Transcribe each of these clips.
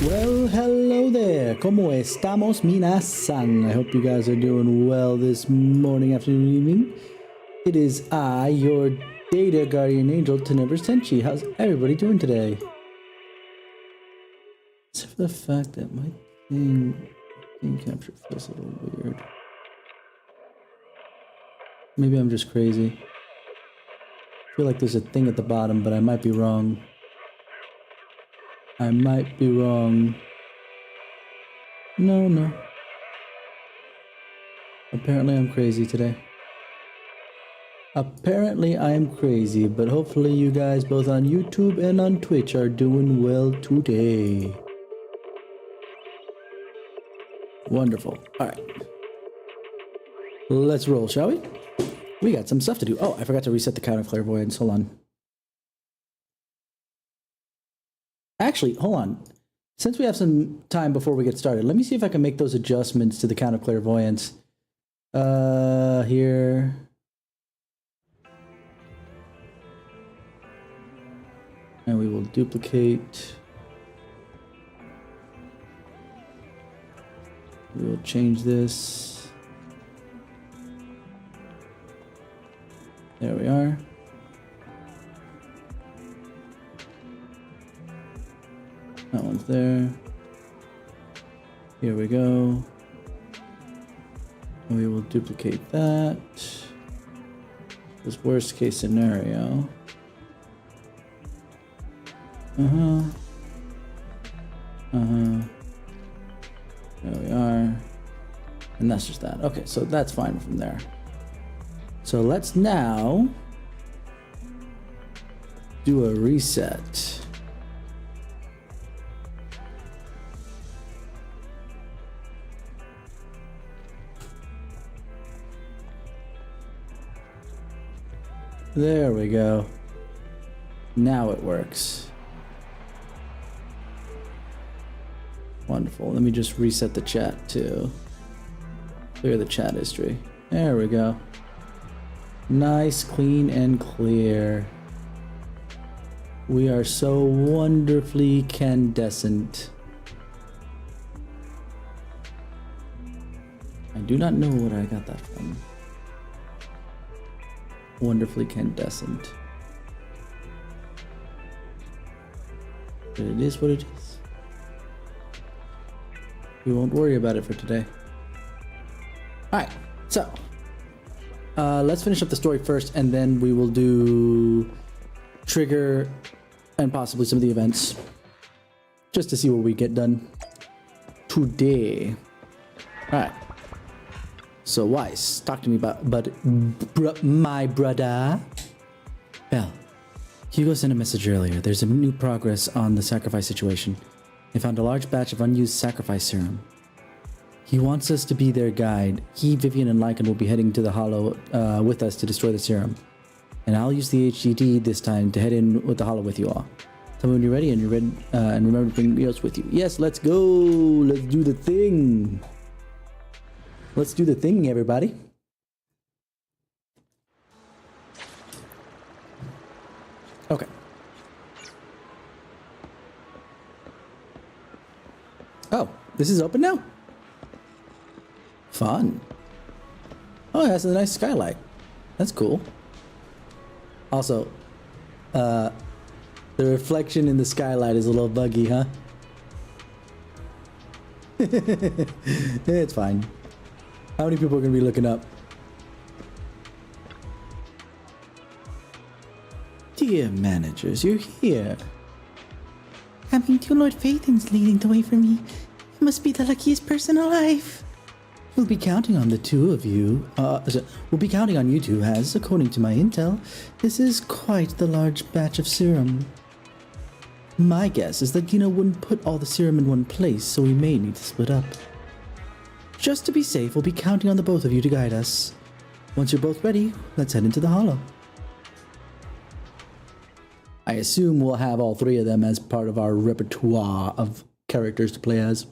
Well, hello there. ¿Cómo estamos, minasan? I hope you guys are doing well this morning, afternoon, evening. It is I, your data guardian angel, TenebrisTenshi. How's everybody doing today? Except for the fact that my thing capture feels a little weird. Maybe I'm just crazy. I feel like there's a thing at the bottom, but I might be wrong. I might be wrong. No. Apparently I'm crazy today. Apparently I am crazy, but hopefully you guys both on YouTube and on Twitch are doing well today. Wonderful. Alright. Let's roll, shall we? We got some stuff to do. Oh, I forgot to reset the count of clairvoyance. Hold on. Actually, hold on. Since we have some time before we get started, let me see if I can make those adjustments to the count of clairvoyance. Here. And we will duplicate. We will change this. There we are. That one's there. Here we go. We will duplicate that. This worst case scenario. There we are. And that's just that. Okay, so that's fine from there. So let's now do a reset. There we go. Now it works. Wonderful. Let me just reset the chat too. Clear the chat history. There we go. Nice, clean, and clear. We are so wonderfully candescent. I do not know where I got that from. Wonderfully candescent. But it is what it is. We won't worry about it for today. Alright, so let's finish up the story first, and then we will do trigger and possibly some of the events, just to see what we get done today. Alright. So Weiss, talk to me about my brother. Well, Hugo sent a message earlier. There's a new progress on the sacrifice situation. They found a large batch of unused sacrifice serum. He wants us to be their guide. He, Vivian, and Lycan will be heading to the Hollow with us to destroy the serum. And I'll use the HDD this time to head in with the Hollow with you all. Tell me when you're ready, and and remember to bring Mios with you. Yes, let's go. Let's do the thing. Let's do the thing, everybody. Okay. Oh, this is open now? Fun. Oh, that's a nice skylight. That's cool. Also, the reflection in the skylight is a little buggy, huh? It's fine. How many people are going to be looking up? Dear managers, you're here. Having two Lord Phaethons leading the way for me. I must be the luckiest person alive. We'll be counting on the two of you. We'll be counting on you two, as, according to my intel, this is quite the large batch of serum. My guess is that Dino wouldn't put all the serum in one place, so we may need to split up. Just to be safe, we'll be counting on the both of you to guide us. Once you're both ready, let's head into the Hollow. I assume we'll have all three of them as part of our repertoire of characters to play as.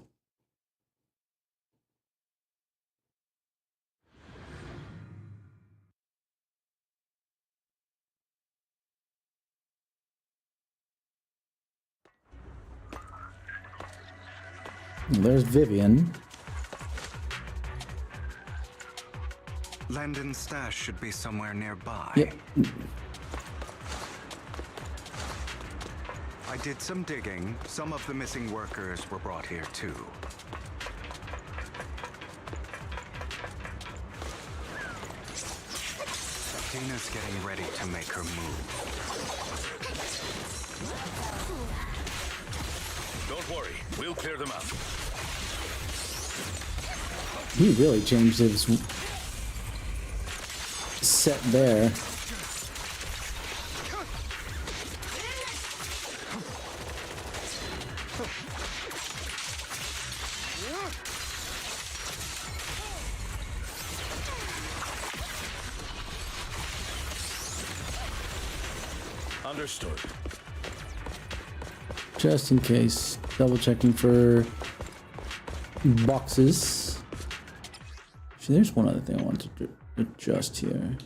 There's Vivian. Landon's stash should be somewhere nearby. Yep. I did some digging. Some of the missing workers were brought here too. Dina's getting ready to make her move. Don't worry, we'll clear them out. He really changed his set there. Understood. Just in case. Double checking for boxes. Actually, there's one other thing I wanted to adjust here.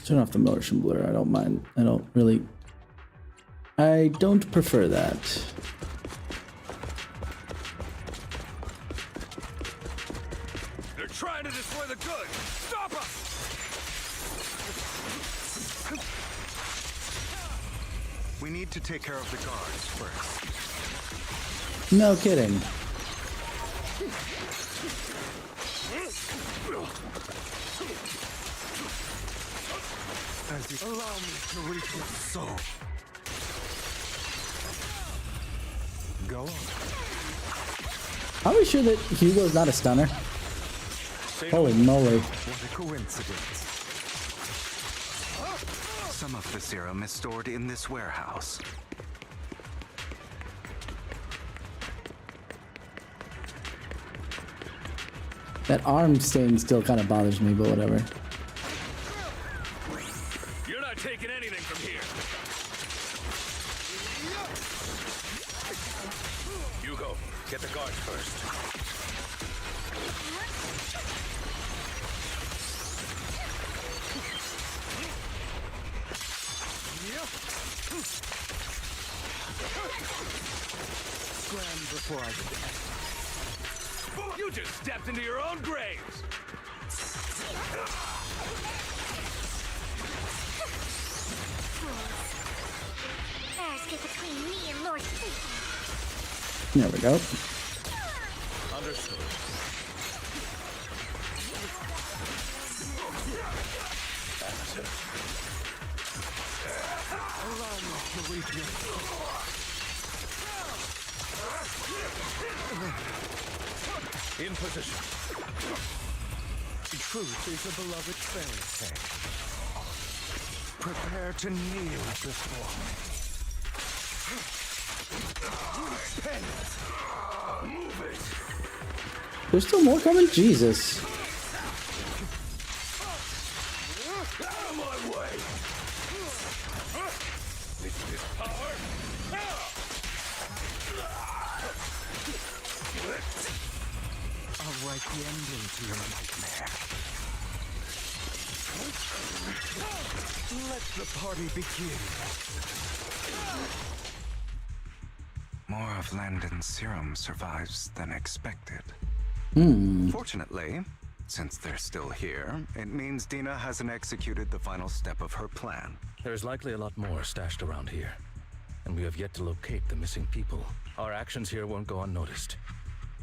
Turn off the motion blur. I don't mind. I don't prefer that. They're trying to destroy the goods! Stop them! We need to take care of the guards first. No kidding. Allow me to reach your soul. Go on. Are we sure that Hugo's not a stunner? Holy moly. What a coincidence. Some of the serum is stored in this warehouse. That arm sting still kind of bothers me, but whatever. You're not taking anything from here! Hugo, get the guards first. Scram before I get You just stepped into your own graves! There's between me and Lord Satan. There we go. Understood. That's it. Allow me to reach your soul. In position. Truth is a beloved fairy tale. Prepare to kneel before me. Move it. There's still more coming? Jesus. Out of my way! This is power! I'll write the ending to your nightmare. Let the party begin. More of Landon's serum survives than expected. Fortunately, since they're still here, it means Dina hasn't executed the final step of her plan. There's likely a lot more stashed around here, and we have yet to locate the missing people. Our actions here won't go unnoticed.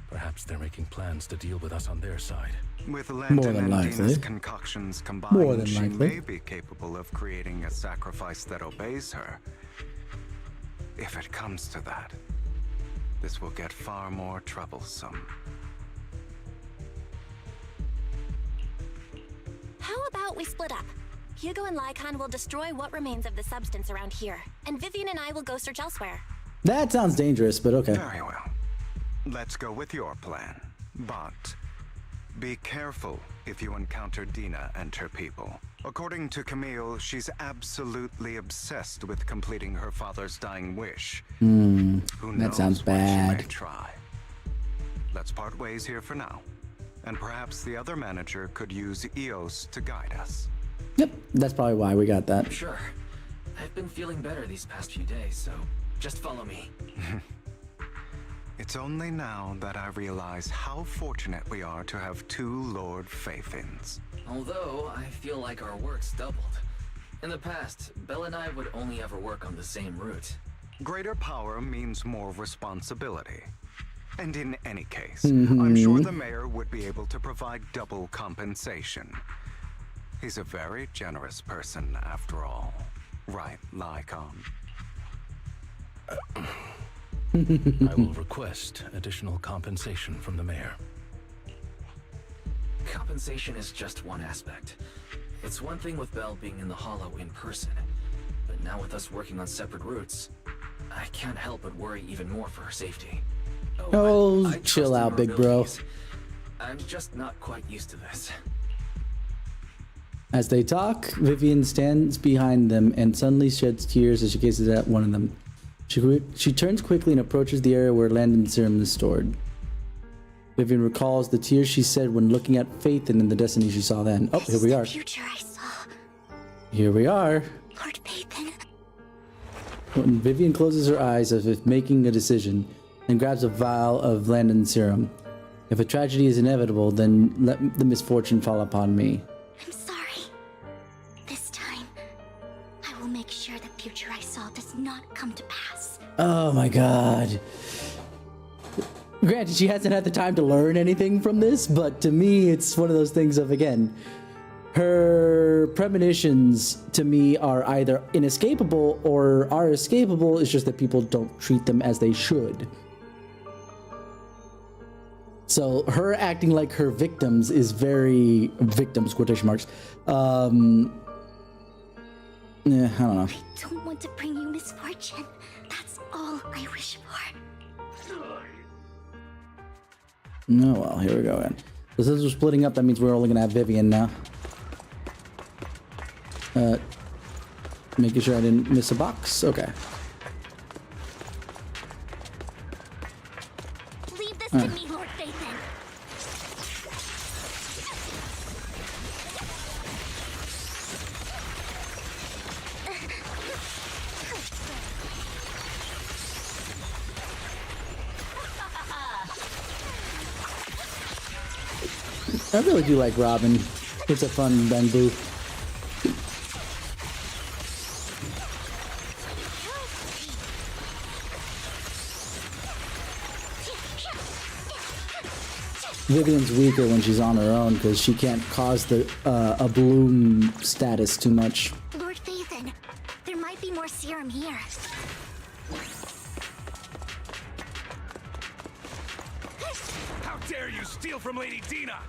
Perhaps they're making plans to deal with us on their side. With Landon and likely. Dina's concoctions More combined, than she likely. may be capable of creating a sacrifice that obeys her. If it comes to that, this will get far more troublesome. How about we split up? Hugo and Lycon will destroy what remains of the substance around here, and Vivian and I will go search elsewhere. That sounds dangerous, but okay. Very well. Let's go with your plan. But be careful if you encounter Dina and her people. According to Camille, she's absolutely obsessed with completing her father's dying wish. Who knows that sounds what she may bad. try. Let's part ways here for now. And perhaps the other manager could use Eos to guide us. Yep, that's probably why we got that. Sure. I've been feeling better these past few days, so just follow me. It's only now that I realize how fortunate we are to have two Lord Faithins. Although, I feel like our work's doubled. In the past, Belle and I would only ever work on the same route. Greater power means more responsibility. And in any case, I'm sure the mayor would be able to provide double compensation. He's a very generous person, after all. Right, Lycon? I will request additional compensation from the mayor. Compensation is just one aspect. It's one thing with Belle being in the Hollow in person, but now with us working on separate routes, I can't help but worry even more for her safety. Oh, I chill trust in out, her big bro. abilities. I'm just not quite used to this. As they talk, Vivian stands behind them and suddenly sheds tears as she gazes at one of them. She turns quickly and approaches the area where Landon's serum is stored. Vivian recalls the tears she said when looking at Faith and in the destiny she saw then. Oh, here we are. The future I saw. Here we are. Lord Phaethon. When Vivian closes her eyes as if making a decision and grabs a vial of Landon's serum. If a tragedy is inevitable, then let the misfortune fall upon me. I'm sorry. This time, I will make sure the future I saw does not come to pass. Oh my god. Granted, she hasn't had the time to learn anything from this, but to me, it's one of those things of, again, her premonitions to me are either inescapable or are escapable. It's just that people don't treat them as they should. So her acting like her victims is very victims quotation marks. Yeah, I don't know. I don't want to bring you misfortune. That's all I wish for. Oh well, here we go then. So since we're splitting up, that means we're only gonna have Vivian now. Making sure I didn't miss a box. Okay. Leave this to me, Lord Phaethon. I really do like Robin. It's a fun bamboo. Vivian's weaker when she's on her own because she can't cause the a bloom status too much. Lord Phaethon, there might be more serum here. How dare you steal from Lady Dina?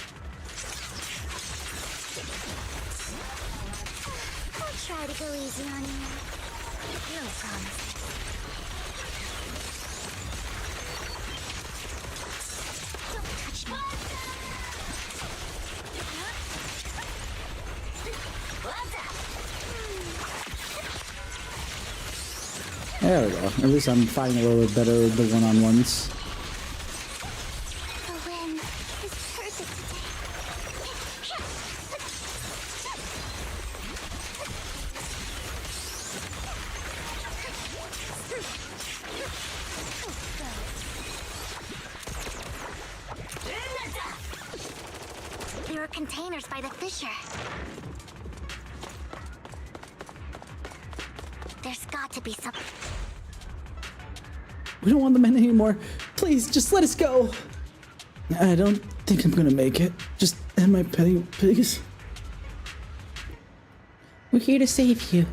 I'll try to go easy on you. You'll promise. Don't touch me. There we go. At least I'm fighting a little bit better with the one-on-ones. The wind is perfect today. There are containers by the fissure. There's got to be some. We don't want the men anymore. Please, just let us go. I don't think I'm gonna make it. Just end my petty pigs. We're here to save you.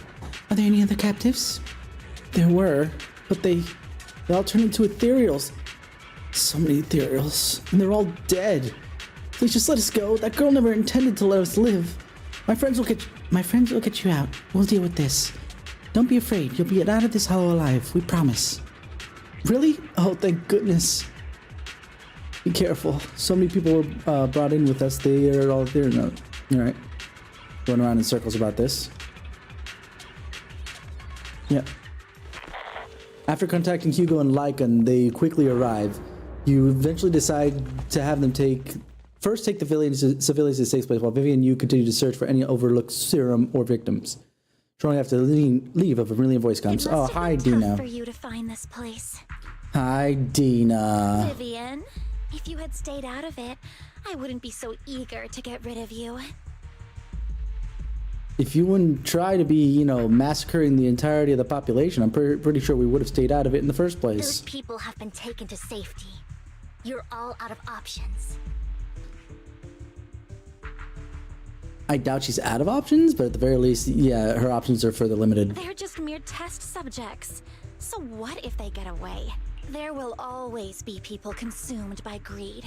Are there any other captives? There were, but they all turned into ethereals. So many ethereals, and they're all dead. Please just let us go. That girl never intended to let us live. My friends will get you out. We'll deal with this. Don't be afraid. You'll be out of this hollow alive. We promise. Really? Oh, thank goodness. Be careful. So many people were brought in with us. They are all there now. All right. Going around in circles about this. Yep. After contacting Hugo and Lycan, they quickly arrive. You eventually decide to have them take first take the civilians to a safe place while Vivian and you continue to search for any overlooked serum or victims. Shortly after leave, a familiar voice comes. It must Oh, hi, have been Dina. tough for you to find this place. Hi, Dina. Vivian, if you had stayed out of it, I wouldn't be so eager to get rid of you. If you wouldn't try to be, you know, massacring the entirety of the population, I'm pretty sure we would have stayed out of it in the first place. Those people have been taken to safety. You're all out of options. I doubt she's out of options, but at the very least, yeah, her options are further limited. They're just mere test subjects. So what if they get away? There will always be people consumed by greed.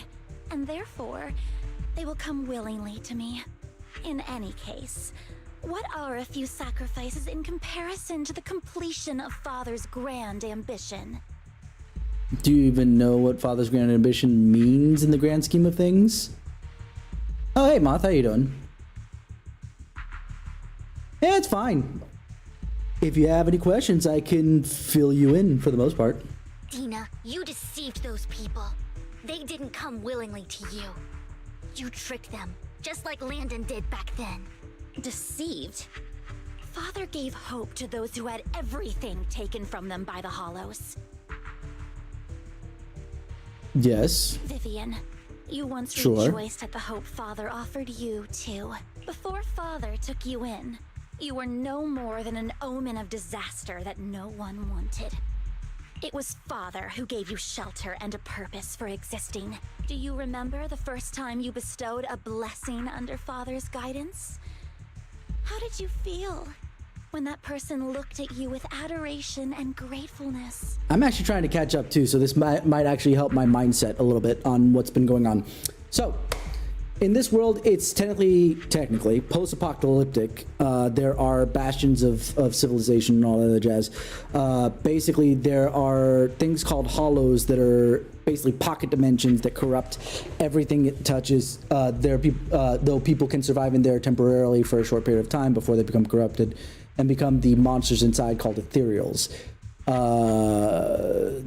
And therefore, they will come willingly to me. In any case, what are a few sacrifices in comparison to the completion of Father's grand ambition? Do you even know what Father's grand ambition means in the grand scheme of things? Oh, hey, Moth, how you doing? Yeah, it's fine. If you have any questions, I can fill you in for the most part. Dina, you deceived those people. They didn't come willingly to you. You tricked them, just like Landon did back then. Deceived? Father gave hope to those who had everything taken from them by the Hollows. Yes. Vivian, you once Sure. rejoiced at the hope Father offered you, too. Before Father took you in, you were no more than an omen of disaster that no one wanted. It was Father who gave you shelter and a purpose for existing. Do you remember the first time you bestowed a blessing under Father's guidance? How did you feel when that person looked at you with adoration and gratefulness? I'm actually trying to catch up too, so this might actually help my mindset a little bit on what's been going on. So, in this world, it's technically post-apocalyptic. There are bastions of civilization and all that other jazz. Basically, there are things called hollows that are basically pocket dimensions that corrupt everything it touches. Though people can survive in there temporarily for a short period of time before they become corrupted and become the monsters inside called ethereals.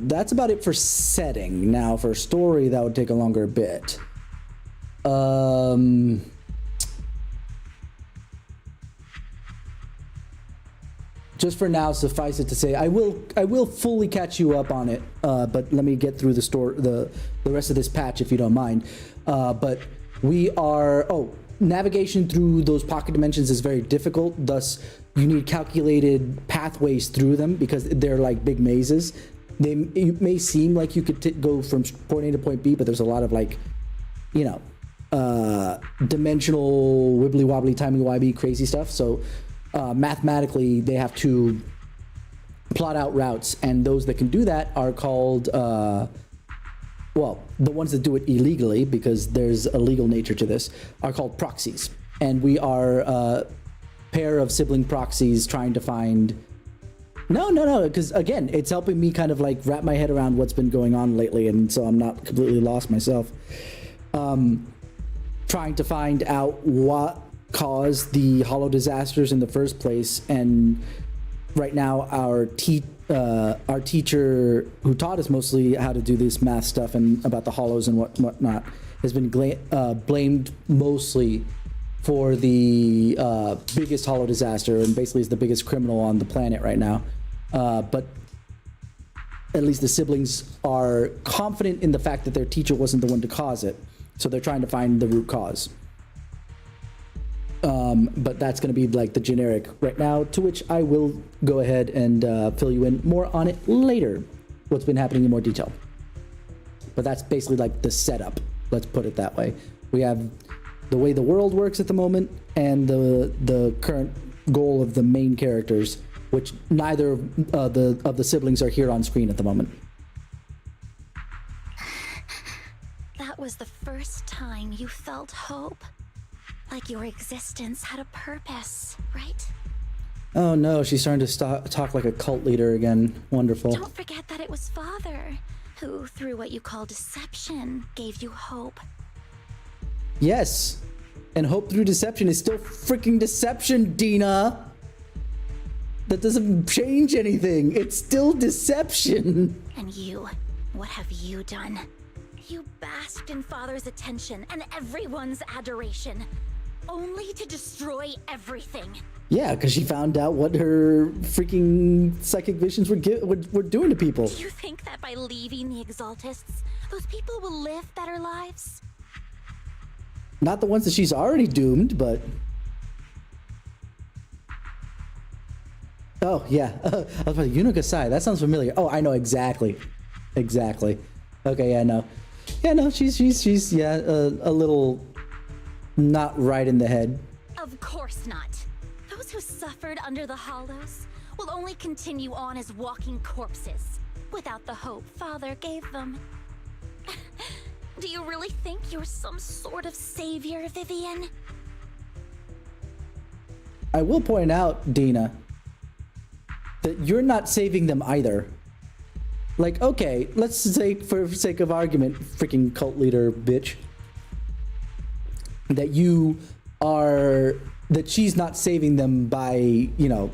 That's about it for setting. Now, for story, that would take a longer bit. Just for now, suffice it to say, I will fully catch you up on it. But let me get through the rest of this patch if you don't mind. But we are navigation through those pocket dimensions is very difficult. Thus, you need calculated pathways through them because they're like big mazes. It may seem like you could go from point A to point B, but there's a lot of like, you know, dimensional wibbly wobbly timey wimey crazy stuff. So mathematically they have to plot out routes, and those that can do that are called well, the ones that do it illegally, because there's a legal nature to this, are called proxies. And we are a pair of sibling proxies trying to find no, because again, it's helping me kind of like wrap my head around what's been going on lately, and so I'm not completely lost myself. Trying to find out what caused the hollow disasters in the first place. And right now our teacher who taught us mostly how to do this math stuff and about the hollows and whatnot has been blamed mostly for the biggest hollow disaster, and basically is the biggest criminal on the planet right now. But at least the siblings are confident in the fact that their teacher wasn't the one to cause it. So they're trying to find the root cause. But that's going to be like the generic right now, to which I will go ahead and fill you in more on it later, what's been happening in more detail. But that's basically like the setup, let's put it that way. We have the way the world works at the moment and the current goal of the main characters, which neither of the siblings are here on screen at the moment. That was the first time you felt hope. Like your existence had a purpose, right? Oh no, she's starting to talk like a cult leader again. Wonderful. Don't forget that it was Father who, through what you call deception, gave you hope. Yes, and hope through deception is still freaking deception, Dina. That doesn't change anything. It's still deception. And you, what have you done? You basked in Father's attention and everyone's adoration, only to destroy everything. Yeah, because she found out what her freaking psychic visions were doing to people. Do you think that by leaving the Exaltists, those people will live better lives? Not the ones that she's already doomed, but... Oh, yeah. I was about to Yuno-Gasai. That sounds familiar. Oh, I know exactly. Exactly. Okay, yeah, no. Yeah, no, she's a little not right in the head. Of course not. Those who suffered under the Hollows will only continue on as walking corpses, without the hope Father gave them. Do you really think you're some sort of savior, Vivian? I will point out, Dina, that you're not saving them either. Like, okay, let's say, for sake of argument, freaking cult leader bitch, that she's not saving them by, you know,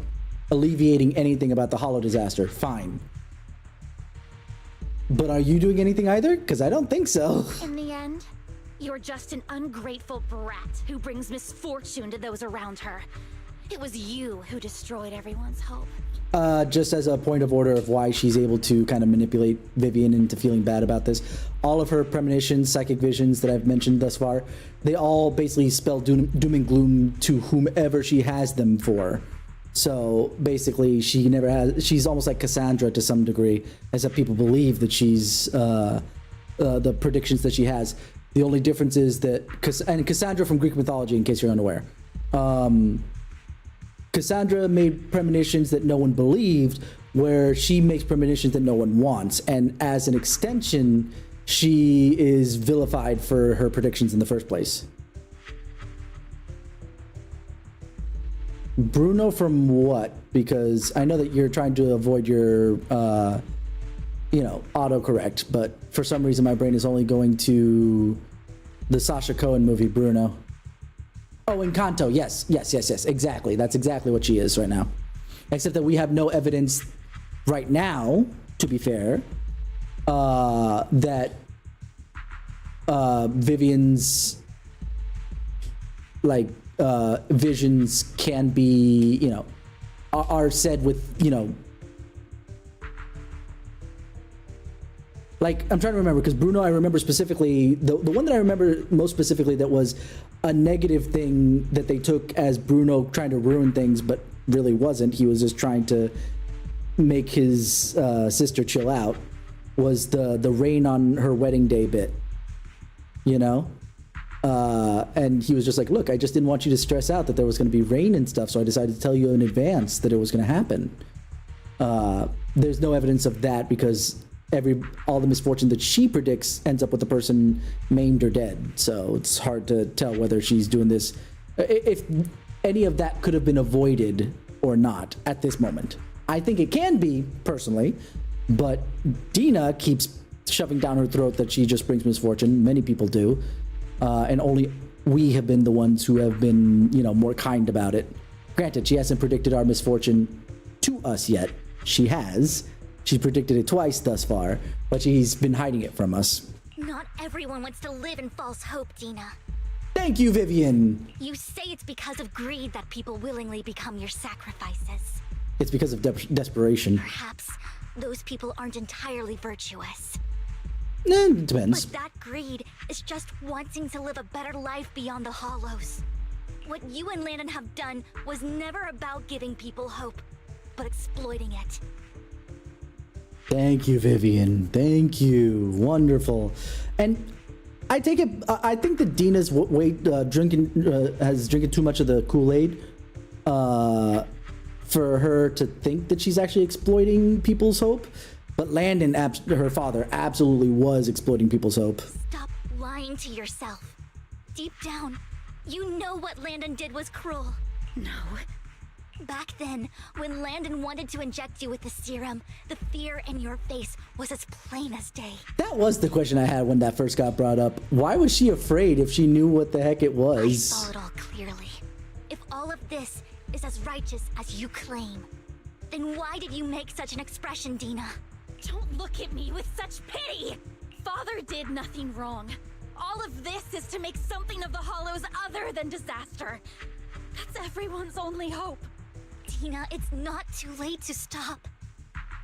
alleviating anything about the Hollow disaster. Fine. But are you doing anything either? Because I don't think so. In the end, you're just an ungrateful brat who brings misfortune to those around her. It was you who destroyed everyone's hope. Just as a point of order of why she's able to kind of manipulate Vivian into feeling bad about this, all of her premonitions, psychic visions that I've mentioned thus far, they all basically spell doom and gloom to whomever she has them for. So basically, she's almost like Cassandra to some degree, as if people believe that she's the predictions that she has. The only difference is that, and Cassandra from Greek mythology, in case you're unaware, Cassandra made premonitions that no one believed, where she makes premonitions that no one wants. And as an extension, she is vilified for her predictions in the first place. Bruno from what? Because I know that you're trying to avoid your, autocorrect, but for some reason my brain is only going to the Sacha Cohen movie, Bruno. Oh, Encanto, yes, exactly. That's exactly what she is right now. Except that we have no evidence right now, to be fair, that Vivian's, visions can be, are said with, like, I'm trying to remember, because Bruno, I remember specifically, the one that I remember most specifically that was a negative thing that they took as Bruno trying to ruin things, but really wasn't. He was just trying to make his sister chill out, was the rain on her wedding day bit, and he was just like, look, I just didn't want you to stress out that there was going to be rain and stuff, so I decided to tell you in advance that it was going to happen. There's no evidence of that because all the misfortune that she predicts ends up with the person maimed or dead. So it's hard to tell whether she's doing this, if any of that could have been avoided or not at this moment. I think it can be, personally, but Dina keeps shoving down her throat that she just brings misfortune. Many people do. And only we have been the ones who have been, more kind about it. Granted, she hasn't predicted our misfortune to us yet. She has. She's predicted it twice thus far, but she's been hiding it from us. Not everyone wants to live in false hope, Dina. Thank you, Vivian. You say it's because of greed that people willingly become your sacrifices. It's because of desperation. Perhaps those people aren't entirely virtuous. It depends. But that greed is just wanting to live a better life beyond the Hollows. What you and Landon have done was never about giving people hope, but exploiting it. Thank you, Vivian. Thank you. Wonderful. And I take it. I think that Dina's has drinking too much of the Kool-Aid for her to think that she's actually exploiting people's hope. But Landon, her father, absolutely was exploiting people's hope. Stop lying to yourself. Deep down, you know what Landon did was cruel. No. Back then, when Landon wanted to inject you with the serum, the fear in your face was as plain as day. That was the question I had when that first got brought up. Why was she afraid if she knew what the heck it was? I saw it all clearly. If all of this is as righteous as you claim, then why did you make such an expression, Dina? Don't look at me with such pity! Father did nothing wrong. All of this is to make something of the Hollows other than disaster. That's everyone's only hope. Tina, it's not too late to stop.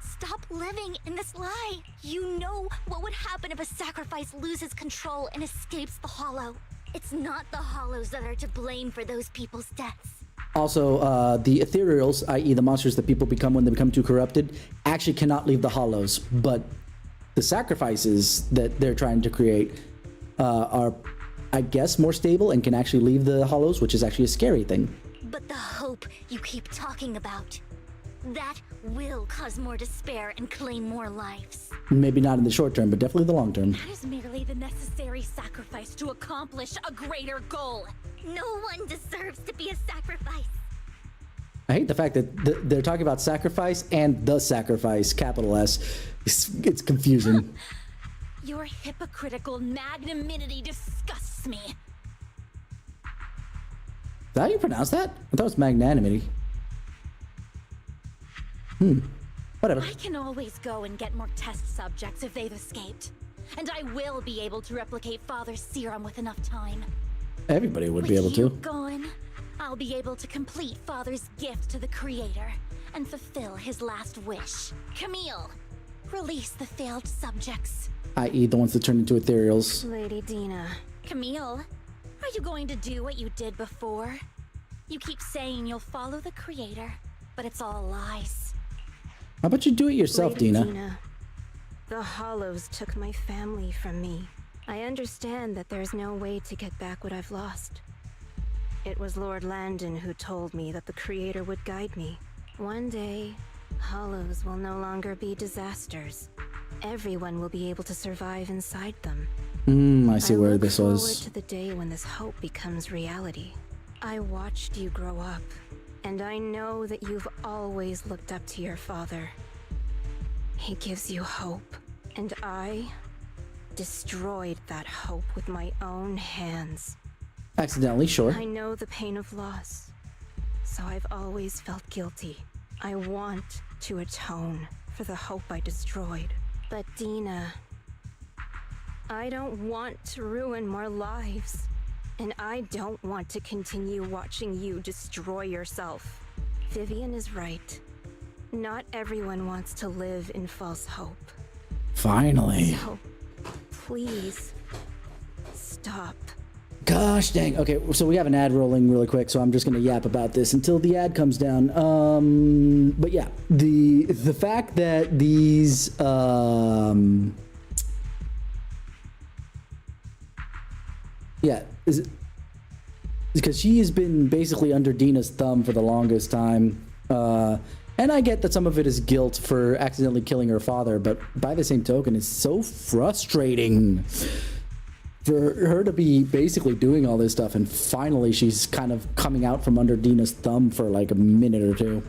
Stop living in this lie. You know what would happen if a sacrifice loses control and escapes the Hollow. It's not the Hollows that are to blame for those people's deaths. Also, the ethereals, i.e. the monsters that people become when they become too corrupted, actually cannot leave the Hollows, but the sacrifices that they're trying to create are, I guess, more stable and can actually leave the Hollows, which is actually a scary thing. But the hope you keep talking about, that will cause more despair and claim more lives. Maybe not in the short term, but definitely the long term. That is merely the necessary sacrifice to accomplish a greater goal. No one deserves to be a sacrifice. I hate the fact that they're talking about sacrifice and the sacrifice, capital S. It's confusing. Your hypocritical magnanimity disgusts me. Is that how you pronounce that? I thought it was magnanimity. Whatever. I can always go and get more test subjects if they've escaped. And I will be able to replicate Father's serum with enough time. Everybody would With be able you to. gone, I'll be able to complete Father's gift to the Creator and fulfill his last wish. Camille, release the failed subjects. I.e. the ones that turn into ethereals. Lady Dina. Camille, are you going to do what you did before? You keep saying you'll follow the Creator, but it's all lies. How about you do it yourself, Lady Dina? The Hollows took my family from me. I understand that there's no way to get back what I've lost. It was Lord Landon who told me that the Creator would guide me. One day, Hollows will no longer be disasters. Everyone will be able to survive inside them. I see where this I look was. forward to the day when this hope becomes reality. I watched you grow up, and I know that you've always looked up to your father. He gives you hope, and I destroyed that hope with my own hands. Accidentally, sure. I know the pain of loss, so I've always felt guilty. I want to atone for the hope I destroyed. But Dina, I don't want to ruin more lives, and I don't want to continue watching you destroy yourself. Vivian is right. Not everyone wants to live in false hope. Finally. So, please, stop. Gosh dang. Okay, so we have an ad rolling really quick, so I'm just gonna yap about this until the ad comes down. But yeah, the fact that these is because she has been basically under Dina's thumb for the longest time. And I get that some of it is guilt for accidentally killing her father, but by the same token, it's so frustrating for her to be basically doing all this stuff, and finally she's kind of coming out from under Dina's thumb for like a minute or two.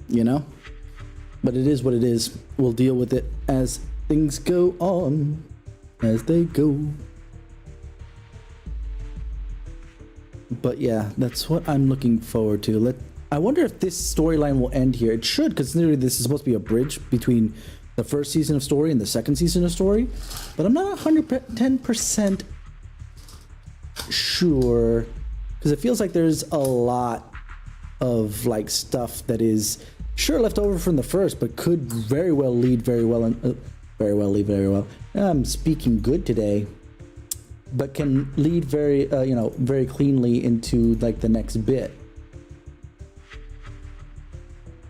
You know? But it is what it is. We'll deal with it as things go on, as they go. But yeah, that's what I'm looking forward to. I wonder if this storyline will end here. It should, because literally this is supposed to be a bridge between the first season of story and the second season of story. But I'm not 110% sure, because it feels like there's a lot of like stuff that is sure left over from the first, but could very well lead very well. I'm speaking good today. But can lead very, very cleanly into like the next bit.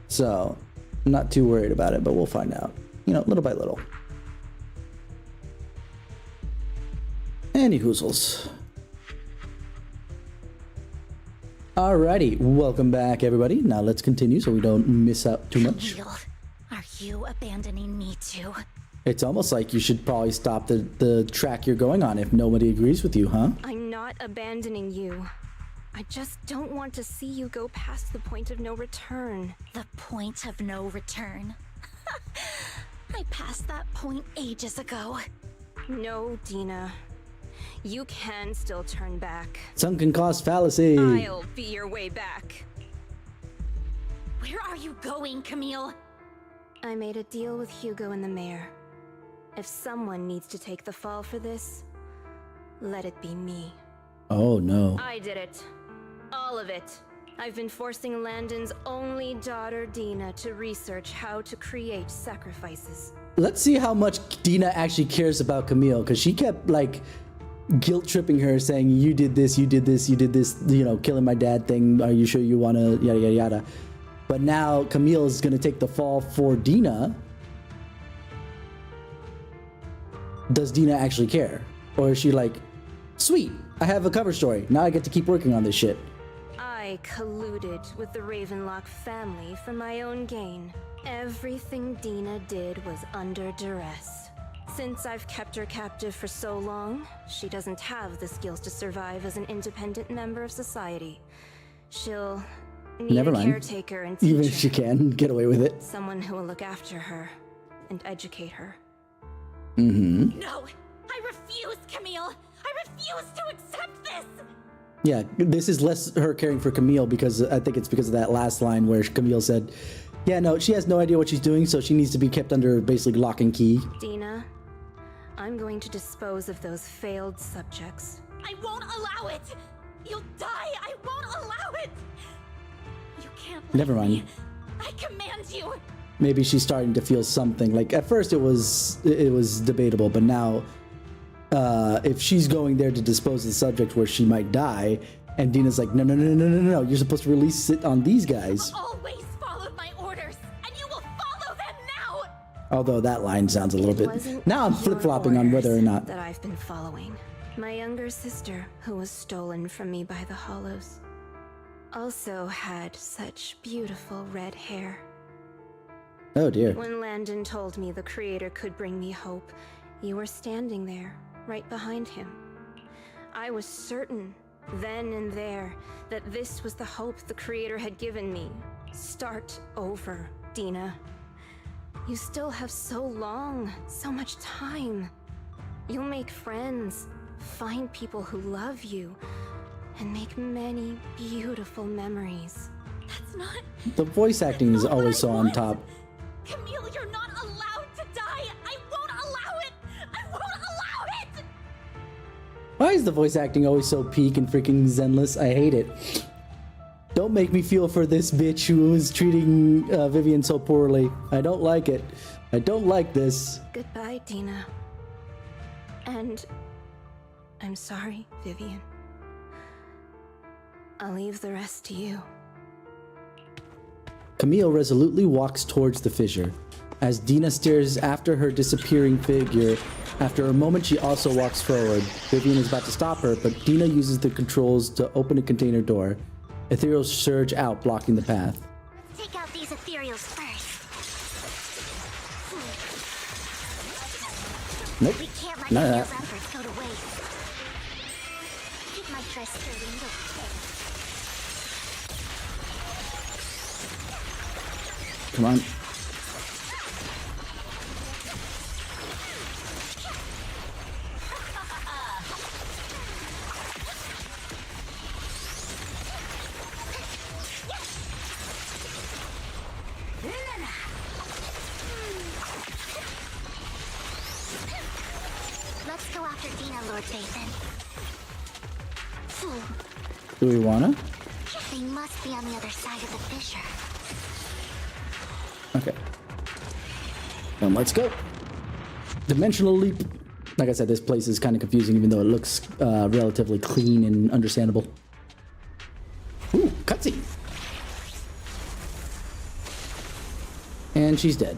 So, I'm not too worried about it, but we'll find out, little by little. Any hoozles. Alrighty, welcome back, everybody. Now let's continue so we don't miss out too much. Camille, are you abandoning me too? It's almost like you should probably stop the track you're going on if nobody agrees with you, huh? I'm not abandoning you. I just don't want to see you go past the point of no return. The point of no return? I passed that point ages ago. No, Dina. You can still turn back. Sunken cost fallacy. I'll be your way back. Where are you going, Camille? I made a deal with Hugo and the mayor. If someone needs to take the fall for this, let it be me. Oh no. I did it. All of it. I've been forcing Landon's only daughter, Dina, to research how to create sacrifices. Let's see how much Dina actually cares about Camille, because she kept like guilt tripping her, saying, you did this, you did this, you did this, you know, killing my dad thing. Are you sure you want to, yada, yada, yada. But now Camille is going to take the fall for Dina. Does Dina actually care? Or is she like, sweet, I have a cover story. Now I get to keep working on this shit. I colluded with the Ravenlock family for my own gain. Everything Dina did was under duress. Since I've kept her captive for so long, she doesn't have the skills to survive as an independent member of society. She'll need Never a mind. caretaker and teacher. Even if she can get away with it. Someone who will look after her and educate her. Mm-hmm. No! I refuse, Camille! I refuse to accept this! Yeah, this is less her caring for Camille, because I think it's because of that last line where Camille said, yeah, no, she has no idea what she's doing, so she needs to be kept under basically lock and key. Dina, I'm going to dispose of those failed subjects. I won't allow it! You'll die! I won't allow it! You can't leave Never mind. me. I command you! Maybe she's starting to feel something. Like at first it was debatable, but now if she's going there to dispose of the subject where she might die, and Dina's like, no, you're supposed to release it on these guys. Always followed my orders, and you will follow them now! Although that line sounds a little bit. Wasn't Now I'm your flip-flopping on whether or orders not. that I've been following. My younger sister, who was stolen from me by the Hollows, also had such beautiful red hair. Oh dear. When Landon told me the Creator could bring me hope, you were standing there, right behind him. I was certain, then and there, that this was the hope the Creator had given me. Start over, Dina. You still have so long, so much time. You'll make friends, find people who love you, and make many beautiful memories. That's not... The voice acting is not what always I so on want. top. Camille, you're not allowed to die! I won't allow it! I won't allow it! Why is the voice acting always so peak and freaking zenless? I hate it. Don't make me feel for this bitch who is treating Vivian so poorly. I don't like it. I don't like this. Goodbye, Dina. And I'm sorry, Vivian. I'll leave the rest to you. Camille resolutely walks towards the fissure. As Dina stares after her disappearing figure, after a moment she also walks forward. Vivian is about to stop her, but Dina uses the controls to open a container door. Ethereals surge out, blocking the path. Let's take out these ethereals first. Nope, We can't let none of Camille's that. efforts go to waste. Keep my dress sturdy and you'll Come on. Let's go after Dina, Lord Bathan. Do we wanna? They must be on the other side of the fissure. Okay. Then let's go. Dimensional leap. Like I said, this place is kind of confusing, even though it looks relatively clean and understandable. Ooh, cutscene. And she's dead.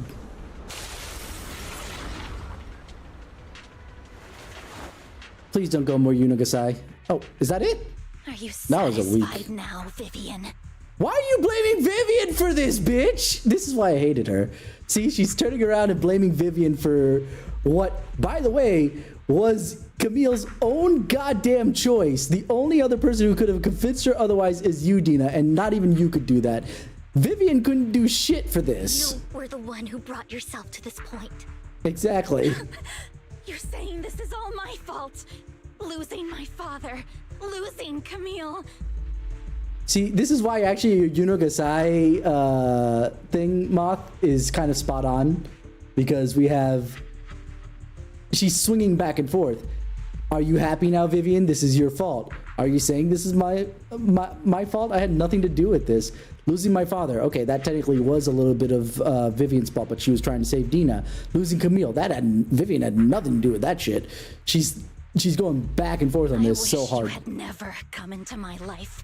Please don't go more Unigasai. Oh, is that it? Are you That was a week. satisfied now, Vivian? Why are you blaming Vivian for this, bitch? This is why I hated her. See, she's turning around and blaming Vivian for what, by the way, was Camille's own goddamn choice. The only other person who could have convinced her otherwise is you, Dina, and not even you could do that. Vivian couldn't do shit for this. You were the one who brought yourself to this point. Exactly. You're saying this is all my fault. Losing my father, losing Camille. See, this is why actually Yunogasai thing, Moth, is kind of spot on. Because we have... She's swinging back and forth. Are you happy now, Vivian? This is your fault. Are you saying this is my fault? I had nothing to do with this. Losing my father. Okay, that technically was a little bit of Vivian's fault, but she was trying to save Dina. Losing Camille. Vivian had nothing to do with that shit. She's going back and forth on this so hard. You had never come into my life.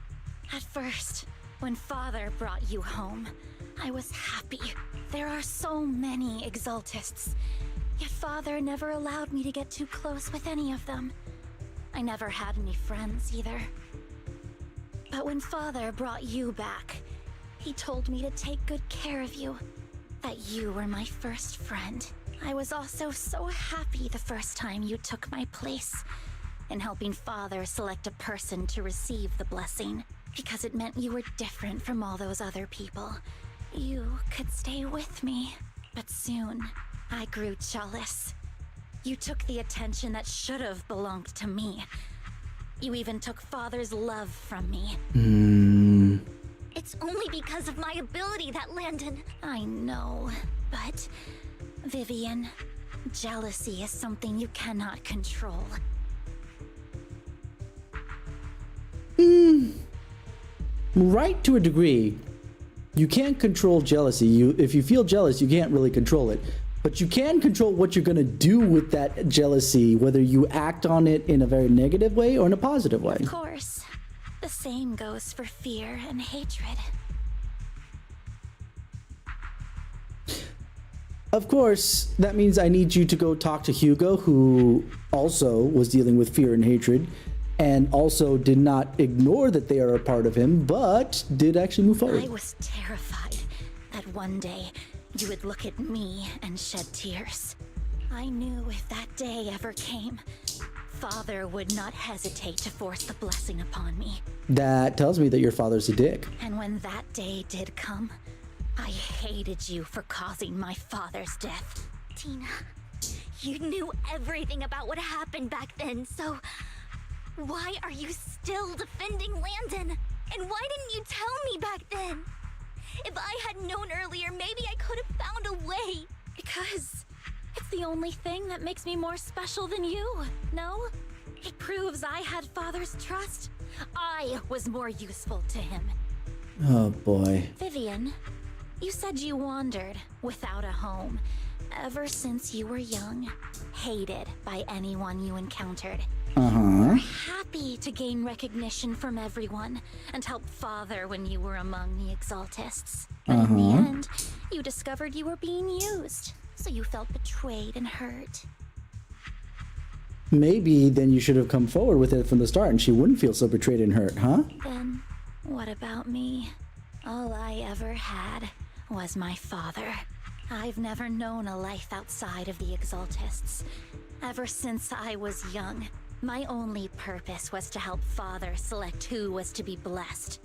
At first, when Father brought you home, I was happy. There are so many Exaltists. Yet Father never allowed me to get too close with any of them. I never had any friends either. But when Father brought you back, he told me to take good care of you. That you were my first friend. I was also so happy the first time you took my place in helping Father select a person to receive the blessing. Because it meant you were different from all those other people. You could stay with me. But soon, I grew jealous. You took the attention that should have belonged to me. You even took Father's love from me. It's only because of my ability that Landon... I know, but... Vivian, jealousy is something you cannot control. Right, to a degree. You can't control jealousy. If you feel jealous, you can't really control it. But you can control what you're going to do with that jealousy, whether you act on it in a very negative way or in a positive way. Of course. The same goes for fear and hatred. Of course, that means I need you to go talk to Hugo, who also was dealing with fear and hatred, and also did not ignore that they are a part of him, but did actually move forward. I was terrified that one day you would look at me and shed tears. I knew if that day ever came, Father would not hesitate to force the blessing upon me. That tells me that your father's a dick. And when that day did come, I hated you for causing my father's death. Tina, you knew everything about what happened back then, so... Why are you still defending Landon? And why didn't you tell me back then? If I had known earlier, maybe I could have found a way. Because it's the only thing that makes me more special than you, no? It proves I had Father's trust. I was more useful to him. Oh boy. Vivian, you said you wandered without a home ever since you were young, hated by anyone you encountered. Were happy to gain recognition from everyone and help Father when you were among the Exaltists. But in the end, you discovered you were being used, so you felt betrayed and hurt. Maybe then you should have come forward with it from the start and she wouldn't feel so betrayed and hurt, huh? Then, what about me? All I ever had was my father. I've never known a life outside of the Exaltists. Ever since I was young, my only purpose was to help Father select who was to be blessed.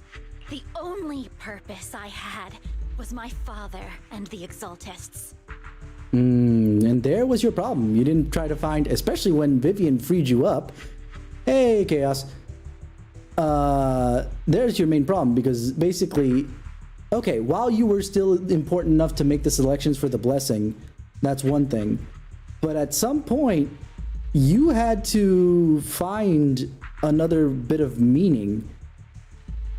The only purpose I had was my father and the Exaltists. And there was your problem. You didn't try to find, especially when Vivian freed you up. Hey, Chaos. There's your main problem, because basically, okay, while you were still important enough to make the selections for the blessing, that's one thing. But at some point, you had to find another bit of meaning,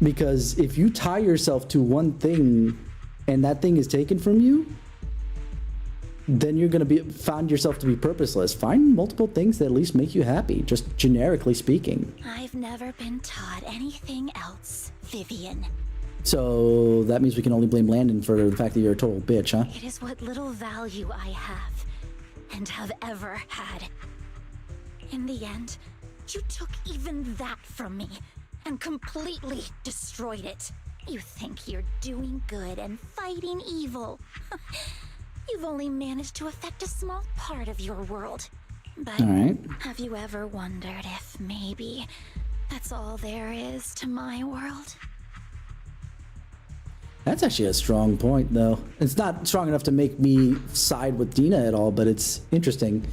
because if you tie yourself to one thing and that thing is taken from you, then you're going to find yourself to be purposeless. Find multiple things that at least make you happy, just generically speaking. I've never been taught anything else, Vivian. So that means we can only blame Landon for the fact that you're a total bitch, huh? It is what little value I have and have ever had. In the end, you took even that from me and completely destroyed it. You think you're doing good and fighting evil. You've only managed to affect a small part of your world. But have you ever wondered if maybe that's all there is to my world? That's actually a strong point, though. It's not strong enough to make me side with Dina at all, but it's interesting.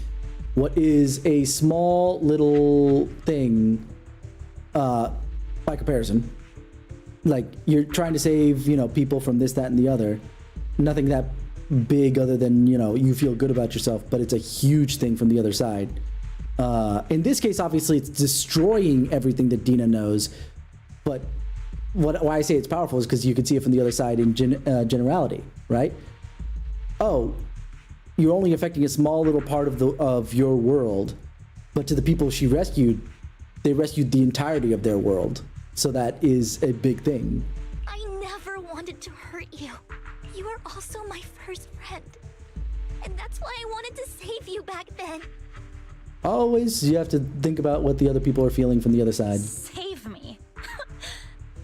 What is a small little thing, by comparison, like you're trying to save, you know, people from this, that, and the other. Nothing that big other than, you know, you feel good about yourself, but it's a huge thing from the other side. In this case, obviously, it's destroying everything that Dina knows. But why I say it's powerful is because you can see it from the other side in generality, right? Oh, you're only affecting a small little part of your world, but to the people she rescued, they rescued the entirety of their world. So that is a big thing. I never wanted to hurt you. You were also my first friend. And that's why I wanted to save you back then. Always, you have to think about what the other people are feeling from the other side. Save me?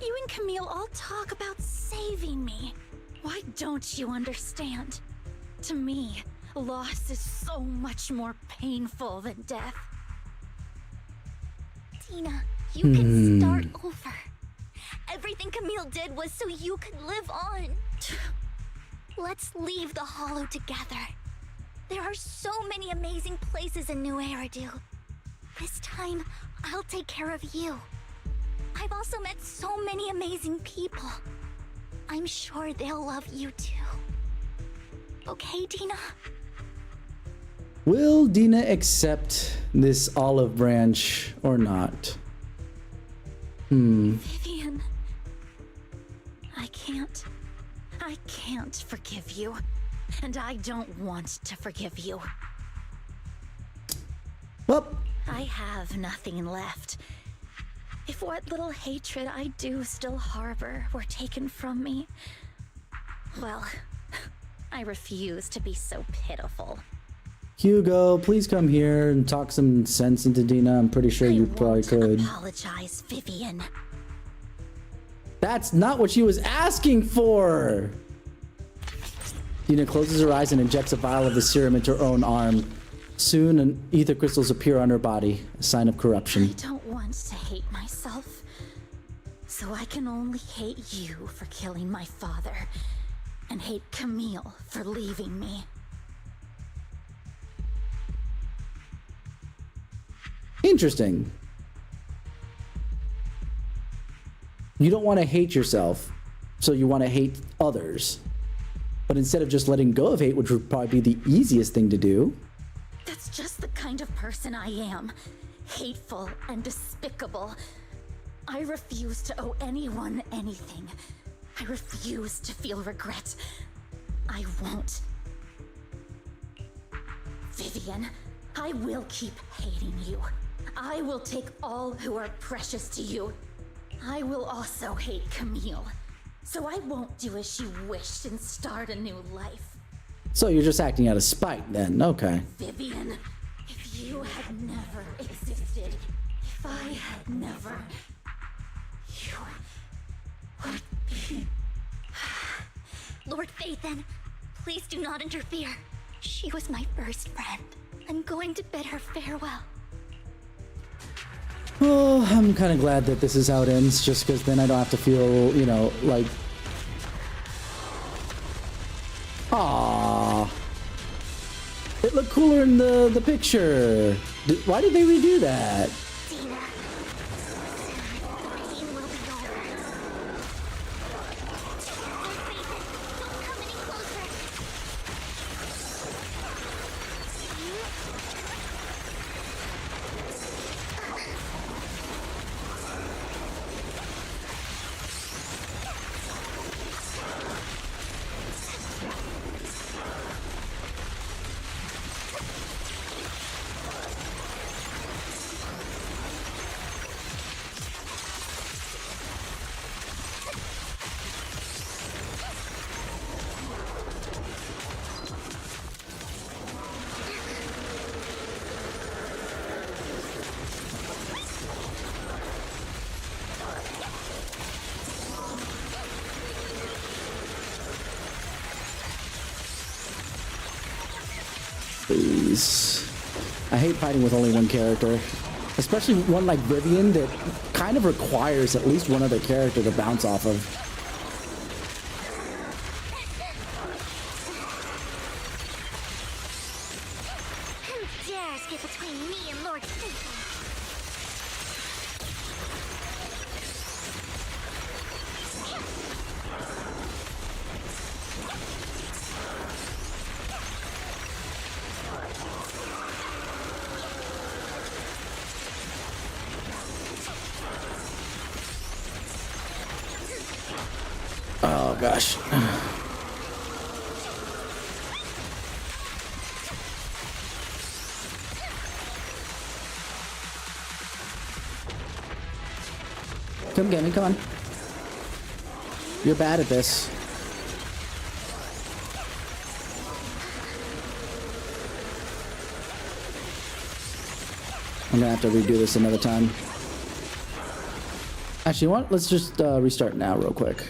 You and Camille all talk about saving me. Why don't you understand? To me, loss is so much more painful than death. Tina, you can start over. Everything Camille did was so you could live on. Let's leave the Hollow together. There are so many amazing places in New Eridu. This time, I'll take care of you. I've also met so many amazing people. I'm sure they'll love you too. Okay, Dina? Will Dina accept this olive branch or not? Vivian, I can't forgive you. And I don't want to forgive you. Well, I have nothing left. If what little hatred I do still harbor were taken from me, well, I refuse to be so pitiful. Hugo, please come here and talk some sense into Dina. I'm pretty sure you probably could. Apologize, Vivian. That's not what she was asking for. Dina closes her eyes and injects a vial of the serum into her own arm. Soon, an ether crystals appear on her body, a sign of corruption. I don't want to hate myself, so I can only hate you for killing my father, and hate Camille for leaving me. Interesting. You don't want to hate yourself, so you want to hate others. But instead of just letting go of hate, which would probably be the easiest thing to do. That's just the kind of person I am. Hateful and despicable. I refuse to owe anyone anything. I refuse to feel regret. I won't. Vivian, I will keep hating you. I will take all who are precious to you. I will also hate Camille. So I won't do as she wished and start a new life. So you're just acting out of spite then, okay. Vivian, if you had never existed, if I had never, you would be... Lord Phaethon, please do not interfere. She was my first friend. I'm going to bid her farewell. Oh, I'm kind of glad that this is how it ends, just because then I don't have to feel, you know, like... Aww. It looked cooler in the picture. Why did they redo that? Dina, pain will be over. Lord Phaethon, don't come any closer. Please. I hate fighting with only one character. Especially one like Vivian that kind of requires at least one other character to bounce off of. Who dares get between me and Lord Phaethon? Oh gosh. Come get me, come on. You're bad at this. I'm gonna have to redo this another time. Actually, what? Let's just restart now real quick.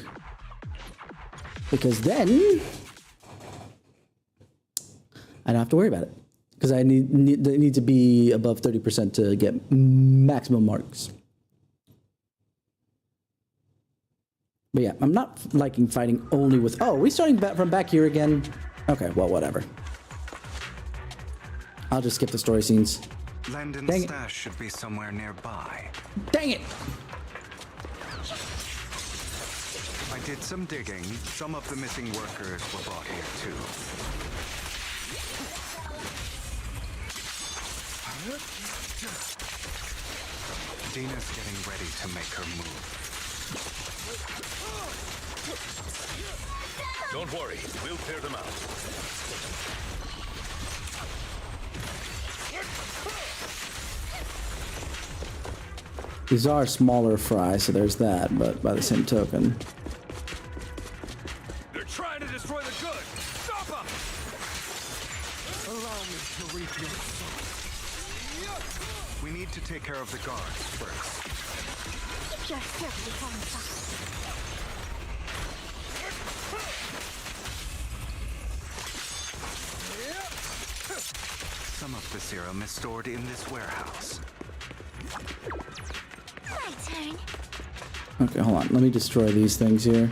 Because then I don't have to worry about it. Because I need to be above 30% to get maximum marks. But yeah, I'm not liking fighting only with... Oh, are we starting from back here again? Okay, well, whatever. I'll just skip the story scenes. Landon's stash should be somewhere nearby. Dang it! I did some digging. Some of the missing workers were brought here too. Dina's getting ready to make her move. Don't worry, we'll clear them out. These are smaller fry, so there's that, but by the same token... They're trying to destroy the goods! Stop them! Allow me to reap your soul. We need to take care of the guards first. Keep your filthy hands off. Some of the serum is stored in this warehouse. My turn. Okay, hold on. Let me destroy these things here.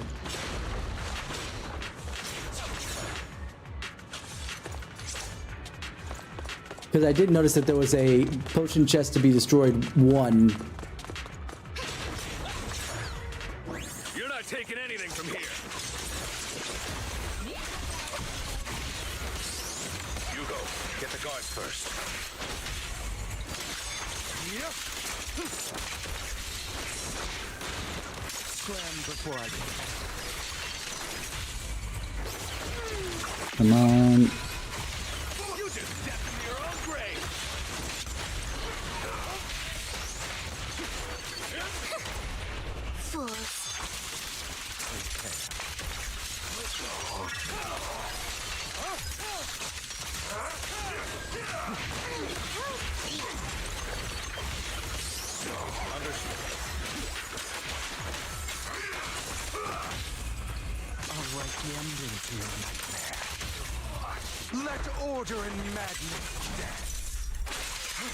Because I did notice that there was a potion chest to be destroyed 1. You're not taking anything from here. Hugo, get the guards first. Scram before I Come on. You just stepped into your own grave! Fools. I'll write the ending to your nightmare. Let order and madness dance.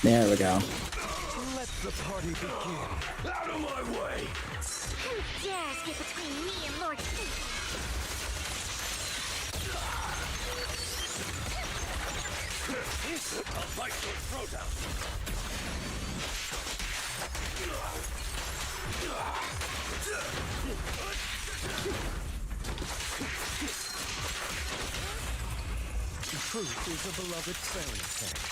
There we go. Let the party begin. Out of my way! Who dares get between me and Lord Fate? I'll bite your throat out! The truth is a beloved fairy tale.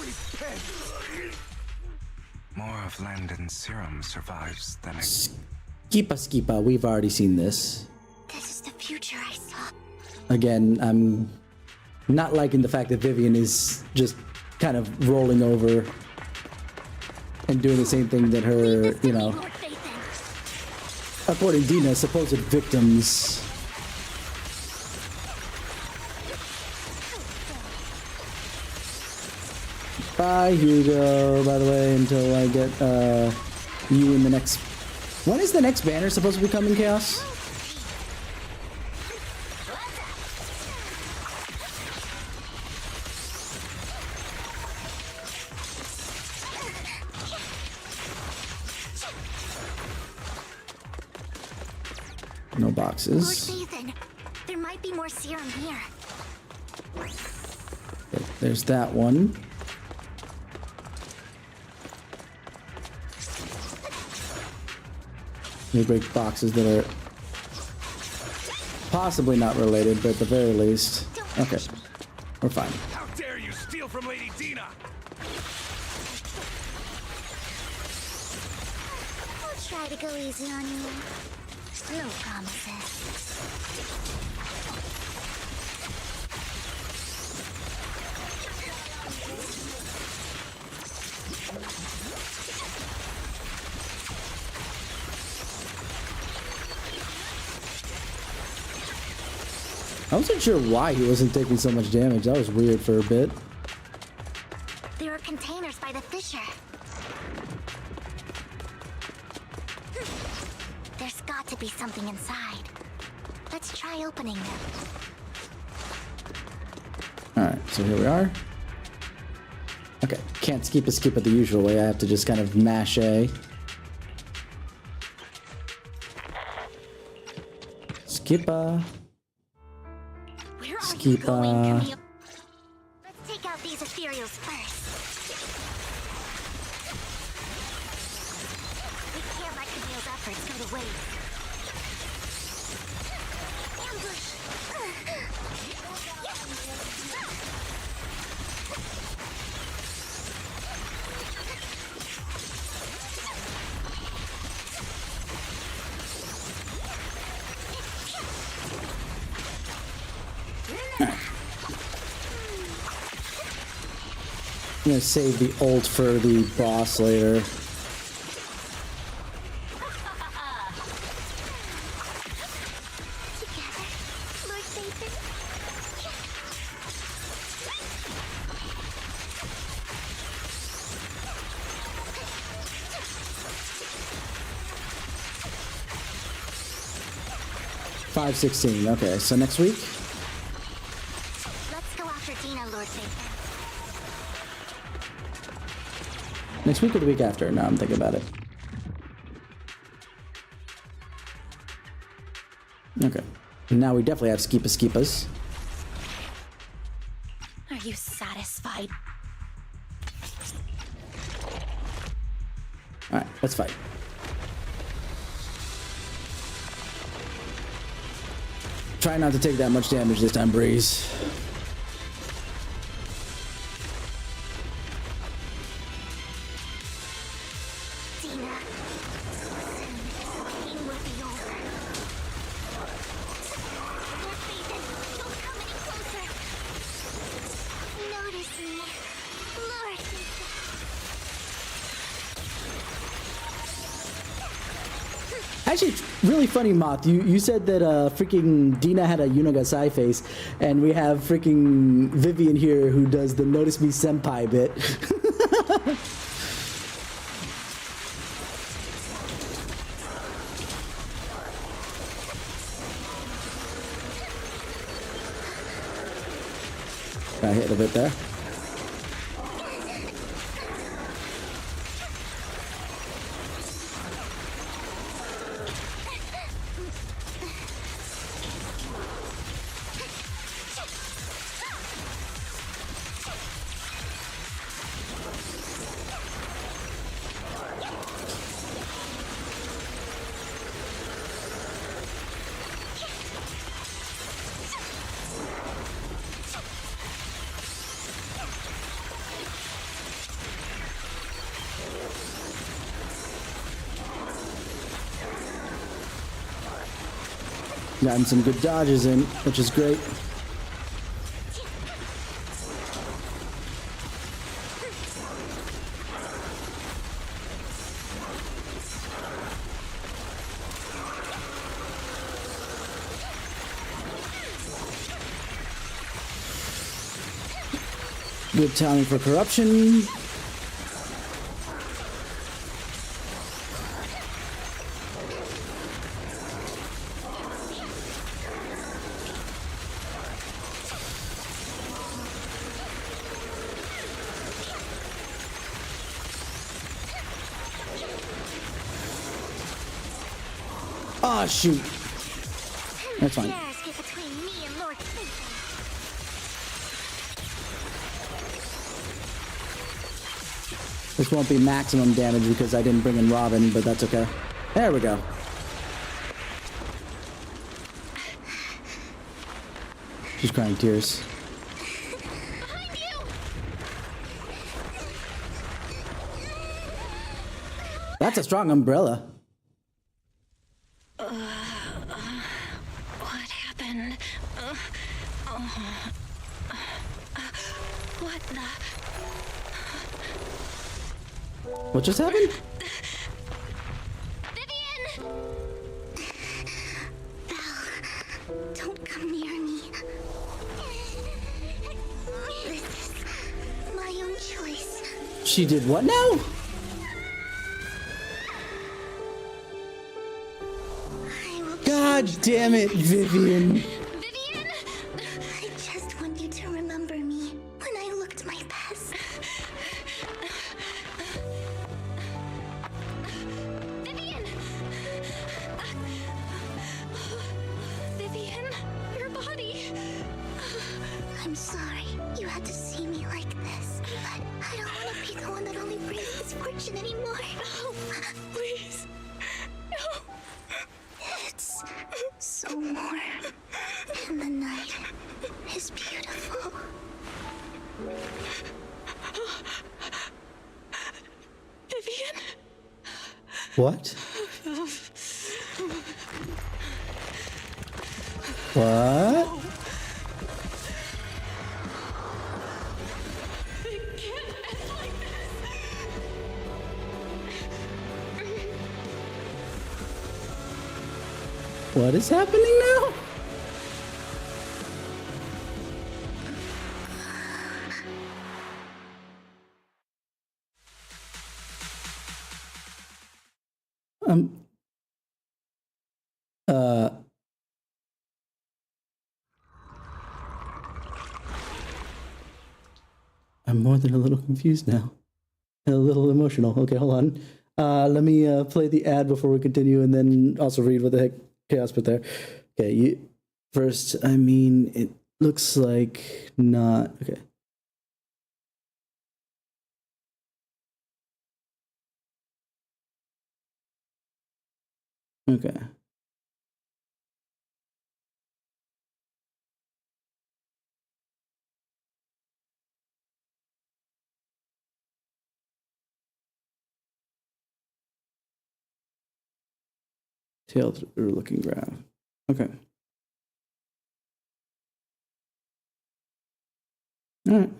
Repent! More of Landon's serum survives than a... Skipa, we've already seen this. This is the future I saw. Again, I'm not liking the fact that Vivian is just kind of rolling over and doing the same thing that her, you know, according to Dina, supposed victims. Bye, Hugo, by the way, until I get you in the next... When is the next banner supposed to be coming, Chaos? No boxes. Lord Nathan, there might be more serum here. Okay, there's that one. They break boxes that are possibly not related, but at the very least. Okay, we're fine. How dare you steal from Lady Dina! I'll try to go easy on you. No promises. I wasn't sure why he wasn't taking so much damage. That was weird for a bit. There are containers by the fissure. There's got to be something inside. Let's try opening them. Alright, so here we are. Okay, can't skip it the usual way. I have to just kind of mash A. Skipper. Where are you going, Skipper. Camille? Let's take out these ethereals first. We can't let Camille's efforts go to waste. Ambush! 'm gonna save the ult for the boss later. Together, Lord Satan. 5:16. Okay, so next week. Let's go after Dina, Lord Satan. Next week or the week after? No, I'm thinking about it. Okay. Now we definitely have Skipas. Are you satisfied? Alright, let's fight. Try not to take that much damage this time, Breeze. Dina, soon the pain will be over. Lord Satan, don't come any closer. Notice me, Lord Satan. Actually, really funny, Moth. You said that freaking Dina had a Yunagasai face, and we have freaking Vivian here who does the Notice Me Senpai bit. I hit a bit there. Gotten some good dodges in, which is great. Good timing for corruption. Ah, shoot. That's fine. Dares get between me and Lord Satan. This won't be maximum damage because I didn't bring in Robin, but that's okay. There we go. She's crying tears. Behind you! That's a strong umbrella. What happened? What the? What just happened? Vivian! Belle, don't come near me. This is my own choice. She did what now? God damn it, Vivian. Vivian! I just want you to remember me when I looked my best. Vivian! Vivian, your body. I'm sorry you had to see me like this, but I don't want to be the one that only brings misfortune anymore. No, please. No. It's so warm, and the night is beautiful. Vivian? What? What? It can't end like this. What is happening now? Uh, I'm more than a little confused now. And a little emotional. Okay, hold on. Let me play the ad before we continue, and then also read what the heck Chaos put there. Okay, first, I mean, it looks like not... Okay. Okay. Tail through looking graph. Okay. All right.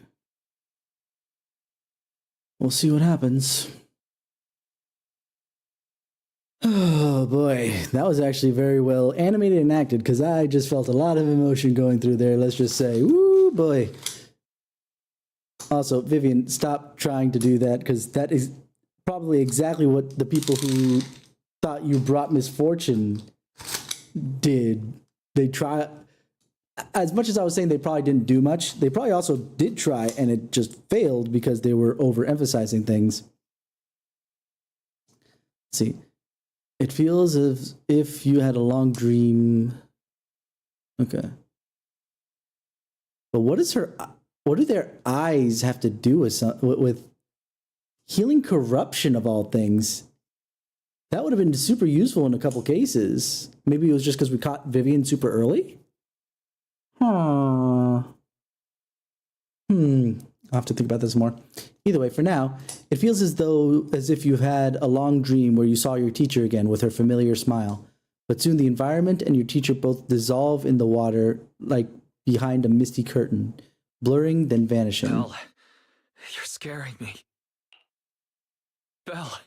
We'll see what happens. Oh boy, that was actually very well animated and acted, because I just felt a lot of emotion going through there. Let's just say, woo boy. Also, Vivian, stop trying to do that, because that is probably exactly what the people who thought you brought misfortune did. They try, as much as I was saying they probably didn't do much, they probably also did try, and it just failed because they were overemphasizing things. Let's see. It feels as if you had a long dream. Okay. But what do their eyes have to do with healing corruption of all things? That would have been super useful in a couple cases. Maybe it was just because we caught Vivian super early? Huh. I'll have to think about this more. Either way, for now, it feels as if you had a long dream where you saw your teacher again with her familiar smile. But soon the environment and your teacher both dissolve in the water like behind a misty curtain, blurring then vanishing. Belle, you're scaring me. Belle,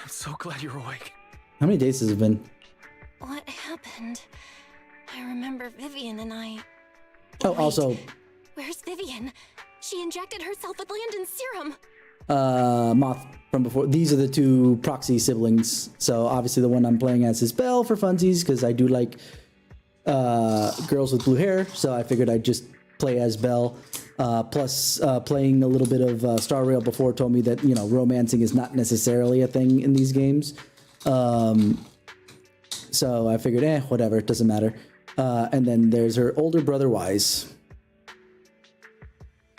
I'm so glad you're awake. How many days has it been? What happened? I remember Vivian and I... Oh, Wait, also... Where's Vivian? She injected herself with Landon's serum. Moth from before. These are the two proxy siblings. So obviously the one I'm playing as is Belle for funsies, because I do like girls with blue hair. So I figured I'd just play as Belle. Plus, playing a little bit of Star Rail before told me that, you know, romancing is not necessarily a thing in these games. So I figured, whatever, it doesn't matter. And then there's her older brother, Wise.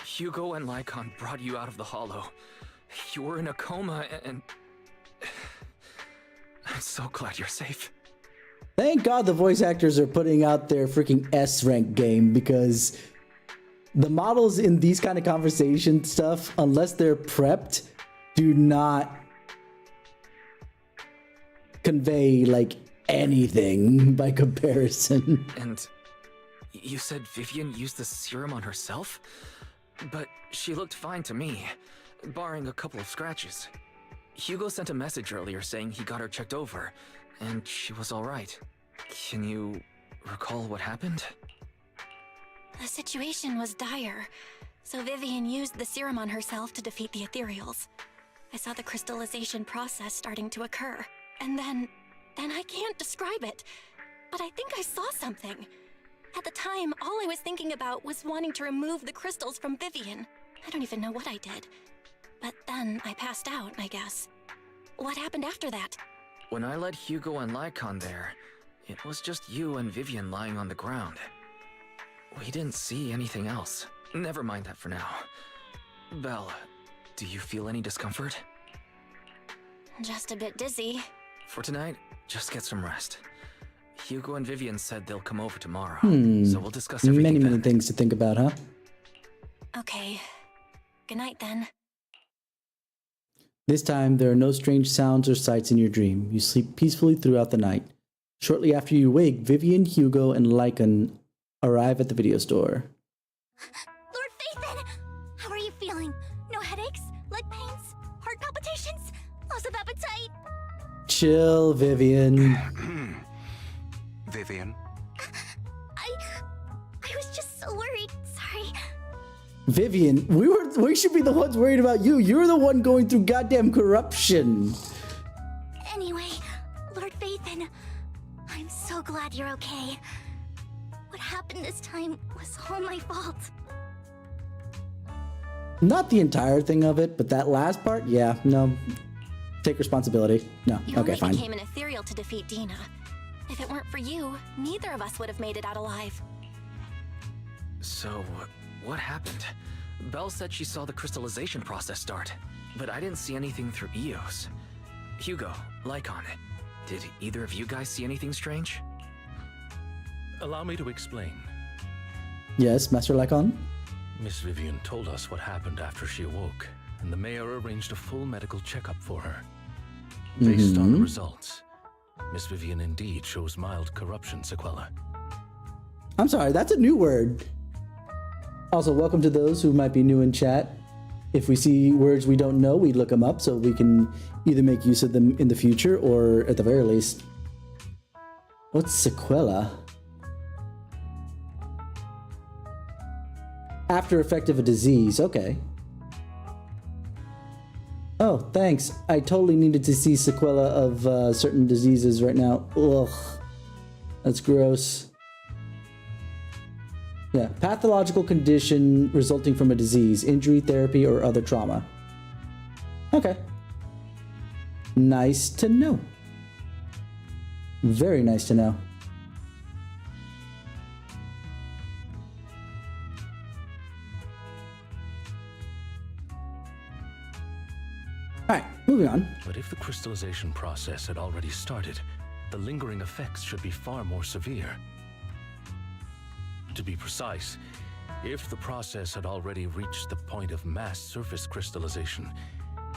Hugo and Lycon brought you out of the Hollow. You were in a coma and... I'm so glad you're safe. Thank God the voice actors are putting out their freaking S-rank game, because the models in these kind of conversation stuff, unless they're prepped, do not convey like anything by comparison. And you said Vivian used the serum on herself? But she looked fine to me, barring a couple of scratches. Hugo sent a message earlier saying he got her checked over, and she was alright. Can you recall what happened? The situation was dire, so Vivian used the serum on herself to defeat the ethereals. I saw the crystallization process starting to occur, and then I can't describe it, but I think I saw something. At the time, all I was thinking about was wanting to remove the crystals from Vivian. I don't even know what I did. But then I passed out, I guess. What happened after that? When I led Hugo and Lycon there, it was just you and Vivian lying on the ground. We didn't see anything else. Never mind that for now. Belle, do you feel any discomfort? Just a bit dizzy. For tonight, just get some rest. Hugo and Vivian said they'll come over tomorrow, Hmm. so we'll discuss everything Many then. things to think about, huh? Okay. Good night then. This time, there are no strange sounds or sights in your dream. You sleep peacefully throughout the night. Shortly after you wake, Vivian, Hugo, and Lycan arrive at the video store. Lord Phaethon! How are you feeling? No headaches? Leg pains? Heart palpitations? Loss of appetite? Chill, Vivian. Vivian? I was just so worried. Sorry. Vivian, we should be the ones worried about you. You're the one going through goddamn corruption. Anyway, Lord Phaethon, I'm so glad you're okay. What happened this time was all my fault. Not the entire thing of it, but that last part, yeah, no. Take responsibility. No, You okay, only fine. became an ethereal to defeat Dina. If it weren't for you, neither of us would have made it out alive. So, what happened? Belle said she saw the crystallization process start, but I didn't see anything through Eos. Hugo, Lycon, did either of you guys see anything strange? Allow me to explain. Yes, Master Lycon? Miss Vivian told us what happened after she awoke, and the mayor arranged a full medical checkup for her. Based on the results, Miss Vivian indeed shows mild corruption sequela. I'm sorry, that's a new word. Also, welcome to those who might be new in chat. If we see words we don't know, we look them up so we can either make use of them in the future or at the very least. What's sequela? After effect of a disease, okay. Oh, thanks. I totally needed to see sequela of certain diseases right now. Ugh. That's gross. Yeah, pathological condition resulting from a disease, injury, therapy, or other trauma. Okay. Nice to know. Very nice to know. All right, moving on. But if the crystallization process had already started, the lingering effects should be far more severe. To be precise, if the process had already reached the point of mass surface crystallization,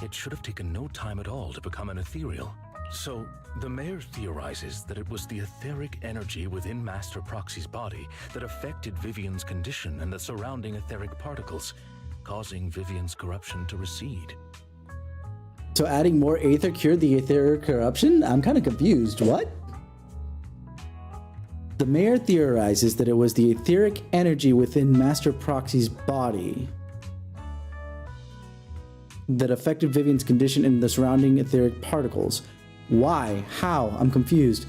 it should have taken no time at all to become an ethereal. So, the mayor theorizes that it was the etheric energy within Master Proxy's body that affected Vivian's condition and the surrounding etheric particles, causing Vivian's corruption to recede. So adding more aether cured the etheric corruption? I'm kind of confused. What? The mayor theorizes that it was the etheric energy within Master Proxy's body that affected Vivian's condition and the surrounding etheric particles. Why? How? I'm confused.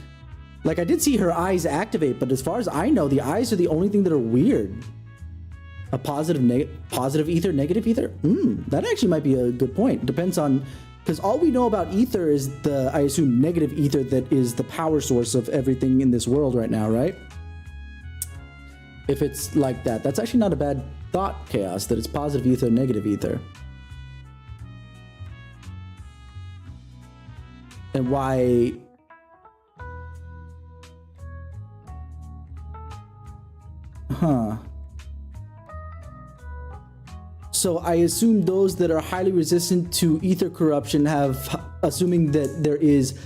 Like, I did see her eyes activate, but as far as I know, the eyes are the only thing that are weird. A positive ether, negative ether? That actually might be a good point. Depends on... Because all we know about ether is the, I assume, negative ether that is the power source of everything in this world right now, right? If it's like that, that's actually not a bad thought, Chaos, that it's positive ether, negative ether. And why... Huh. So I assume those that are highly resistant to ether corruption have, assuming that there is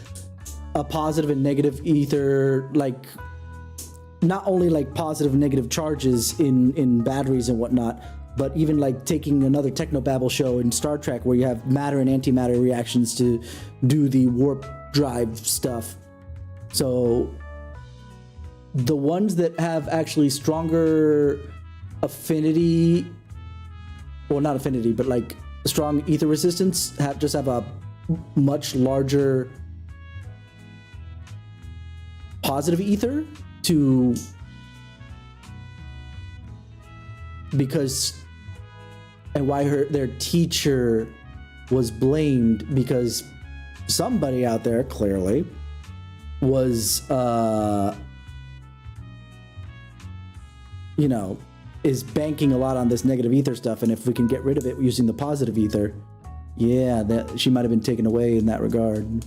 a positive and negative ether, like not only like positive and negative charges in batteries and whatnot, but even like taking another technobabble show in Star Trek where you have matter and antimatter reactions to do the warp drive stuff. So the ones that have actually stronger affinity, well, not affinity, but like strong ether resistance, have a much larger positive ether to, because, and why their teacher was blamed because somebody out there clearly was is banking a lot on this negative ether stuff, and if we can get rid of it using the positive ether, yeah, that she might have been taken away in that regard.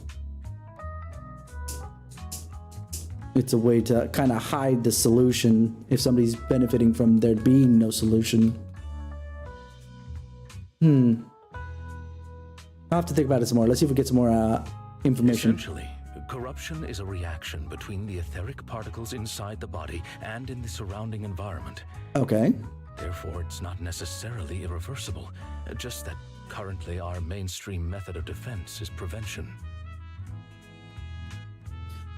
It's a way to kind of hide the solution if somebody's benefiting from there being no solution. I'll have to think about it some more. Let's see if we get some more information. Essentially, corruption is a reaction between the etheric particles inside the body and in the surrounding environment. Okay. Therefore, it's not necessarily irreversible, just that currently our mainstream method of defense is prevention.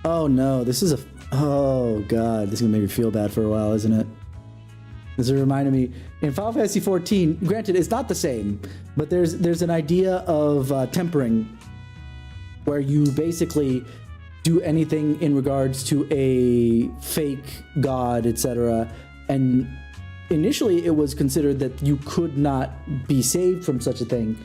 Oh no, this is oh god, this is gonna make me feel bad for a while, isn't it? This reminded me, in Final Fantasy XIV, granted it's not the same, but there's an idea of tempering, where you basically do anything in regards to a fake god, etc. And initially it was considered that you could not be saved from such a thing.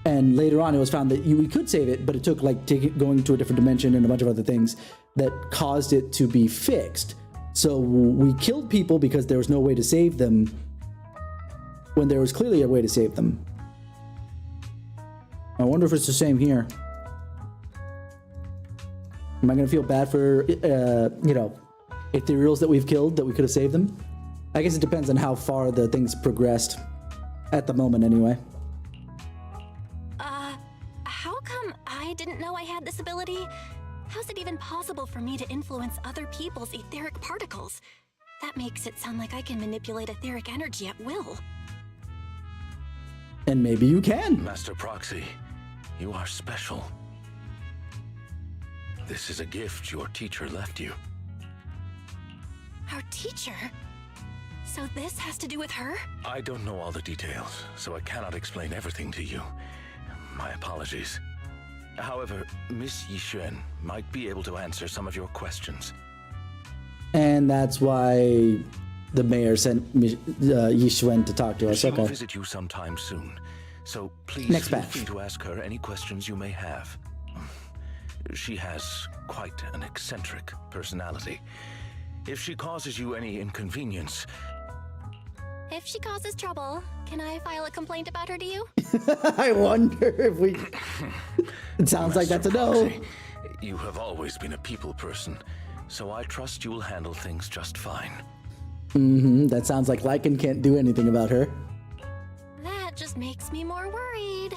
And later on, it was found that we could save it, but it took like going to a different dimension and a bunch of other things that caused it to be fixed. So we killed people because there was no way to save them when there was clearly a way to save them. I wonder if it's the same here. Am I going to feel bad for, ethereals that we've killed that we could have saved them? I guess it depends on how far the things progressed at the moment anyway. How come I didn't know I had this ability? How's it even possible for me to influence other people's etheric particles? That makes it sound like I can manipulate etheric energy at will. And maybe you can. Master Proxy, you are special. This is a gift your teacher left you. Our teacher? So this has to do with her? I don't know all the details, so I cannot explain everything to you. My apologies. However, Miss Yixuan might be able to answer some of your questions. And that's why the mayor sent Yixuan to talk to us. She will Okay. visit you sometime soon, so please Next feel batch. free to ask her any questions you may have. She has quite an eccentric personality. If she causes you any inconvenience... If she causes trouble, can I file a complaint about her to you? I wonder if we... It sounds like that's a no. Proxy, you have always been a people person, so I trust you will handle things just fine. That sounds like Lycan can't do anything about her. That just makes me more worried.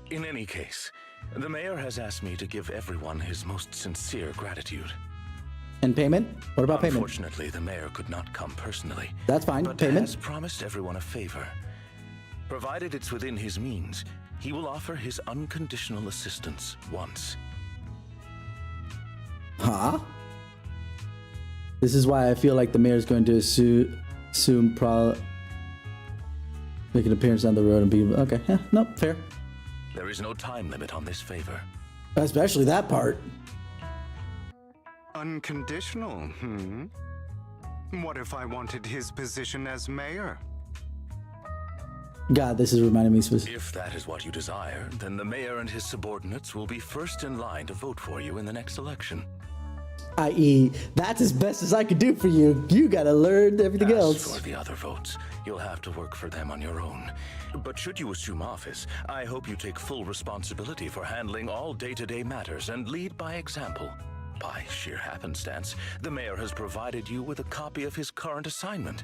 In any case, the mayor has asked me to give everyone his most sincere gratitude. And payment? What about payment? Unfortunately, the mayor could not come personally. That's fine. But Payment? has promised everyone a favor. Provided it's within his means, he will offer his unconditional assistance once. Huh? This is why I feel like the mayor's going to soon make an appearance down the road and be... Okay, yeah, nope, fair. There is no time limit on this favor. Especially that part. Unconditional, What if I wanted his position as mayor? God, this is reminding me... If that is what you desire, then the mayor and his subordinates will be first in line to vote for you in the next election. I.e., that's as best as I could do for you. You gotta learn everything As else. for the other votes, you'll have to work for them on your own. But should you assume office, I hope you take full responsibility for handling all day-to-day matters and lead by example. By sheer happenstance, the mayor has provided you with a copy of his current assignment,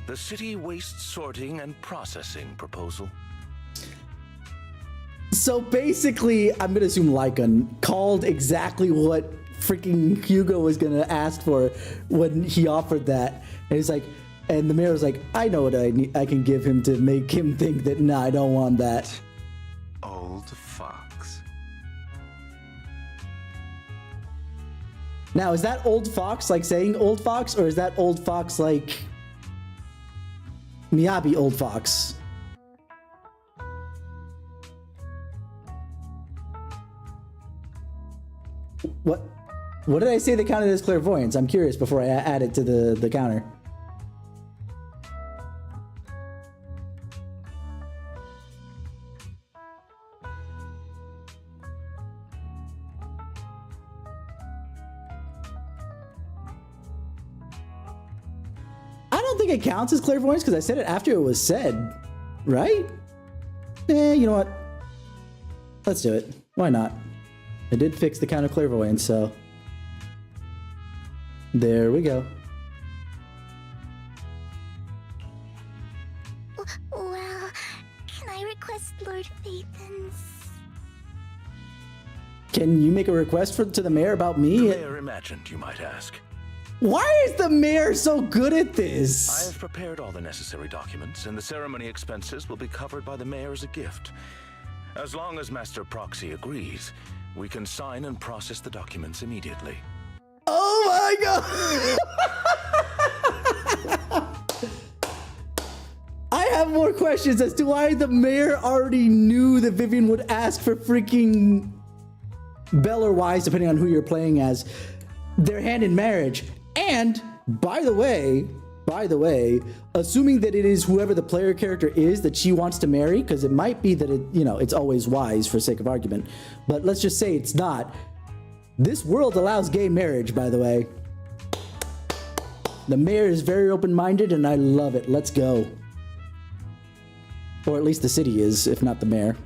the City Waste Sorting and Processing proposal. So basically, I'm gonna assume Lycan called exactly what freaking Hugo was gonna ask for when he offered that. And he's like, and the mayor was like, I know what I can give him to make him think that, nah, I don't want that. Old fox. Now, is that old fox like saying old fox, or is that old fox like Miyabi old fox? What did I say that counted as clairvoyance? I'm curious before I add it to the counter. I don't think it counts as clairvoyance because I said it after it was said, right? You know what? Let's do it. Why not? I did fix the count of clairvoyance, so there we go. Well, can I request Lord Phaethon's? Can you make a request to the mayor about me? The mayor imagined, you might ask. Why is the mayor so good at I this? have prepared all the necessary documents, and the ceremony expenses will be covered by the mayor as a gift. As long as Master Proxy agrees, we can sign and process the documents immediately. Oh my god! I have more questions as to why the mayor already knew that Vivian would ask for freaking Belle or Wise, depending on who you're playing as, their hand in marriage. And by the way, assuming that it is whoever the player character is that she wants to marry, because it might be that it's always Wise for sake of argument, but let's just say it's not. This world allows gay marriage, by the way. The mayor is very open-minded and I love it. Let's go. Or at least the city is, if not the mayor.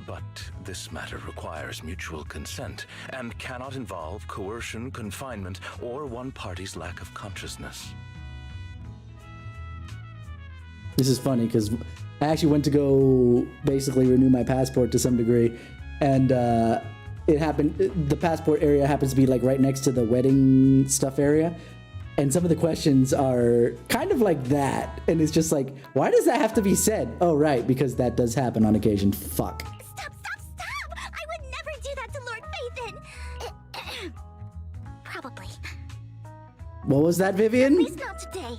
But this matter requires mutual consent and cannot involve coercion, confinement, or one party's lack of consciousness. This is funny because I actually went to go basically renew my passport to some degree, and it happened. The passport area happens to be like right next to the wedding stuff area, and some of the questions are kind of like that, and it's just like, why does that have to be said? Oh, right, because that does happen on occasion. Fuck. Stop! I would never do that to Lord Phaethon. Probably. What was that, Vivian? At least not today.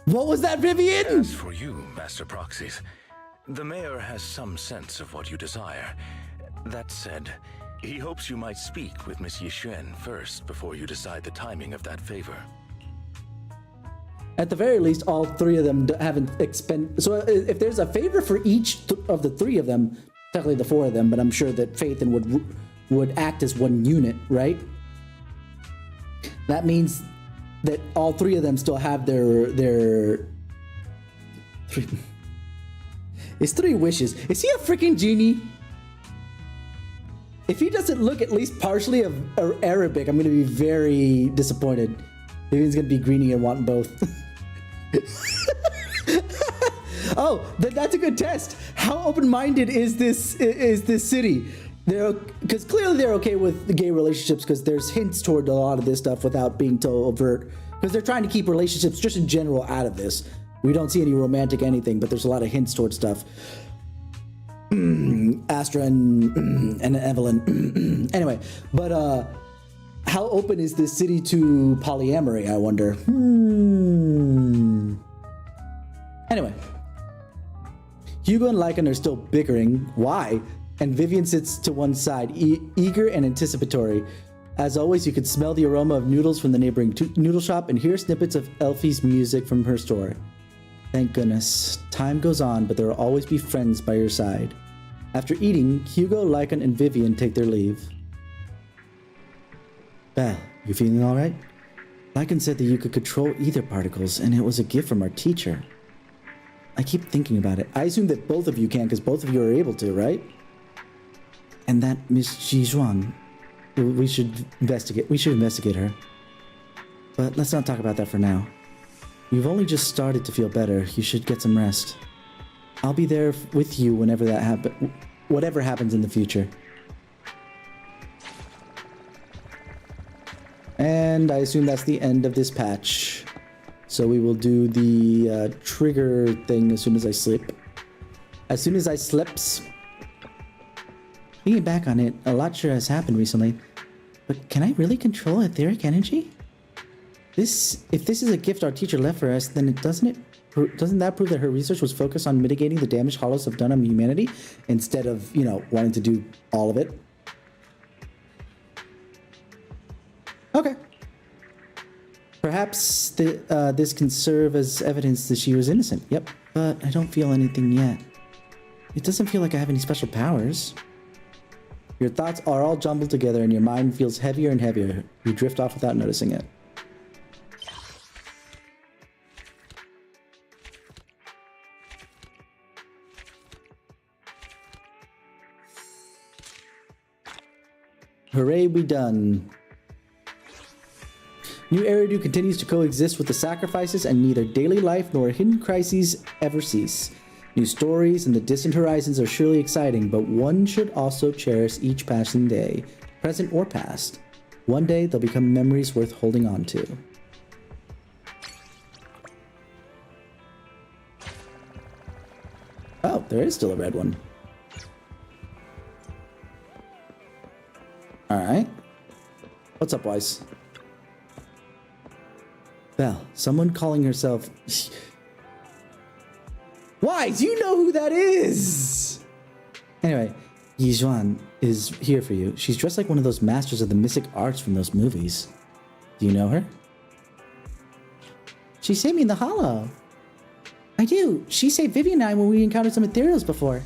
What was that, Vivian? As for you, Master Proxies, the mayor has some sense of what you desire. That said, he hopes you might speak with Miss Yixuan first before you decide the timing of that favor. At the very least, all three of them haven't expended. So if there's a favor for each of the three of them, technically the four of them, but I'm sure that Phaethon would act as one unit, right? That means that all three of them still have their three. It's 3 wishes. Is he a freaking genie? If he doesn't look at least partially of Arabic, I'm gonna be very disappointed. Maybe he's gonna be greeny and want both. Oh, that's a good test. How open-minded is this city? Because clearly they're okay with the gay relationships, because there's hints toward a lot of this stuff without being too overt. Because they're trying to keep relationships just in general out of this. We don't see any romantic anything, but there's a lot of hints toward stuff. Astra and Evelyn. Anyway, but how open is this city to polyamory, I wonder? Anyway, Hugo and Lycan are still bickering. Why? And Vivian sits to one side, eager and anticipatory. As always, you could smell the aroma of noodles from the neighboring noodle shop and hear snippets of Elfie's music from her store. Thank goodness. Time goes on, but there will always be friends by your side. After eating, Hugo, Lycan, and Vivian take their leave. Belle, you feeling all right? Lycan said that you could control ether particles, and it was a gift from our teacher. I keep thinking about it. I assume that both of you can, because both of you are able to, right? And that Miss Jizhuang, we should investigate her. But let's not talk about that for now. You've only just started to feel better. You should get some rest. I'll be there with you whenever that whatever happens in the future. And I assume that's the end of this patch. So we will do the trigger thing as soon as I sleep. As soon as I slips. Thinking back on it, a lot sure has happened recently. But can I really control etheric energy? If this is a gift our teacher left for us, then doesn't that prove that her research was focused on mitigating the damage hollows have done on humanity instead of, you know, wanting to do all of it? Okay. Perhaps this can serve as evidence that she was innocent. Yep, but I don't feel anything yet. It doesn't feel like I have any special powers. Your thoughts are all jumbled together and your mind feels heavier and heavier. You drift off without noticing it. Hooray, we done. New Eridu continues to coexist with the sacrifices, and neither daily life nor hidden crises ever cease. New stories and the distant horizons are surely exciting, but one should also cherish each passing day, present or past. One day they'll become memories worth holding on to. Oh, there is still a red one. Alright. What's up, Wise? Belle, someone calling herself... Wise, you know who that is! Anyway, Yizhuan is here for you. She's dressed like one of those masters of the mystic arts from those movies. Do you know her? She saved me in the hollow. I do. She saved Vivian and I when we encountered some ethereals before.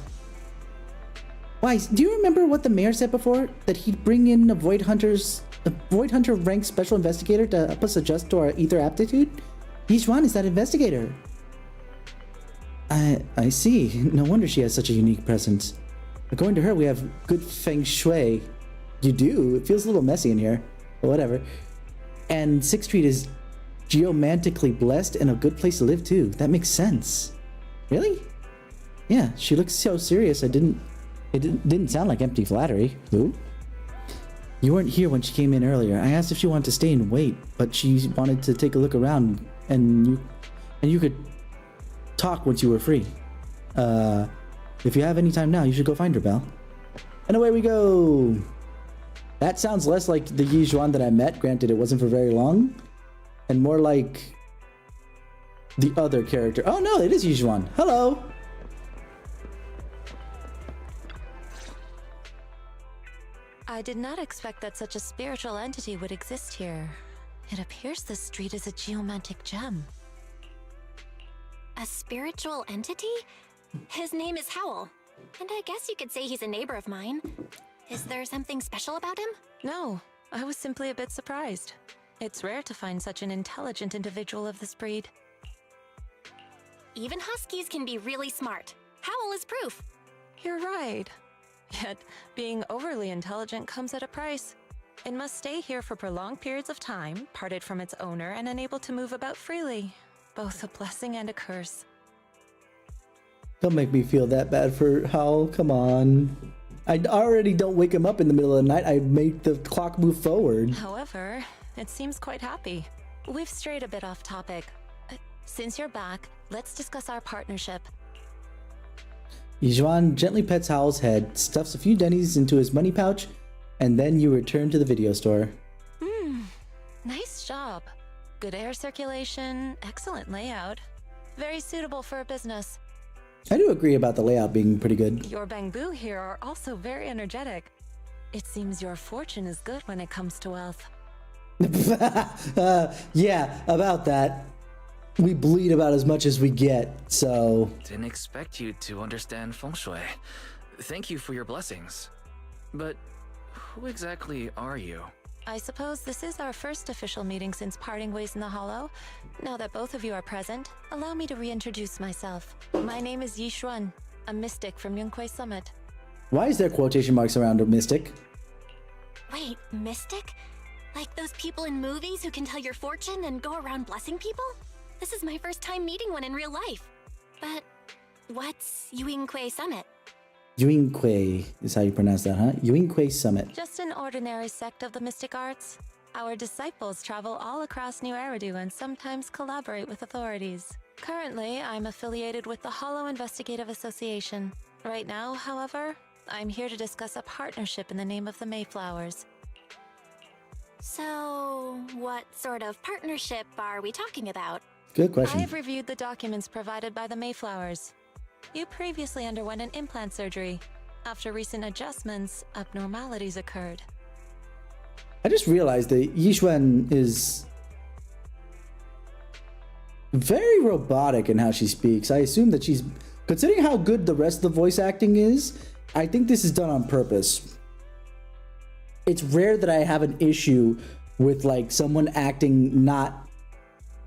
Wise, do you remember what the mayor said before? That he'd bring in a Void Hunter ranked special investigator to help us adjust to our ether aptitude? Yizhuan is that investigator. I see. No wonder she has such a unique presence. According to her, we have good feng shui. You do? It feels a little messy in here. But whatever. And 6th Street is geomantically blessed and a good place to live too. That makes sense. Really? Yeah, she looks so serious. It didn't sound like empty flattery. Who? You weren't here when she came in earlier. I asked if she wanted to stay and wait, but she wanted to take a look around, and you could talk once you were free. If you have any time now, you should go find her, Belle. And away we go. That sounds less like the Yizhuan that I met. Granted, it wasn't for very long, and more like the other character. Oh no, it is Yizhuan. Hello. I did not expect that such a spiritual entity would exist here. It appears this street is a geomantic gem. A spiritual entity? His name is Howl. And I guess you could say he's a neighbor of mine. Is there something special about him? No, I was simply a bit surprised. It's rare to find such an intelligent individual of this breed. Even huskies can be really smart. Howl is proof. You're right. Yet, being overly intelligent comes at a price. It must stay here for prolonged periods of time, parted from its owner, and unable to move about freely. Both a blessing and a curse. Don't make me feel that bad for Howl. Come on. I already don't wake him up in the middle of the night. I make the clock move forward. However, it seems quite happy. We've strayed a bit off topic. Since you're back, let's discuss our partnership. Yizhuan gently pets Howl's head, stuffs a few dennies into his money pouch, and then you return to the video store. Nice job. Good air circulation, excellent layout. Very suitable for a business. I do agree about the layout being pretty good. Your bamboo here are also very energetic. It seems your fortune is good when it comes to wealth. Yeah, about that. We bleed about as much as we get, so... Didn't expect you to understand feng shui. Thank you for your blessings. But who exactly are you? I suppose this is our first official meeting since parting ways in the Hollow. Now that both of you are present, allow me to reintroduce myself. My name is Yizhuan, a mystic from Yunquei Summit. Why is there quotation marks around a mystic? Wait, mystic? Like those people in movies who can tell your fortune and go around blessing people? This is my first time meeting one in real life. But what's Yunquei Summit? Yunquei is how you pronounce that, huh? Yunquei Summit. Just an ordinary sect of the mystic arts. Our disciples travel all across New Eridu and sometimes collaborate with authorities. Currently, I'm affiliated with the Hollow Investigative Association. Right now, however, I'm here to discuss a partnership in the name of the Mayflowers. So, what sort of partnership are we talking about? Good question. I have reviewed the documents provided by the Mayflowers. You previously underwent an implant surgery. After recent adjustments, abnormalities occurred. I just realized that Yixuan is very robotic in how she speaks. I assume that she's, considering how good the rest of the voice acting is, I think this is done on purpose. It's rare that I have an issue with like someone acting not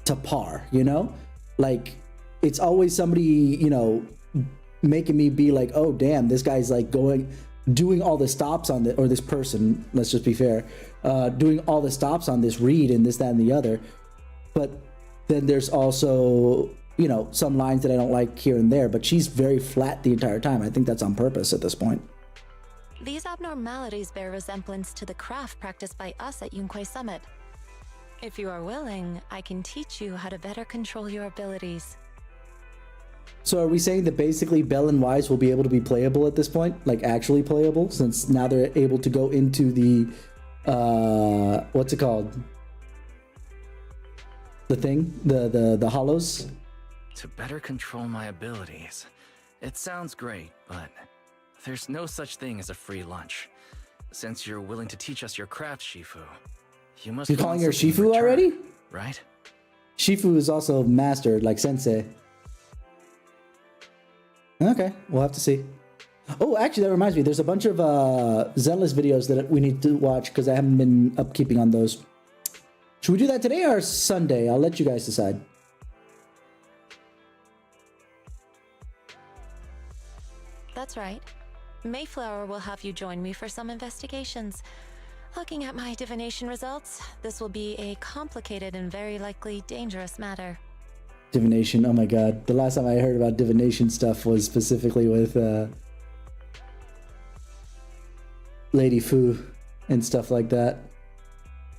to par, you know? Like it's always somebody, you know, making me be like, oh damn, this guy's like doing all the stops on the, or this person, let's just be fair, doing all the stops on this read and this, that, and the other. But then there's also, you know, some lines that I don't like here and there, but she's very flat the entire time. I think that's on purpose at this point. These abnormalities bear resemblance to the craft practiced by us at Yunquei Summit. If you are willing, I can teach you how to better control your abilities. So are we saying that basically Bell and Wise will be able to be playable at this point? Like actually playable, since now they're able to go into the, what's it called? The thing? The hollows? To better control my abilities. It sounds great, but there's no such thing as a free lunch. Since you're willing to teach us your craft, Shifu, you must. You're calling her want something in Shifu return, already? right? Shifu is also mastered, like sensei. Okay, we'll have to see. Oh, actually, that reminds me. There's a bunch of Zenless videos that we need to watch because I haven't been upkeeping on those. Should we do that today or Sunday? I'll let you guys decide. That's right. Mayflower will have you join me for some investigations. Looking at my divination results, this will be a complicated and very likely dangerous matter. Divination, oh my god. The last time I heard about divination stuff was specifically with Lady Fu and stuff like that.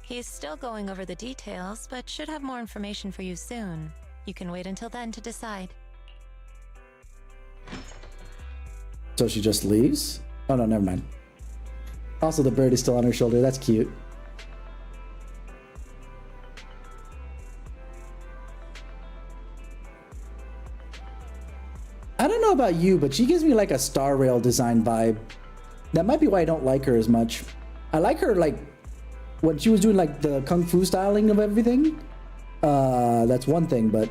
He's still going over the details, but should have more information for you soon. You can wait until then to decide. So she just leaves? Oh no, never mind. Also, the bird is still on her shoulder. That's cute. I don't know about you, but she gives me like a Star Rail design vibe. That might be why I don't like her as much. I like her like when she was doing like the kung fu styling of everything. That's one thing, but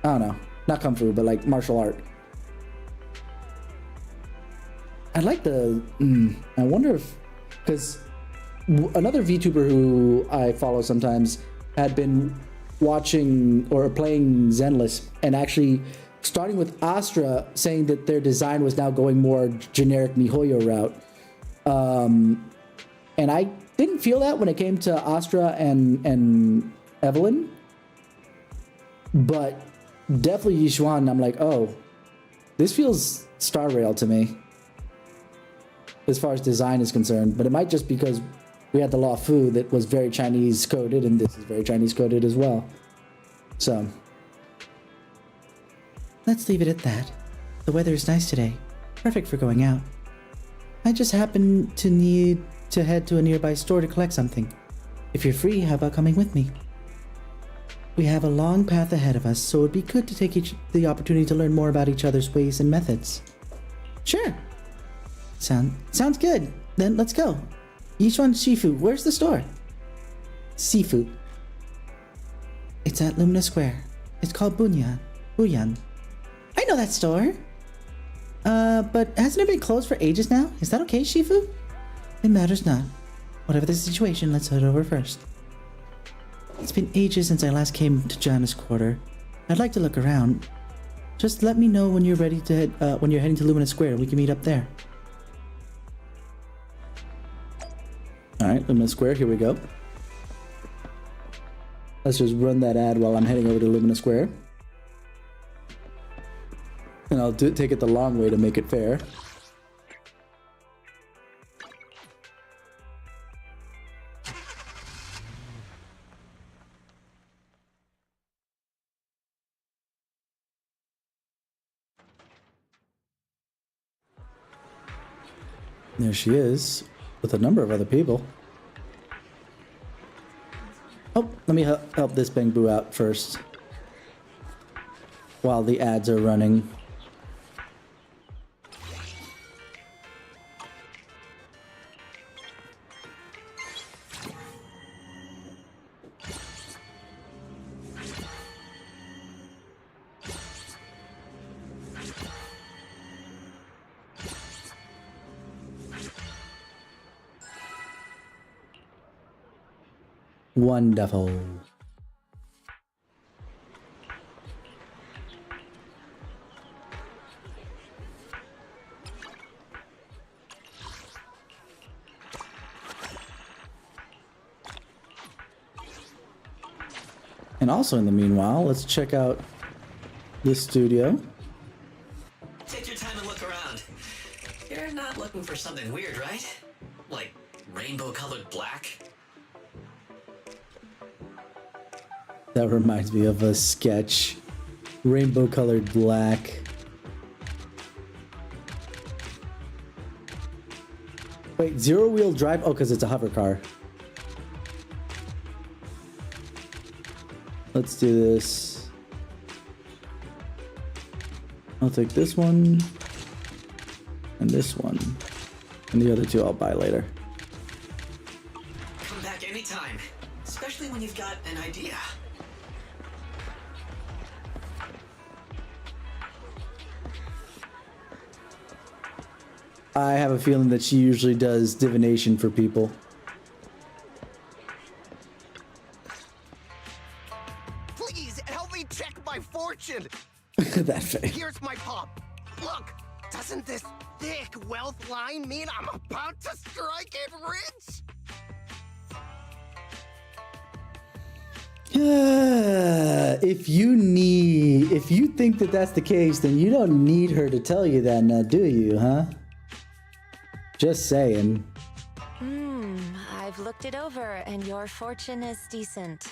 I don't know. Not kung fu, but like martial art. I like the. I wonder if, because another VTuber who I follow sometimes had been watching or playing Zenless and actually starting with Astra, saying that their design was now going more generic MiHoYo route. And I didn't feel that when it came to Astra and Evelyn. But definitely Yixuan, I'm like, oh, this feels Star Rail to me as far as design is concerned. But it might just because we had the Law Fu that was very Chinese coded, and this is very Chinese coded as well. So let's leave it at that. The weather is nice today. Perfect for going out. I just happen to need to head to a nearby store to collect something. If you're free, how about coming with me? We have a long path ahead of us, so it'd be good to take the opportunity to learn more about each other's ways and methods. Sure. Sounds good. Then let's go. Yixuan Shifu, where's the store? Sifu. It's at Lumina Square. It's called Buyan. I know that store. But hasn't it been closed for ages now? Is that okay, Shifu? It matters not. Whatever the situation, let's head over first. It's been ages since I last came to Janna's quarter. I'd like to look around. Just let me know when you're ready to head, when you're heading to Lumina Square. We can meet up there. all right, Lumina Square. Here we go. Let's just run that ad while I'm heading over to Lumina Square. And I'll take it the long way to make it fair. There she is, with a number of other people. Oh, let me help this Bangbu out first, while the ads are running. Wonderful. And also in the meanwhile, let's check out this studio. Take your time and look around. You're not looking for something weird, right? Like rainbow-colored black? That reminds me of a sketch. Rainbow colored black. Wait, zero wheel drive? Oh, because it's a hover car. Let's do this. I'll take this one. And this one. And the other two I'll buy later. Come back anytime. Especially when you've got an idea. I have a feeling that she usually does divination for people. Please help me check my fortune. That face. Here's my pop. Look, doesn't this thick wealth line mean I'm about to strike it rich? If you think that that's the case, then you don't need her to tell you that now, do you, huh? Just saying. I've looked it over, and your fortune is decent.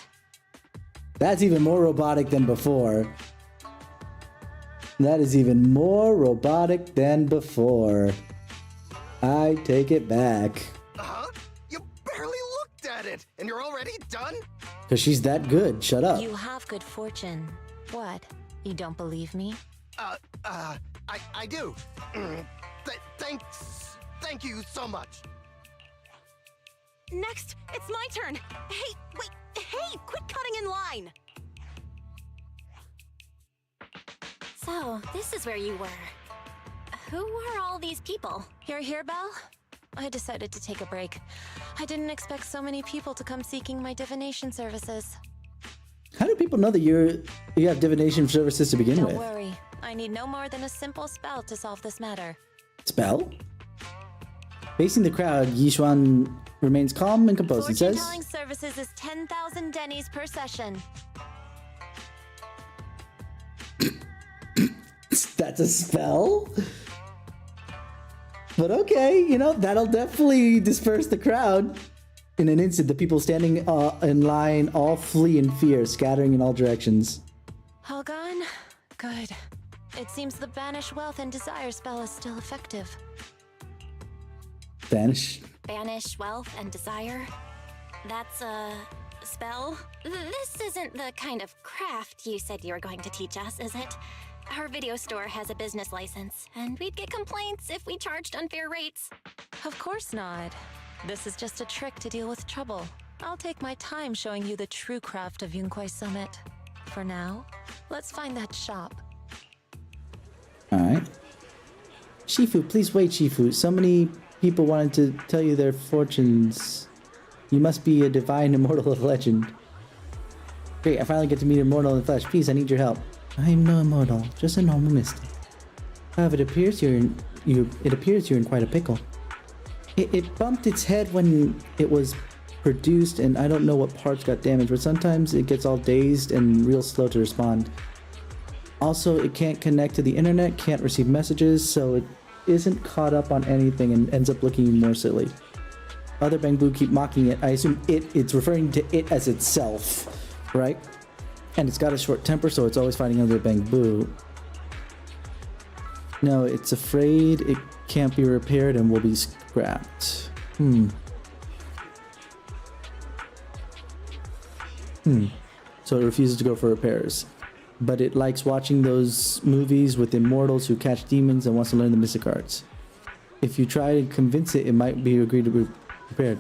That's even more robotic than before. That is even more robotic than before. I take it back. Huh? You barely looked at it, and you're already done? Because she's that good. Shut up. You have good fortune. What? You don't believe me? I do. Thank you so much. Next, it's my turn. Hey, wait, hey, quit cutting in line. So, this is where you were. Who are all these people? You're here, Belle? I decided to take a break. I didn't expect so many people to come seeking my divination services. How do people know that you have divination services to begin with? Don't worry. I need no more than a simple spell to solve this matter. Spell? Facing the crowd, Yishuan remains calm and composed and says... Fortune-telling services is 10,000 dennies per session. That's a spell? But okay, you know, that'll definitely disperse the crowd. In an instant, the people standing in line all flee in fear, scattering in all directions. All gone? Good. It seems the banish wealth and desire spell is still effective. Vanish? Banish wealth and desire? That's a spell? This isn't the kind of craft you said you were going to teach us, is it? Our video store has a business license, and we'd get complaints if we charged unfair rates. Of course not. This is just a trick to deal with trouble. I'll take my time showing you the true craft of Yunkwai Summit. For now, let's find that shop. Alright. Shifu, please wait, Shifu. So many people wanted to tell you their fortunes. You must be a divine immortal of legend. Great, I finally get to meet immortal in the flesh. Please, I need your help. I am no immortal, just a normal mystic. However, it appears you're in quite a pickle. It bumped its head when it was produced, and I don't know what parts got damaged, but sometimes it gets all dazed and real slow to respond. Also, it can't connect to the internet, can't receive messages, so it isn't caught up on anything and ends up looking more silly. Other Bangbu keep mocking it. I assume it's referring to it as itself, right? And it's got a short temper, so it's always fighting other Bangbu. No, it's afraid it can't be repaired and will be scrapped. So it refuses to go for repairs. But it likes watching those movies with immortals who catch demons and wants to learn the mystic arts. If you try to convince it, it might be agreed to be repaired.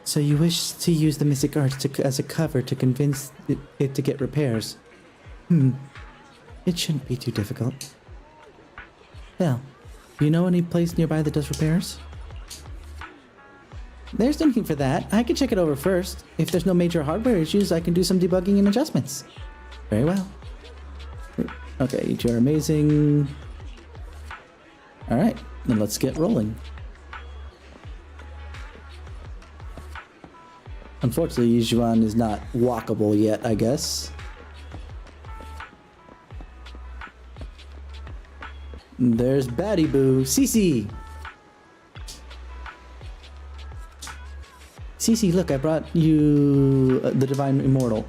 So you wish to use the mystic arts as a cover to convince it to get repairs? It shouldn't be too difficult. Well, do you know any place nearby that does repairs? There's no need for that. I can check it over first. If there's no major hardware issues, I can do some debugging and adjustments. Very well. Okay, you two are amazing. Alright, then let's get rolling. Unfortunately, Yijuan is not walkable yet, I guess. There's Batty Boo. Cece! Cece, look, I brought you the Divine Immortal.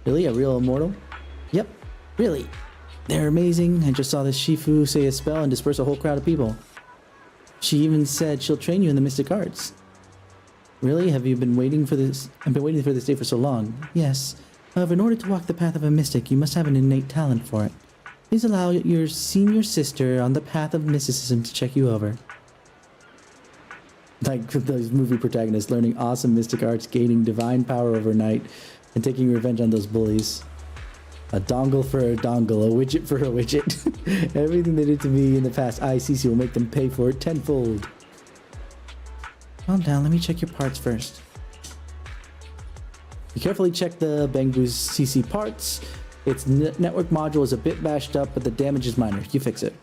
Really? A real immortal? Yep, really. They're amazing. I just saw this Shifu say a spell and disperse a whole crowd of people. She even said she'll train you in the mystic arts. Really? Have you been waiting for this? I've been waiting for this day for so long. Yes. However, in order to walk the path of a mystic, you must have an innate talent for it. Please allow your senior sister on the path of mysticism to check you over. Like those movie protagonists learning awesome mystic arts, gaining divine power overnight, and taking revenge on those bullies. A dongle for a dongle, a widget for a widget. Everything they did to me in the past, Cece will make them pay for it tenfold. Calm down, let me check your parts first. You carefully check the Bangbu's CC parts. Its network module is a bit bashed up, but the damage is minor. You fix it.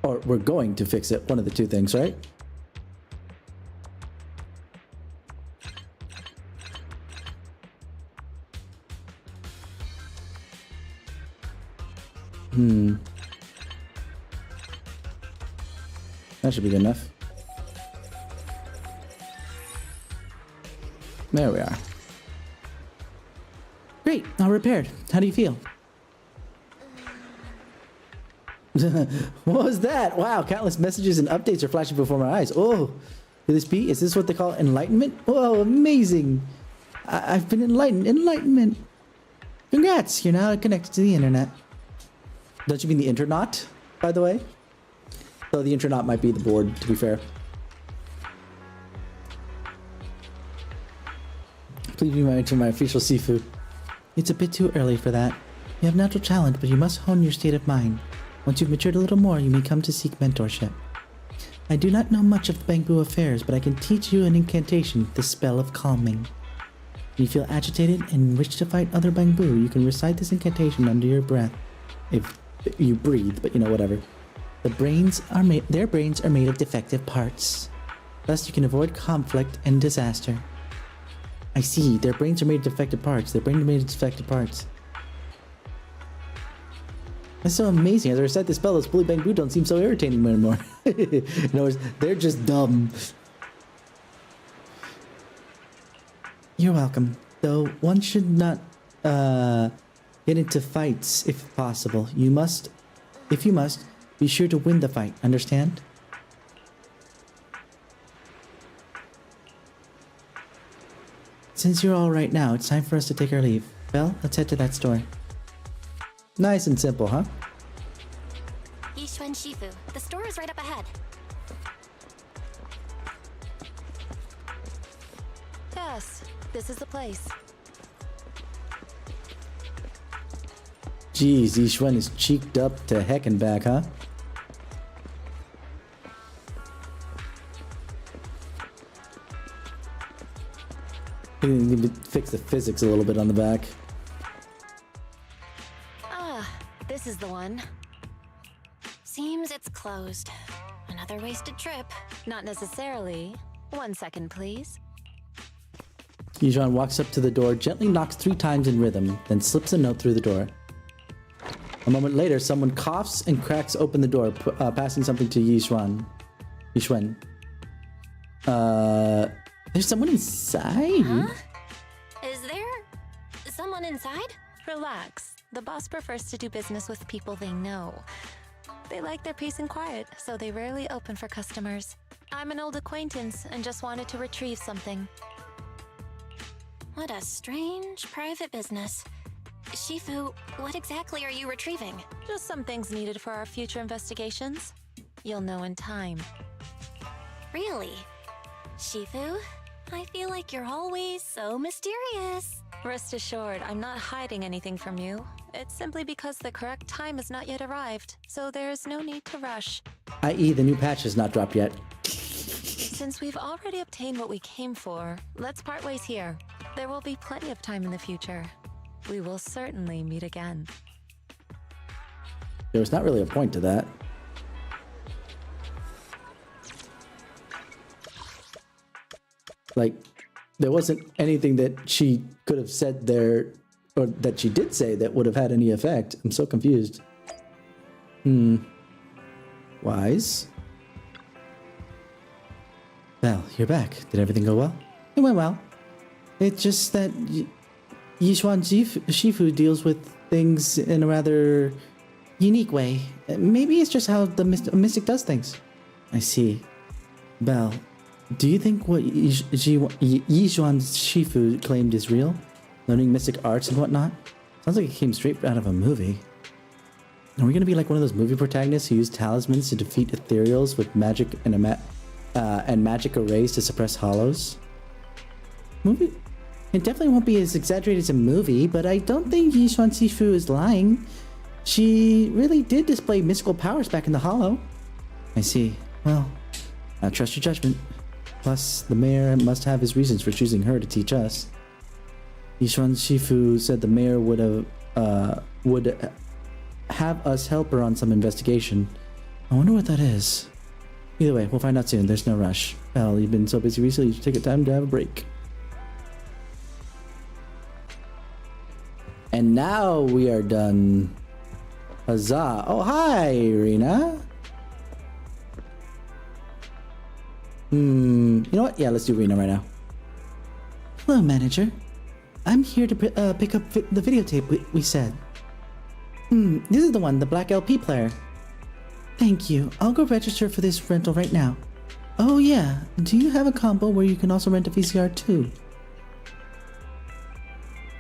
Or we're going to fix it. One of the two things, right? That should be good enough. There we are. Great, all repaired. How do you feel? What was that? Wow, countless messages and updates are flashing before my eyes. Oh, could this be? Is this what they call enlightenment? Whoa, amazing. I've been enlightened. Enlightenment. Congrats, you're now connected to the internet. Don't you mean the internet, by the way? Though the internet might be the board, to be fair. Please be my official Sifu. It's a bit too early for that. You have natural talent, but you must hone your state of mind. Once you've matured a little more, you may come to seek mentorship. I do not know much of Bangbu affairs, but I can teach you an incantation, the spell of calming. When you feel agitated and wish to fight other Bangbu, you can recite this incantation under your breath. If you breathe, but you know, whatever. Their brains are made of defective parts. Thus, you can avoid conflict and disaster. I see, their brains are made of defective parts. Their brains are made of defective parts. That's so amazing. As I recite this spell, those bully Bangbu don't seem so irritating anymore. In other words, they're just dumb. You're welcome. Though one should not get into fights if possible. If you must, be sure to win the fight. Understand? Since you're all right now, it's time for us to take our leave. Belle, let's head to that store. Nice and simple, huh? Yishuan Shifu, the store is right up ahead. Yes, this is the place. Jeez, Yishuan is cheeked up to heck and back, huh? We need to fix the physics a little bit on the back. This is the one. Seems it's closed. Another wasted trip. Not necessarily. 1 second, please. Yishuan walks up to the door, gently knocks 3 times in rhythm, then slips a note through the door. A moment later, someone coughs and cracks open the door, passing something to Yishuan. There's someone inside? Huh? Is there someone inside? Relax. The boss prefers to do business with people they know. They like their peace and quiet, so they rarely open for customers. I'm an old acquaintance and just wanted to retrieve something. What a strange private business. Shifu, what exactly are you retrieving? Just some things needed for our future investigations. You'll know in time. Really? Shifu, I feel like you're always so mysterious. Rest assured, I'm not hiding anything from you. It's simply because the correct time has not yet arrived, so there is no need to rush. I.e., the new patch has not dropped yet. Since we've already obtained what we came for, let's part ways here. There will be plenty of time in the future. We will certainly meet again. There was not really a point to that. Like, there wasn't anything that she could have said there, or that she did say, that would have had any effect. I'm so confused. Wise? Well, you're back. Did everything go well? It went well. It's just that Yishuan Shifu deals with things in a rather unique way. Maybe it's just how the mystic does things. I see. Belle, do you think what Yishuan Shifu claimed is real? Learning mystic arts and whatnot? Sounds like it came straight out of a movie. Are we going to be like one of those movie protagonists who use talismans to defeat ethereals with magic and magic arrays to suppress hollows? Movie? It definitely won't be as exaggerated as a movie, but I don't think Yishuan Shifu is lying. She really did display mystical powers back in the hollow. I see. Well, I trust your judgment. Plus, the mayor must have his reasons for choosing her to teach us. Yishuan Shifu said the mayor would have us help her on some investigation. I wonder what that is. Either way, we'll find out soon. There's no rush. Well, you've been so busy recently, you should take a time to have a break. And now we are done. Huzzah. Oh, hi, Rena. You know what? Yeah, let's do Rena right now. Hello, manager. I'm here to pick up the videotape we said. This is the one, the black LP player. Thank you. I'll go register for this rental right now. Oh yeah, do you have a combo where you can also rent a VCR too?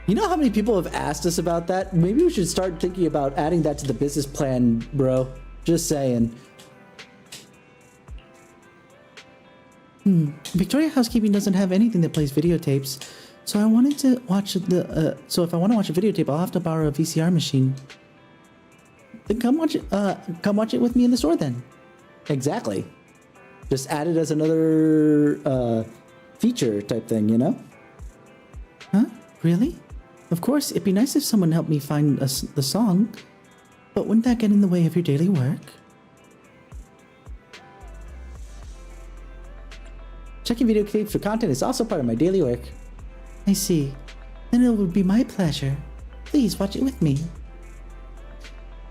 You know how many people have asked us about that? Maybe we should start thinking about adding that to the business plan, bro. Just saying. Victoria Housekeeping doesn't have anything that plays videotapes, so I wanted to watch the. So if I want to watch a videotape, I'll have to borrow a VCR machine. Then come watch it. Come watch it with me in the store then. Exactly. Just add it as another feature type thing, you know? Huh? Really? Of course, it'd be nice if someone helped me find the song, but wouldn't that get in the way of your daily work? Checking video tapes for content is also part of my daily work. I see. Then it would be my pleasure. Please watch it with me.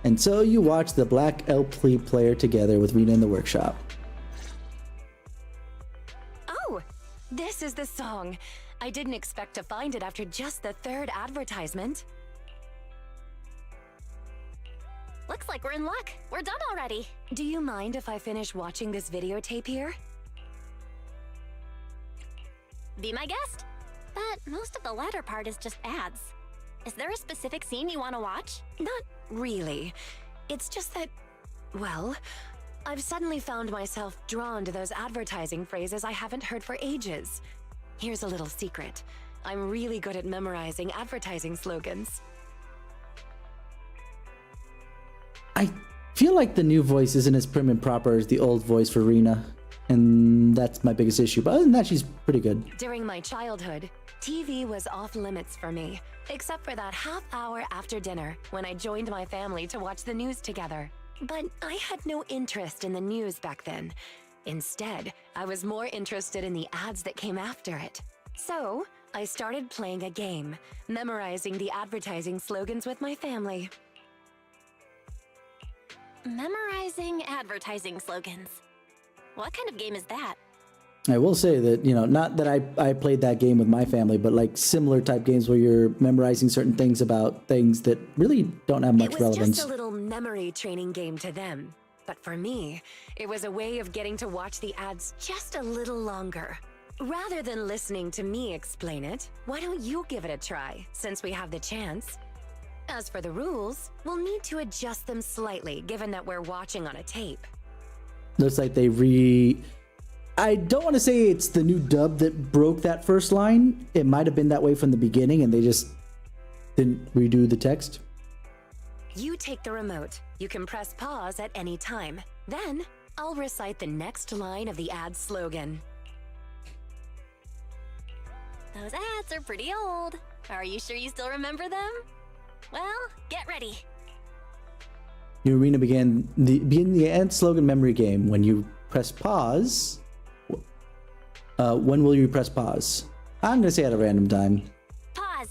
And so you watch the black LP player together with Rena in the workshop. Oh, this is the song. I didn't expect to find it after just the third advertisement. Looks like we're in luck. We're done already. Do you mind if I finish watching this videotape here? Be my guest. But most of the latter part is just ads. Is there a specific scene you want to watch? Not really. It's just that, well, I've suddenly found myself drawn to those advertising phrases I haven't heard for ages. Here's a little secret. I'm really good at memorizing advertising slogans. I feel like the new voice isn't as prim and proper as the old voice for Rena. And that's my biggest issue. But other than that, she's pretty good. During my childhood, TV was off limits for me, except for that half hour after dinner when I joined my family to watch the news together. But I had no interest in the news back then. Instead, I was more interested in the ads that came after it. So, I started playing a game, memorizing the advertising slogans with my family. Memorizing advertising slogans. What kind of game is that? I will say that, you know, not that I played that game with my family, but like similar type games where you're memorizing certain things about things that really don't have much relevance. It was just a little memory training game to them. But for me, it was a way of getting to watch the ads just a little longer. Rather than listening to me explain it, why don't you give it a try, since we have the chance? As for the rules, we'll need to adjust them slightly, given that we're watching on a tape. Looks like they I don't want to say it's the new dub that broke that first line. It might have been that way from the beginning and they just didn't redo the text. You take the remote. You can press pause at any time. Then, I'll recite the next line of the ad slogan. Those ads are pretty old. Are you sure you still remember them? Well, get ready. New arena begin the ad slogan memory game. When you press pause, when will you press pause? I'm gonna say at a random time. Pause.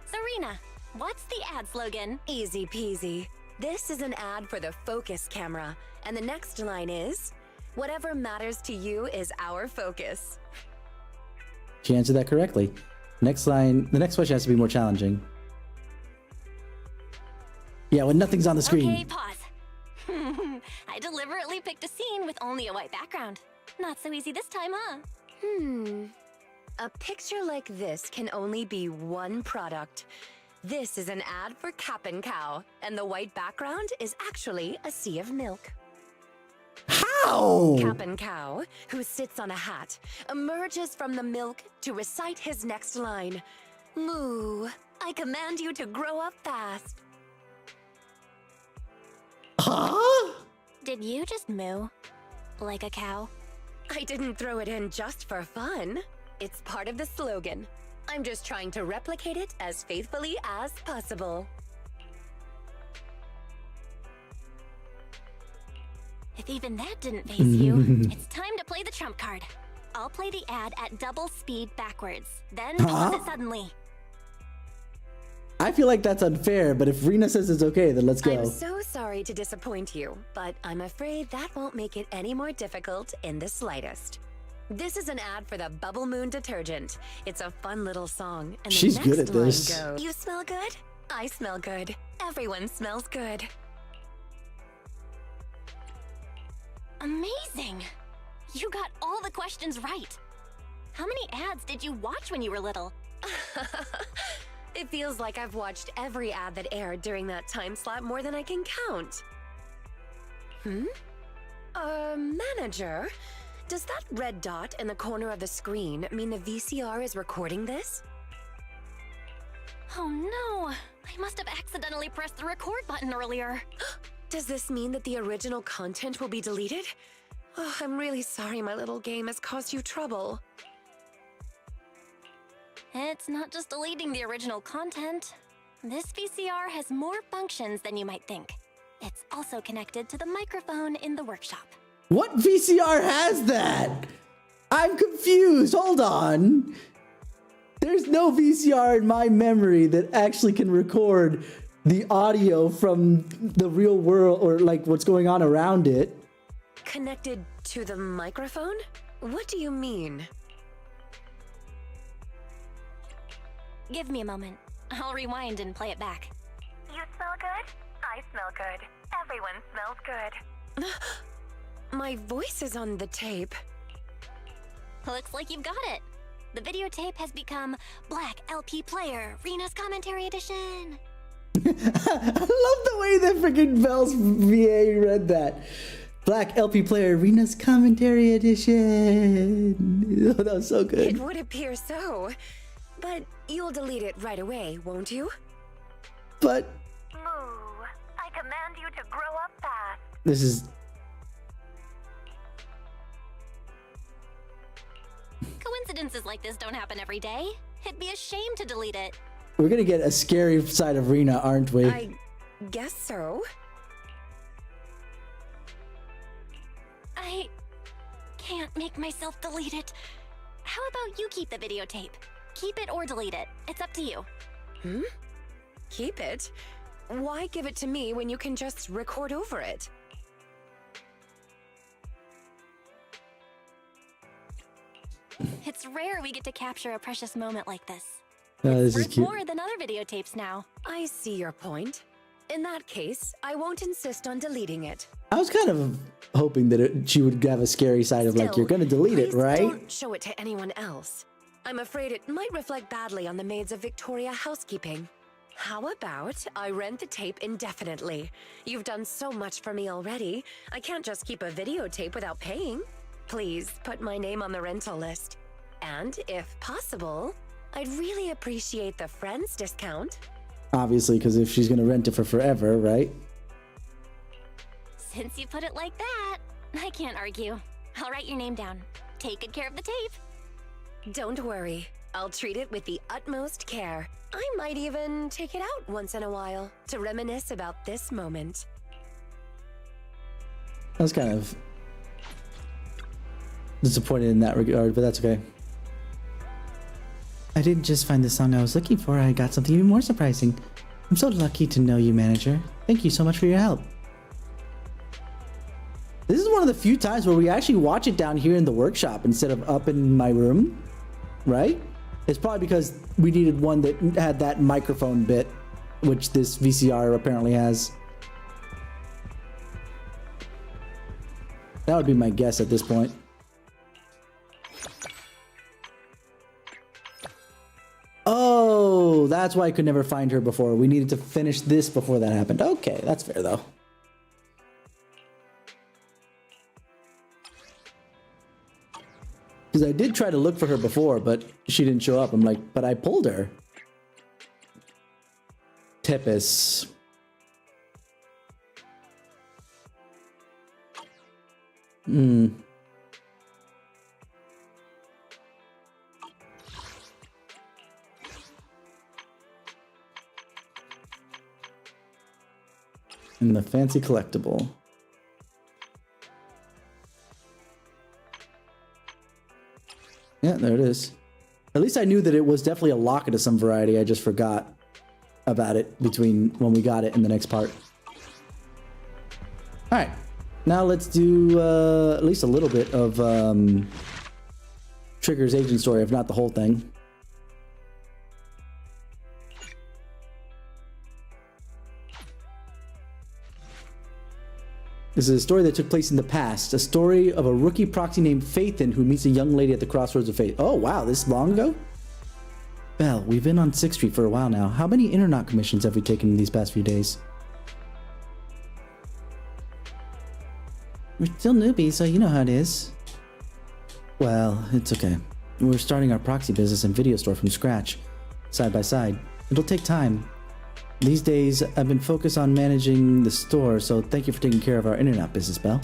Serena, what's the ad slogan? Easy peasy. This is an ad for the focus camera, and the next line is, whatever matters to you is our focus. She answered that correctly. Next line, the next question has to be more challenging. Yeah, when nothing's on the screen. Okay, pause. I deliberately picked a scene with only a white background. Not so easy this time, huh? A picture like this can only be one product. This is an ad for Cap and Cow, and the white background is actually a sea of milk. How? Cap and Cow, who sits on a hat, emerges from the milk to recite his next line. Moo, I command you to grow up fast. Huh? Did you just moo? Like a cow? I didn't throw it in just for fun. It's part of the slogan. I'm just trying to replicate it as faithfully as possible. If even that didn't faze you, it's time to play the trump card. I'll play the ad at double speed backwards, then pause it suddenly. I feel like that's unfair, but if Rena says it's okay, then let's go. I'm so sorry to disappoint you, but I'm afraid that won't make it any more difficult in the slightest. This is an ad for the Bubble Moon detergent. It's a fun little song, and She's the good next at line this. goes, you smell good? I smell good. Everyone smells good. Amazing! You got all the questions right. How many ads did you watch when you were little? It feels like I've watched every ad that aired during that time slot more than I can count. Manager, does that red dot in the corner of the screen mean the VCR is recording this? Oh no! I must have accidentally pressed the record button earlier. Does this mean that the original content will be deleted? Oh, I'm really sorry my little game has caused you trouble. It's not just deleting the original content. This VCR has more functions than you might think. It's also connected to the microphone in the workshop. What VCR has that? I'm confused. Hold on. There's no VCR in my memory that actually can record the audio from the real world or like what's going on around it. Connected to the microphone? What do you mean? Give me a moment. I'll rewind and play it back. You smell good? I smell good. Everyone smells good. My voice is on the tape. Looks like you've got it. The videotape has become Black LP Player, Rena's Commentary Edition. I love the way that freaking Bells VA read that. Black LP Player, Rena's Commentary Edition. Oh, that was so good. It would appear so. But you'll delete it right away, won't you? But Moo, I command you to grow up fast. this is... Coincidences like this don't happen every day. It'd be a shame to delete it. We're gonna get a scary side of Rena, aren't we? I guess so. I can't make myself delete it. How about you keep the videotape? Keep it or delete it. It's up to you. Keep it? Why give it to me when you can just record over it? It's rare we get to capture a precious moment like this. Oh, this is Worth cute. more than other videotapes now. I see your point. In that case, I won't insist on deleting it. I was kind of hoping that she would have a scary side of like, Still, you're gonna delete it, please right? Don't show it to anyone else. I'm afraid it might reflect badly on the maids of Victoria housekeeping. How about I rent the tape indefinitely? You've done so much for me already. I can't just keep a videotape without paying. Please put my name on the rental list. And if possible, I'd really appreciate the friends discount. Obviously, because if she's gonna rent it for forever, right? Since you put it like that, I can't argue. I'll write your name down. Take good care of the tape. Don't worry. I'll treat it with the utmost care. I might even take it out once in a while to reminisce about this moment. I was kind of disappointed in that regard, but that's okay. I didn't just find the song I was looking for, I got something even more surprising. I'm so lucky to know you, manager. Thank you so much for your help. This is one of the few times where we actually watch it down here in the workshop instead of up in my room, right? It's probably because we needed one that had that microphone bit, which this VCR apparently has. That would be my guess at this point. Oh, that's why I could never find her before. We needed to finish this before that happened. Okay, that's fair though. Because I did try to look for her before, but she didn't show up. I'm like, but I pulled her. Tepes. In the fancy collectible. Yeah, there it is. At least I knew that it was definitely a locket of some variety. I just forgot about it between when we got it and the next part. All right, now let's do at least a little bit of Trigger's agent story, if not the whole thing. This is a story that took place in the past. A story of a rookie proxy named Phaethon who meets a young lady at the crossroads of fate. Oh, wow, this long ago? Belle, we've been on 6th Street for a while now. How many Internet commissions have we taken in these past few days? We're still newbies, so you know how it is. Well, it's okay. We're starting our proxy business and video store from scratch, side by side. It'll take time. These days, I've been focused on managing the store, so thank you for taking care of our internet business, Belle.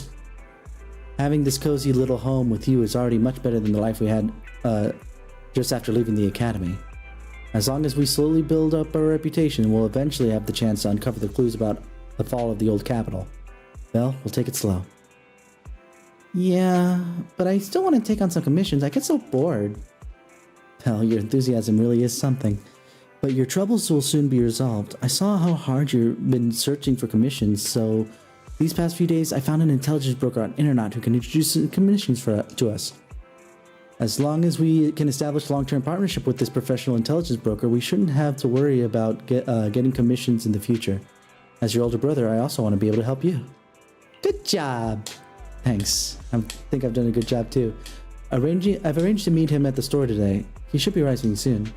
Having this cozy little home with you is already much better than the life we had just after leaving the academy. As long as we slowly build up our reputation, we'll eventually have the chance to uncover the clues about the fall of the old capital. Belle, we'll take it slow. Yeah, but I still want to take on some commissions. I get so bored. Belle, your enthusiasm really is something. But your troubles will soon be resolved. I saw how hard you've been searching for commissions, so these past few days I found an intelligence broker on internet who can introduce commissions to us. As long as we can establish a long-term partnership with this professional intelligence broker, we shouldn't have to worry about getting commissions in the future. As your older brother, I also want to be able to help you. Good job! Thanks. I think I've done a good job too. I've arranged to meet him at the store today. He should be arriving soon.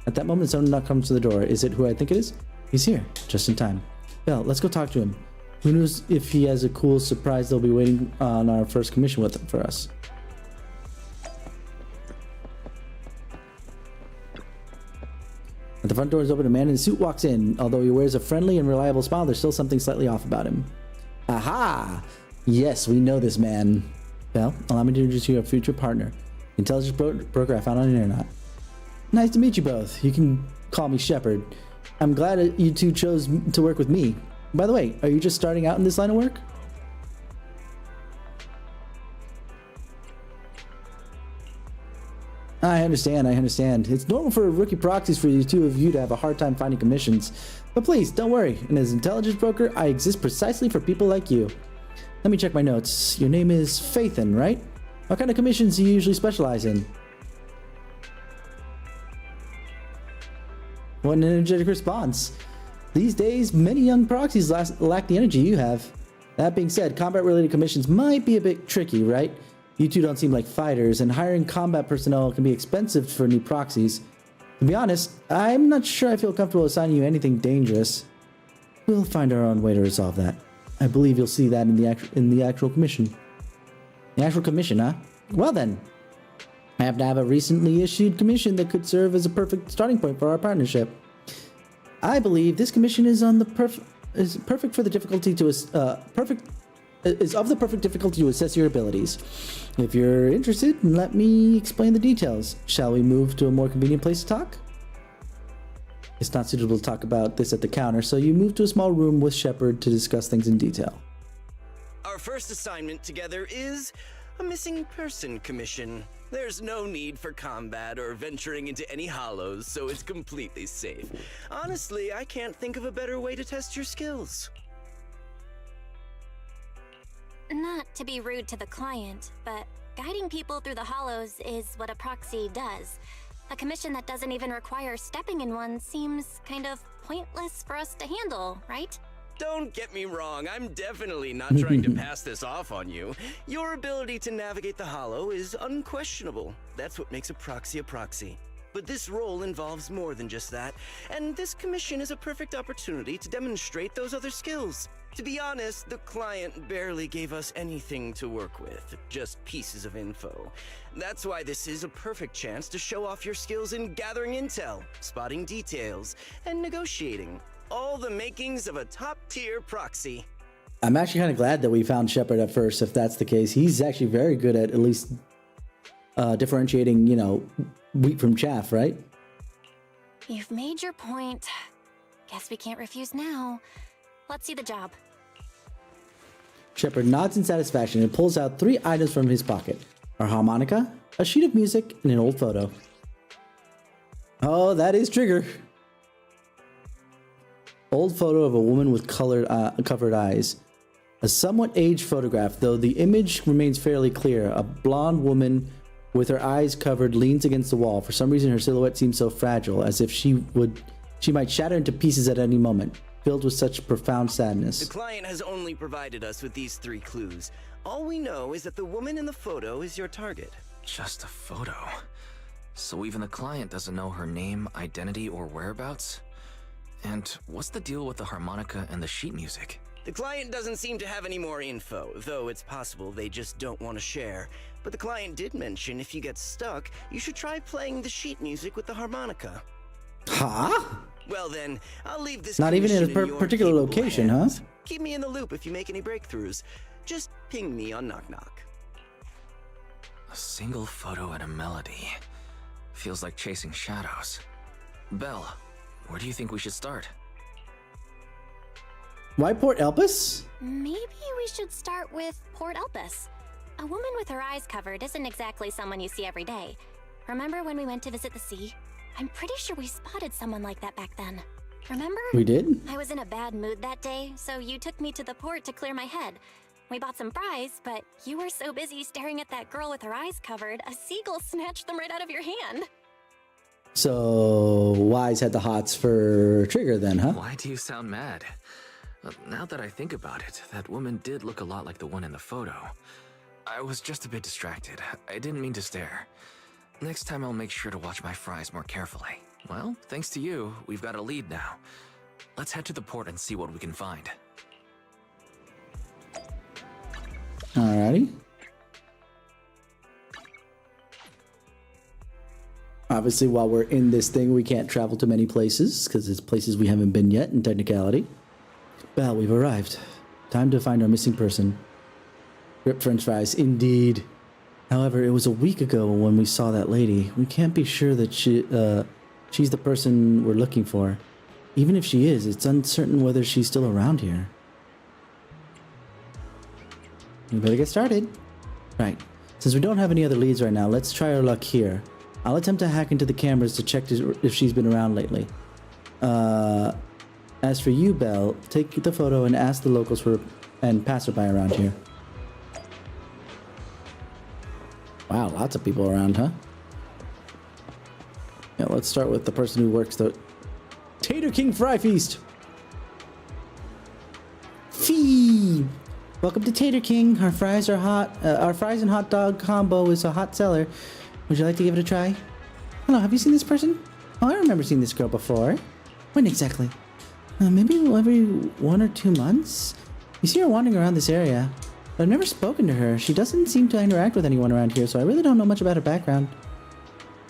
At that moment, someone knock comes to the door. Is it who I think it is? He's here, just in time. Belle, let's go talk to him. Who knows if he has a cool surprise they'll be waiting on our first commission with for us. At the front door is open, a man in a suit walks in. Although he wears a friendly and reliable smile, there's still something slightly off about him. Aha! Yes, we know this man. Belle, allow me to introduce you to a future partner. Intelligence broker I found on the internet. Nice to meet you both. You can call me Shepard. I'm glad you two chose to work with me. By the way, are you just starting out in this line of work? I understand. It's normal for rookie proxies for the two of you to have a hard time finding commissions. But please, don't worry. And as intelligence broker, I exist precisely for people like you. Let me check my notes. Your name is Phaethon, right? What kind of commissions do you usually specialize in? What an energetic response. These days, many young proxies lack the energy you have. That being said, combat-related commissions might be a bit tricky, right? You two don't seem like fighters, and hiring combat personnel can be expensive for new proxies. To be honest, I'm not sure I feel comfortable assigning you anything dangerous. We'll find our own way to resolve that. I believe you'll see that in the actual commission. The actual commission, huh? Well then, I happen to have a recently issued commission that could serve as a perfect starting point for our partnership. I believe this commission is on the perfect for the difficulty to is of the perfect difficulty to assess your abilities. If you're interested, let me explain the details. Shall we move to a more convenient place to talk? It's not suitable to talk about this at the counter, so you move to a small room with Shepard to discuss things in detail. Our first assignment together is a missing person commission. There's no need for combat or venturing into any hollows, so it's completely safe. Honestly, I can't think of a better way to test your skills. Not to be rude to the client, but guiding people through the hollows is what a proxy does. A commission that doesn't even require stepping in one seems kind of pointless for us to handle, right? Don't get me wrong, I'm definitely not trying to pass this off on you. Your ability to navigate the hollow is unquestionable. That's what makes a proxy. But this role involves more than just that, and this commission is a perfect opportunity to demonstrate those other skills. To be honest, the client barely gave us anything to work with, just pieces of info. That's why this is a perfect chance to show off your skills in gathering intel, spotting details, and negotiating. All the makings of a top-tier proxy. I'm actually kind of glad that we found Shepard at first, if that's the case. He's actually very good at least differentiating, you know, wheat from chaff, right? You've made your point. Guess we can't refuse now. Let's see the job. Shepard nods in satisfaction and pulls out 3 items from his pocket. A harmonica, a sheet of music, and an old photo. Oh, that is Trigger. Old photo of a woman with covered eyes. A somewhat aged photograph, though the image remains fairly clear. A blonde woman with her eyes covered leans against the wall. For some reason, her silhouette seems so fragile, as if she might shatter into pieces at any moment, filled with such profound sadness. The client has only provided us with these 3 clues. All we know is that the woman in the photo is your target. Just a photo. So even the client doesn't know her name, identity, or whereabouts? And what's the deal with the harmonica and the sheet music? The client doesn't seem to have any more info, though it's possible they just don't want to share. But the client did mention if you get stuck, you should try playing the sheet music with the harmonica. Huh? Well then, I'll leave this. Not even in a particular location, huh? Keep me in the loop if you make any breakthroughs. Just ping me on Knock Knock. A single photo and a melody. Feels like chasing shadows. Belle, where do you think we should start? Why Port Elpis? Maybe we should start with Port Elpis. A woman with her eyes covered isn't exactly someone you see every day. Remember when we went to visit the sea? I'm pretty sure we spotted someone like that back then. Remember? We did? I was in a bad mood that day, so you took me to the port to clear my head. We bought some fries, but you were so busy staring at that girl with her eyes covered, a seagull snatched them right out of your hand. So, Wise had the hots for Trigger then, huh? Why do you sound mad? Now that I think about it, that woman did look a lot like the one in the photo. I was just a bit distracted. I didn't mean to stare. Next time I'll make sure to watch my fries more carefully. Well, thanks to you, we've got a lead now. Let's head to the port and see what we can find. Alrighty. Obviously, while we're in this thing, we can't travel to many places, because it's places we haven't been yet, in technicality. Well, we've arrived. Time to find our missing person. Rip French fries, indeed. However, it was a week ago when we saw that lady. We can't be sure that she's the person we're looking for. Even if she is, it's uncertain whether she's still around here. We better get started. Right. Since we don't have any other leads right now, let's try our luck here. I'll attempt to hack into the cameras to check if she's been around lately. As for you, Belle, take the photo and ask the locals and passerby around here. Wow, lots of people around, huh? Yeah, let's start with the person who works the Tater King Fry Feast. Welcome to Tater King. Our fries are hot. Our fries and hot dog combo is a hot seller. Would you like to give it a try? Hello, have you seen this person? Oh, I remember seeing this girl before. When exactly? Maybe every 1 or 2 months? You see her wandering around this area, but I've never spoken to her. She doesn't seem to interact with anyone around here, so I really don't know much about her background.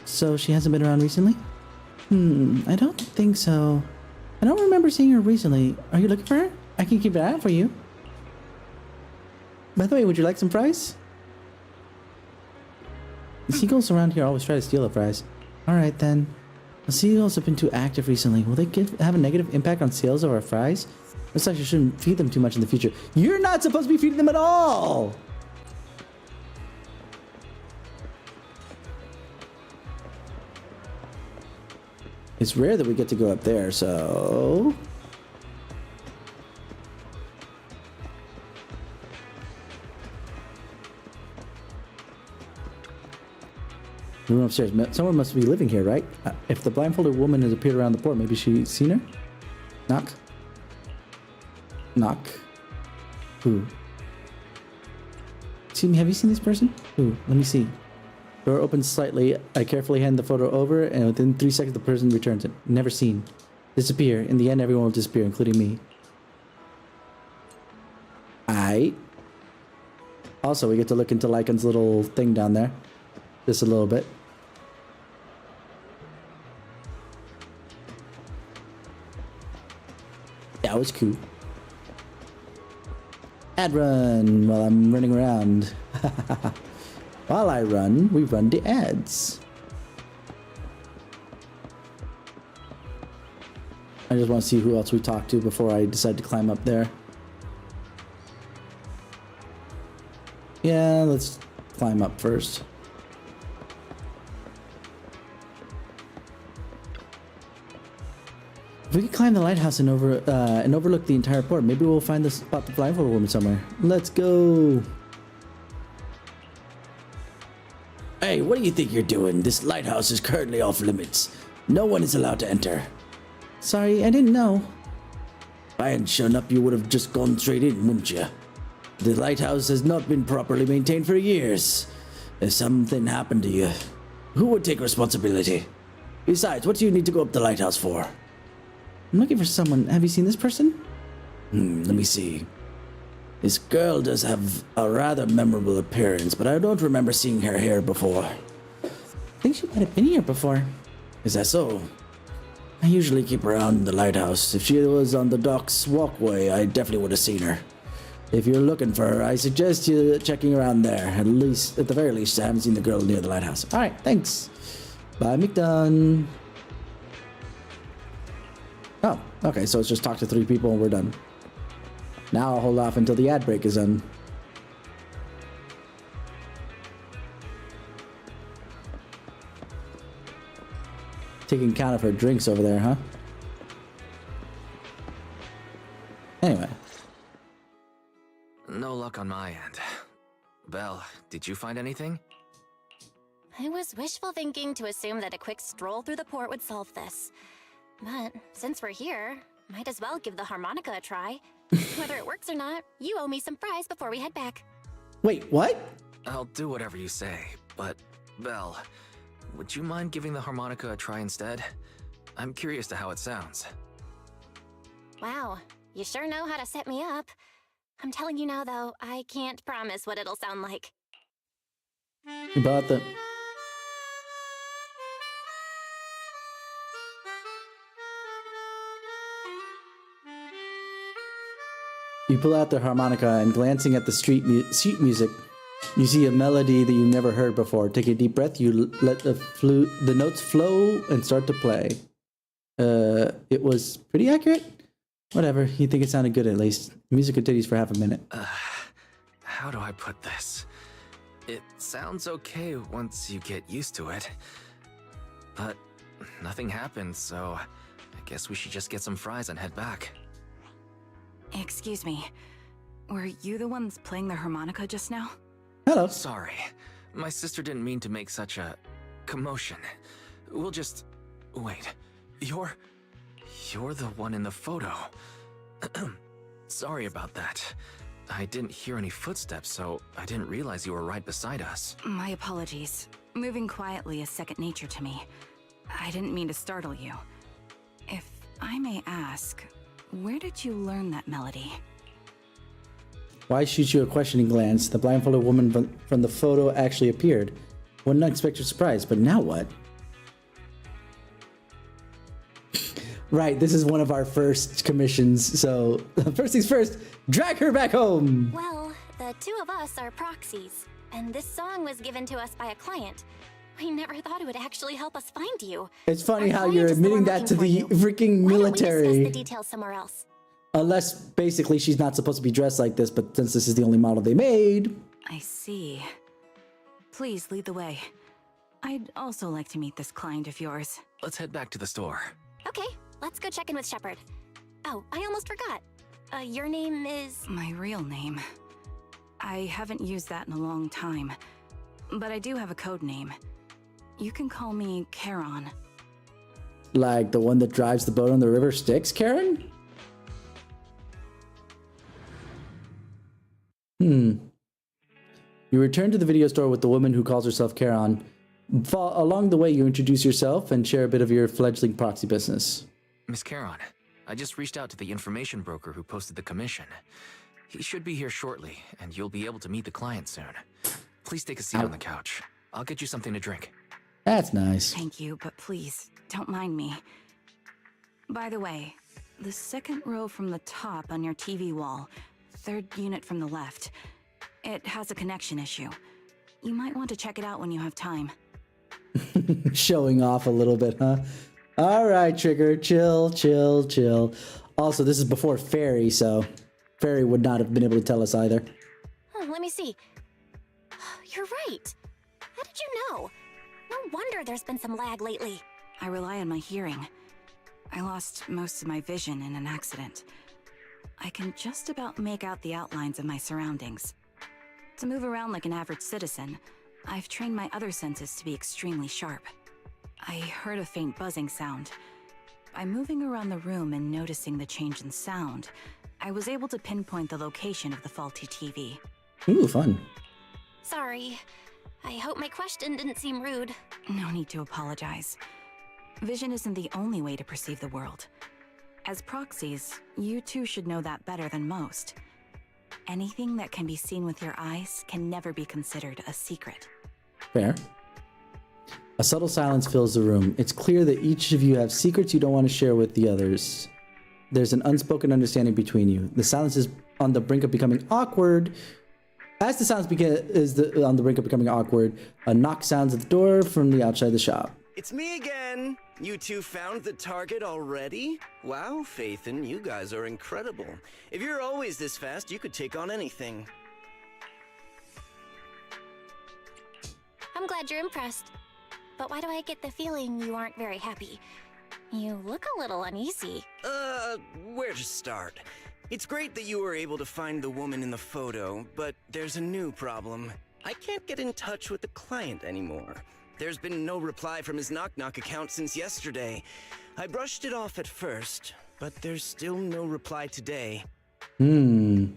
So she hasn't been around recently? I don't think so. I don't remember seeing her recently. Are you looking for her? I can keep an eye out for you. By the way, would you like some fries? The seagulls around here always try to steal the fries. Alright then. The seagulls have been too active recently. Will they have a negative impact on sales of our fries? Looks like you shouldn't feed them too much in the future. You're not supposed to be feeding them at all! It's rare that we get to go up there, so... The room upstairs. Someone must be living here, right? If the blindfolded woman has appeared around the port, maybe she's seen her? Knock. Knock. Who? Have you seen this person? Who? Let me see. Door opens slightly. I carefully hand the photo over, and within 3 seconds the person returns it. Never seen. Disappear. In the end, everyone will disappear, including me. Aight. Also, we get to look into Lycan's little thing down there. Just a little bit. That was cool. Ad run while I'm running around. While I run, we run the ads. I just want to see who else we talk to before I decide to climb up there. Yeah, let's climb up first. If we could climb the lighthouse and overlook the entire port, maybe we'll find the spot the blindfolded woman somewhere. Let's go. Hey, what do you think you're doing? This lighthouse is currently off limits. No one is allowed to enter. Sorry, I didn't know. If I hadn't shown up, you would have just gone straight in, wouldn't you? The lighthouse has not been properly maintained for years. If something happened to you, who would take responsibility? Besides, what do you need to go up the lighthouse for? I'm looking for someone. Have you seen this person? Let me see. This girl does have a rather memorable appearance, but I don't remember seeing her here before. I think she might have been here before. Is that so? I usually keep around the lighthouse. If she was on the dock's walkway, I definitely would have seen her. If you're looking for her, I suggest you checking around there. At the very least, I haven't seen the girl near the lighthouse. Alright, thanks. Bye, McDone. Oh, okay, so it's just talk to 3 people and we're done. Now I'll hold off until the ad break is done. Taking count of her drinks over there, huh? Anyway. No luck on my end. Belle, did you find anything? I was wishful thinking to assume that a quick stroll through the port would solve this. But since we're here, might as well give the harmonica a try. Whether it works or not, you owe me some fries before we head back. Wait, what? I'll do whatever you say, but Belle, would you mind giving the harmonica a try instead? I'm curious to how it sounds. Wow, you sure know how to set me up. I'm telling you now, though, I can't promise what it'll sound like. You bought the... You pull out the harmonica and glancing at the sheet music, you see a melody that you never heard before. Take a deep breath, you let the notes flow and start to play. It was pretty accurate? Whatever, you think it sounded good at least. The music continues for half a minute. How do I put this? It sounds okay once you get used to it. But nothing happened, so I guess we should just get some fries and head back. Excuse me. Were you the ones playing the harmonica just now? Hello. Sorry. My sister didn't mean to make such a commotion. We'll just... Wait. You're the one in the photo. Sorry about that. I didn't hear any footsteps, so I didn't realize you were right beside us. My apologies. Moving quietly is second nature to me. I didn't mean to startle you. If I may ask, where did you learn that melody? Why shoot you a questioning glance? The blindfolded woman from the photo actually appeared. One unexpected surprise, but now what? Right, this is one of our first commissions, so first things first, drag her back home! Well, the two of us are proxies, and this song was given to us by a client. We never thought it would actually help us find you. It's funny Our how client you're is the admitting one that to looking the for you. freaking Why don't we military. discuss the details somewhere else? Unless, basically, she's not supposed to be dressed like this, but since this is the only model they made... I see. Please lead the way. I'd also like to meet this client of yours. Let's head back to the store. Okay, let's go check in with Shepard. Oh, I almost forgot. Your name is... My real name. I haven't used that in a long time. But I do have a code name. You can call me Charon. Like the one that drives the boat on the river Styx, Karen? You return to the video store with the woman who calls herself Charon. Along the way, you introduce yourself and share a bit of your fledgling proxy business. Miss Charon, I just reached out to the information broker who posted the commission. He should be here shortly, and you'll be able to meet the client soon. Please take a seat on the couch. I'll get you something to drink. That's nice. Thank you, but please, don't mind me. By the way, the second row from the top on your TV wall, third unit from the left, it has a connection issue. You might want to check it out when you have time. Showing off a little bit, huh? All right, Trigger, chill, chill, chill. Also, this is before Fairy, so Fairy would not have been able to tell us either. Let me see. You're right. How did you know? No wonder there's been some lag lately. I rely on my hearing. I lost most of my vision in an accident. I can just about make out the outlines of my surroundings. To move around like an average citizen, I've trained my other senses to be extremely sharp. I heard a faint buzzing sound. By moving around the room and noticing the change in sound, I was able to pinpoint the location of the faulty TV. Ooh, fun. Sorry. I hope my question didn't seem rude. No need to apologize. Vision isn't the only way to perceive the world. As proxies, you two should know that better than most. Anything that can be seen with your eyes can never be considered a secret. Fair. A subtle silence fills the room. It's clear that each of you have secrets you don't want to share with the others. There's an unspoken understanding between you. The silence is on the brink of becoming awkward. As the silence on the brink of becoming awkward, a knock sounds at the door from the outside of the shop. It's me again. You two found the target already? Wow, Phaethon, you guys are incredible. If you're always this fast, you could take on anything. I'm glad you're impressed. But why do I get the feeling you aren't very happy? You look a little uneasy. Where to start? It's great that you were able to find the woman in the photo, but there's a new problem. I can't get in touch with the client anymore. There's been no reply from his knock-knock account since yesterday. I brushed it off at first, but there's still no reply today. Just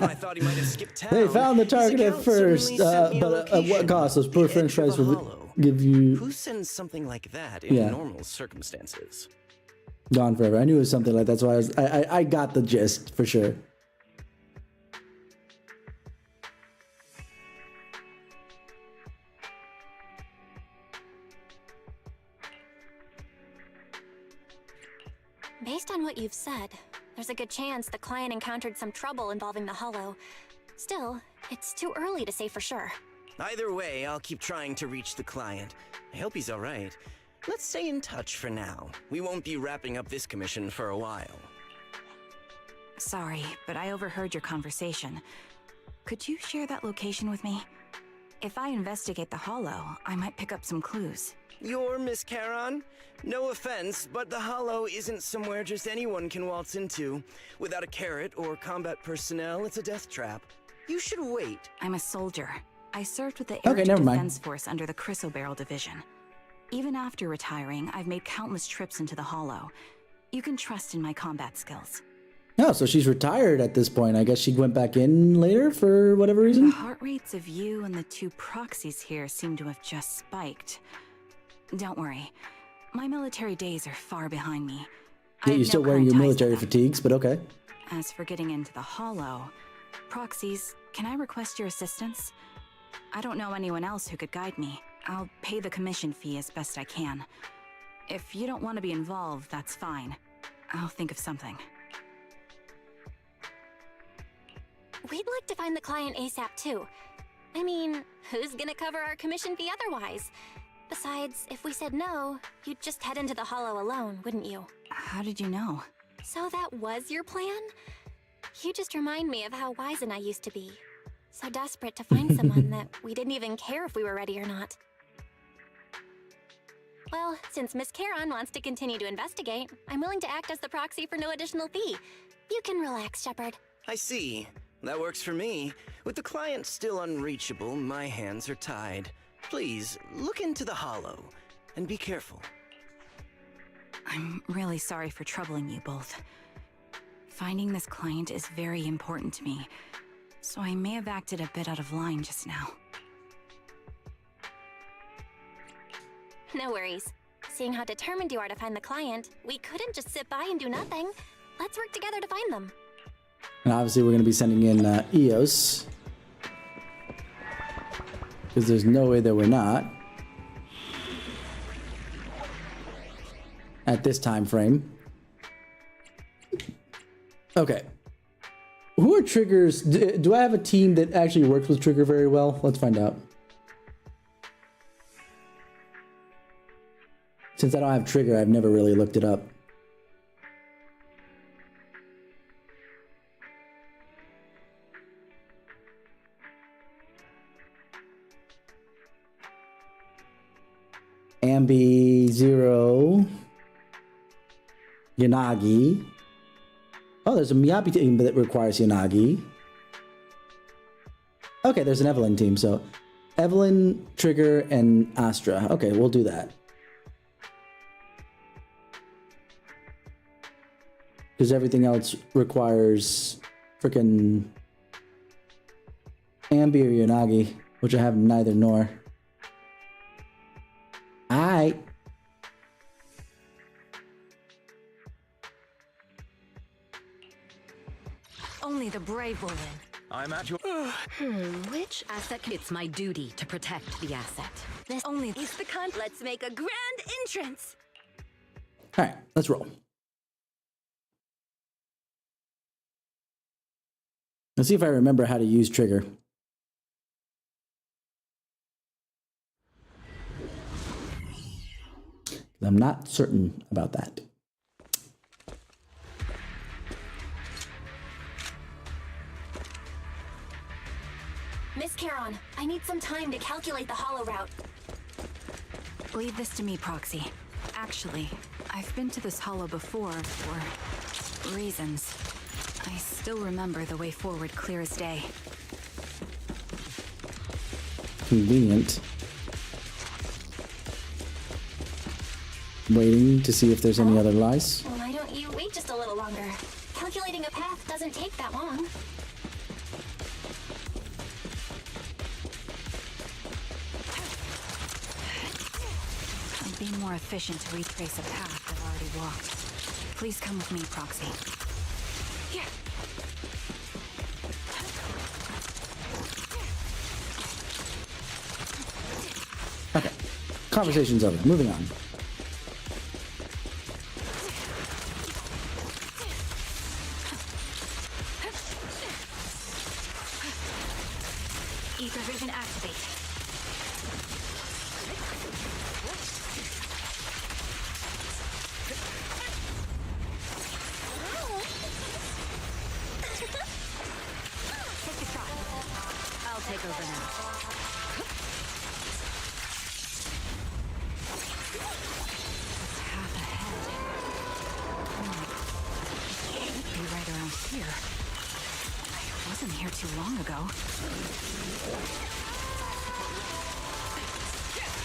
when I thought he might have skipped town. They found the target at first, but at what cost? Those poor French fries will give you... Who sends something like that in normal circumstances? Gone forever. I knew it was something like that, so I got the gist, for sure. Based on what you've said, there's a good chance the client encountered some trouble involving the Hollow. Still, it's too early to say for sure. Either way, I'll keep trying to reach the client. I hope he's alright. Let's stay in touch for now. We won't be wrapping up this commission for a while. Sorry, but I overheard your conversation. Could you share that location with me? If I investigate the Hollow, I might pick up some clues. You're Miss Charon? No offense, but the Hollow isn't somewhere just anyone can waltz into. Without a carrot or combat personnel, it's a death trap. You should wait. I'm a soldier. I served with the Eridu Defense Force under the Chrysoberyl Division. Even after retiring, I've made countless trips into the Hollow. You can trust in my combat skills. Oh, so she's retired at this point. I guess she went back in later for whatever reason? The heart rates of you and the two proxies here seem to have just spiked. Don't worry. My military days are far behind me. Yeah, you're still wearing your military fatigues, but okay. As for getting into the Hollow, proxies, can I request your assistance? I don't know anyone else who could guide me. I'll pay the commission fee as best I can. If you don't want to be involved, that's fine. I'll think of something. We'd like to find the client ASAP too. I mean, who's gonna cover our commission fee otherwise? Besides, if we said no, you'd just head into the Hollow alone, wouldn't you? How did you know? So that was your plan? You just remind me of how wise and I used to be. So desperate to find someone that we didn't even care if we were ready or not. Well, since Miss Charon wants to continue to investigate, I'm willing to act as the proxy for no additional fee. You can relax, Shepard. I see. That works for me. With the client still unreachable, my hands are tied. Please, look into the Hollow, and be careful. I'm really sorry for troubling you both. Finding this client is very important to me, so I may have acted a bit out of line just now. No worries. Seeing how determined you are to find the client, we couldn't just sit by and do nothing. Let's work together to find them. And obviously we're going to be sending in EOS. Because there's no way that we're not. At this time frame. Okay. Who are Trigger's? Do I have a team that actually works with Trigger very well? Let's find out. Since I don't have Trigger, I've never really looked it up. Ambi, Zero, Yanagi. Oh, there's a Miyabi team that requires Yanagi. Okay, there's an Evelyn team, so Evelyn, Trigger, and Astra. Okay, we'll do that. Because everything else requires frickin' Ambi or Yanagi, which I have neither nor. Aight. Only the brave will win. I'm at your... Which asset? It's my duty to protect the asset. This only is the con. Let's make a grand entrance. All right, let's roll. Let's see if I remember how to use Trigger. I'm not certain about that. Miss Charon, I need some time to calculate the Hollow route. Leave this to me, Proxy. Actually, I've been to this Hollow before for reasons. I still remember the way forward clear as day. Convenient. Waiting to see if there's any other lies. Why don't you wait just a little longer? Calculating a path doesn't take that long. I'd be more efficient to retrace a path I've already walked. Please come with me, Proxy. Here. Okay. Conversation's over. Moving on. Ether vision activate. Take a shot. I'll take over now. Path ahead. It should be right around here. I wasn't here too long ago.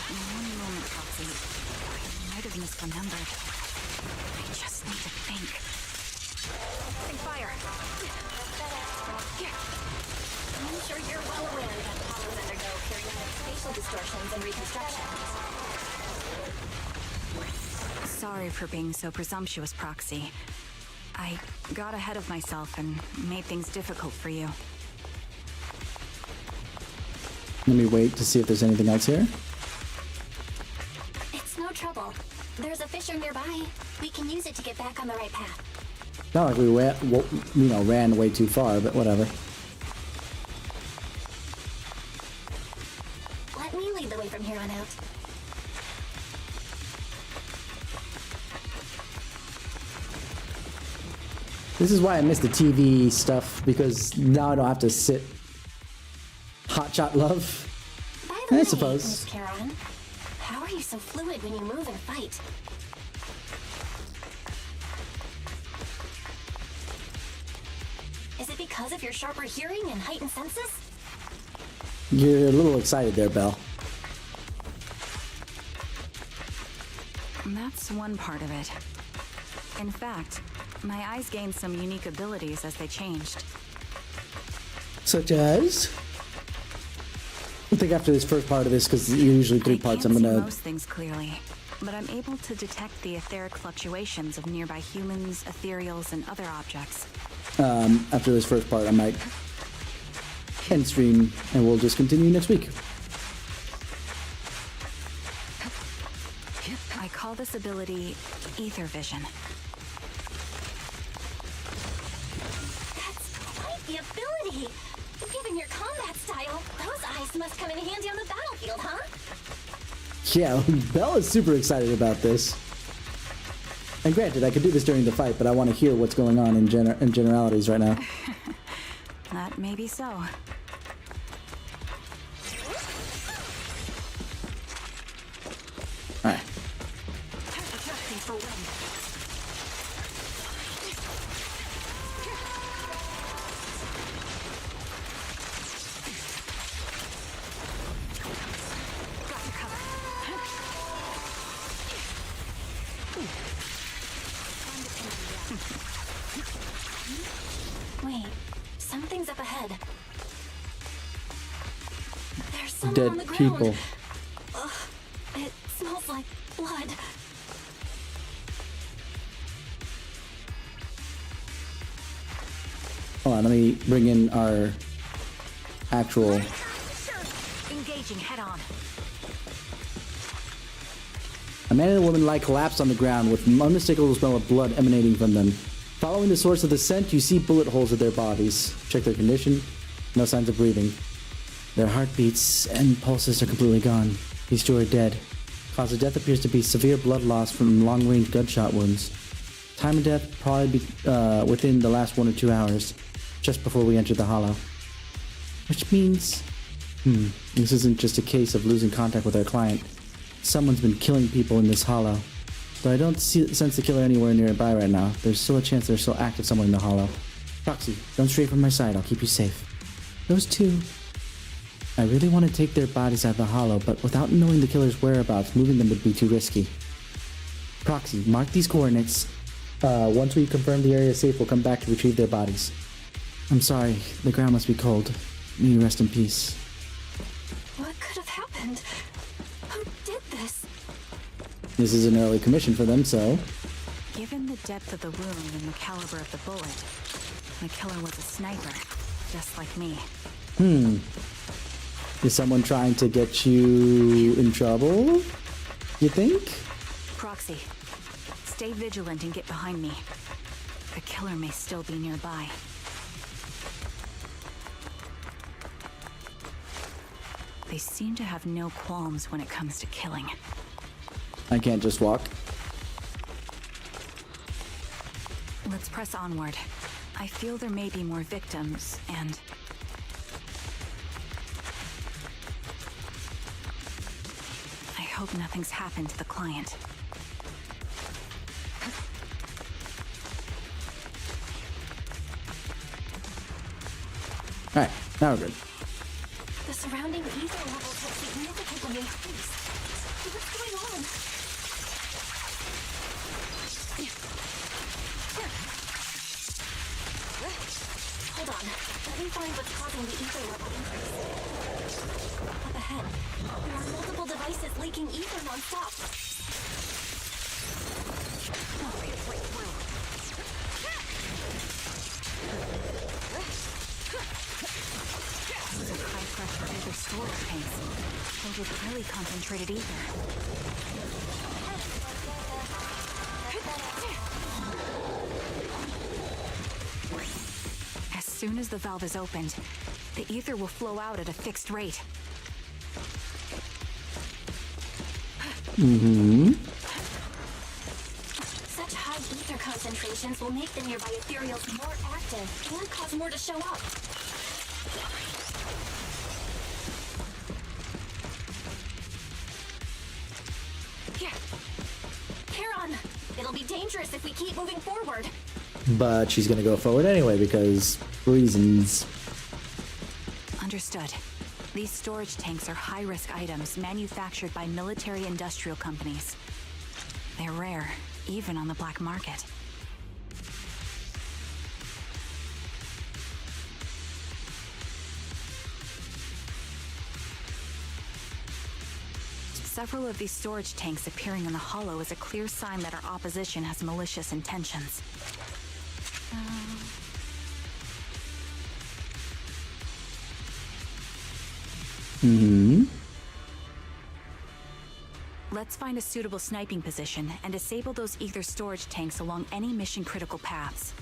One moment, Proxy. I might have misremembered. I just need to think. Opening fire. I'm sure you're well aware that hollows undergo periodic facial distortions and reconstructions. Sorry for being so presumptuous, Proxy. I got ahead of myself and made things difficult for you. Let me wait to see if there's anything else here. It's no trouble. There's a fissure nearby. We can use it to get back on the right path. Not like we ran way too far, but whatever. Let me lead the way from here on out. This is why I miss the TV stuff, because now I don't have to sit. Hotshot love. By the way, I suppose. Miss Charon, how are you so fluid when you move and fight? Is it because of your sharper hearing and heightened senses? You're a little excited there, Belle. That's one part of it. In fact, my eyes gained some unique abilities as they changed. Such as? I think after this first part of this, because usually 3 parts, I'm I can't gonna. see most things clearly, but I'm able to detect the etheric fluctuations of nearby humans, ethereals, and other objects. After this first part, I might end stream, and we'll just continue next week. I call this ability Ether Vision. That's quite the ability! Given your combat style, those eyes must come in handy on the battlefield, huh? Yeah, Belle is super excited about this. And granted, I could do this during the fight, but I want to hear what's going on in generalities right now. That may be so. Alright. Wait, something's up ahead. There's someone Dead on the ground. people. Ugh, it smells like blood. Hold on, let me bring in our actual. Engaging head on. A man and a woman lie collapsed on the ground with an unmistakable smell of blood emanating from them. Following the source of the scent, you see bullet holes at their bodies. Check their condition. No signs of breathing. Their heartbeats and pulses are completely gone. These two are dead. Cause of death appears to be severe blood loss from long-range gunshot wounds. Time of death probably within the last 1 or 2 hours, just before we entered the hollow. Which means, this isn't just a case of losing contact with our client. Someone's been killing people in this hollow. Though I don't sense the killer anywhere nearby right now, there's still a chance there's still active somewhere in the hollow. Proxy, don't stray from my side, I'll keep you safe. Those two. I really want to take their bodies out of the hollow, but without knowing the killer's whereabouts, moving them would be too risky. Proxy, mark these coordinates. Once we confirm the area is safe, we'll come back to retrieve their bodies. I'm sorry, the ground must be cold. May you rest in peace. What could have happened? Who did this? This is an early commission for them, so... Given the depth of the wound and the caliber of the bullet, the killer was a sniper, just like me. Is someone trying to get you in trouble? You think? Proxy, stay vigilant and get behind me. The killer may still be nearby. They seem to have no qualms when it comes to killing. I can't just walk. Let's press onward. I feel there may be more victims, and... I hope nothing's happened to the client. Alright, now we're good. The surrounding ether levels have significantly increased. What's going on? find what's causing the ether level increase. Up ahead, there are multiple devices leaking ether non-stop. These are high-pressure ether storage tanks, filled with highly concentrated ether. As soon as the valve is opened, the ether will flow out at a fixed rate. Such high ether concentrations will make the nearby ethereals more active and cause more to show up. Here. Charon! It'll be dangerous if we keep moving forward. But she's gonna go forward anyway because reasons. Understood. These storage tanks are high-risk items manufactured by military industrial companies. They're rare, even on the black market. Several of these storage tanks appearing in the hollow is a clear sign that our opposition has malicious intentions. Let's find a suitable sniping position and disable those ether storage tanks along any mission-critical paths.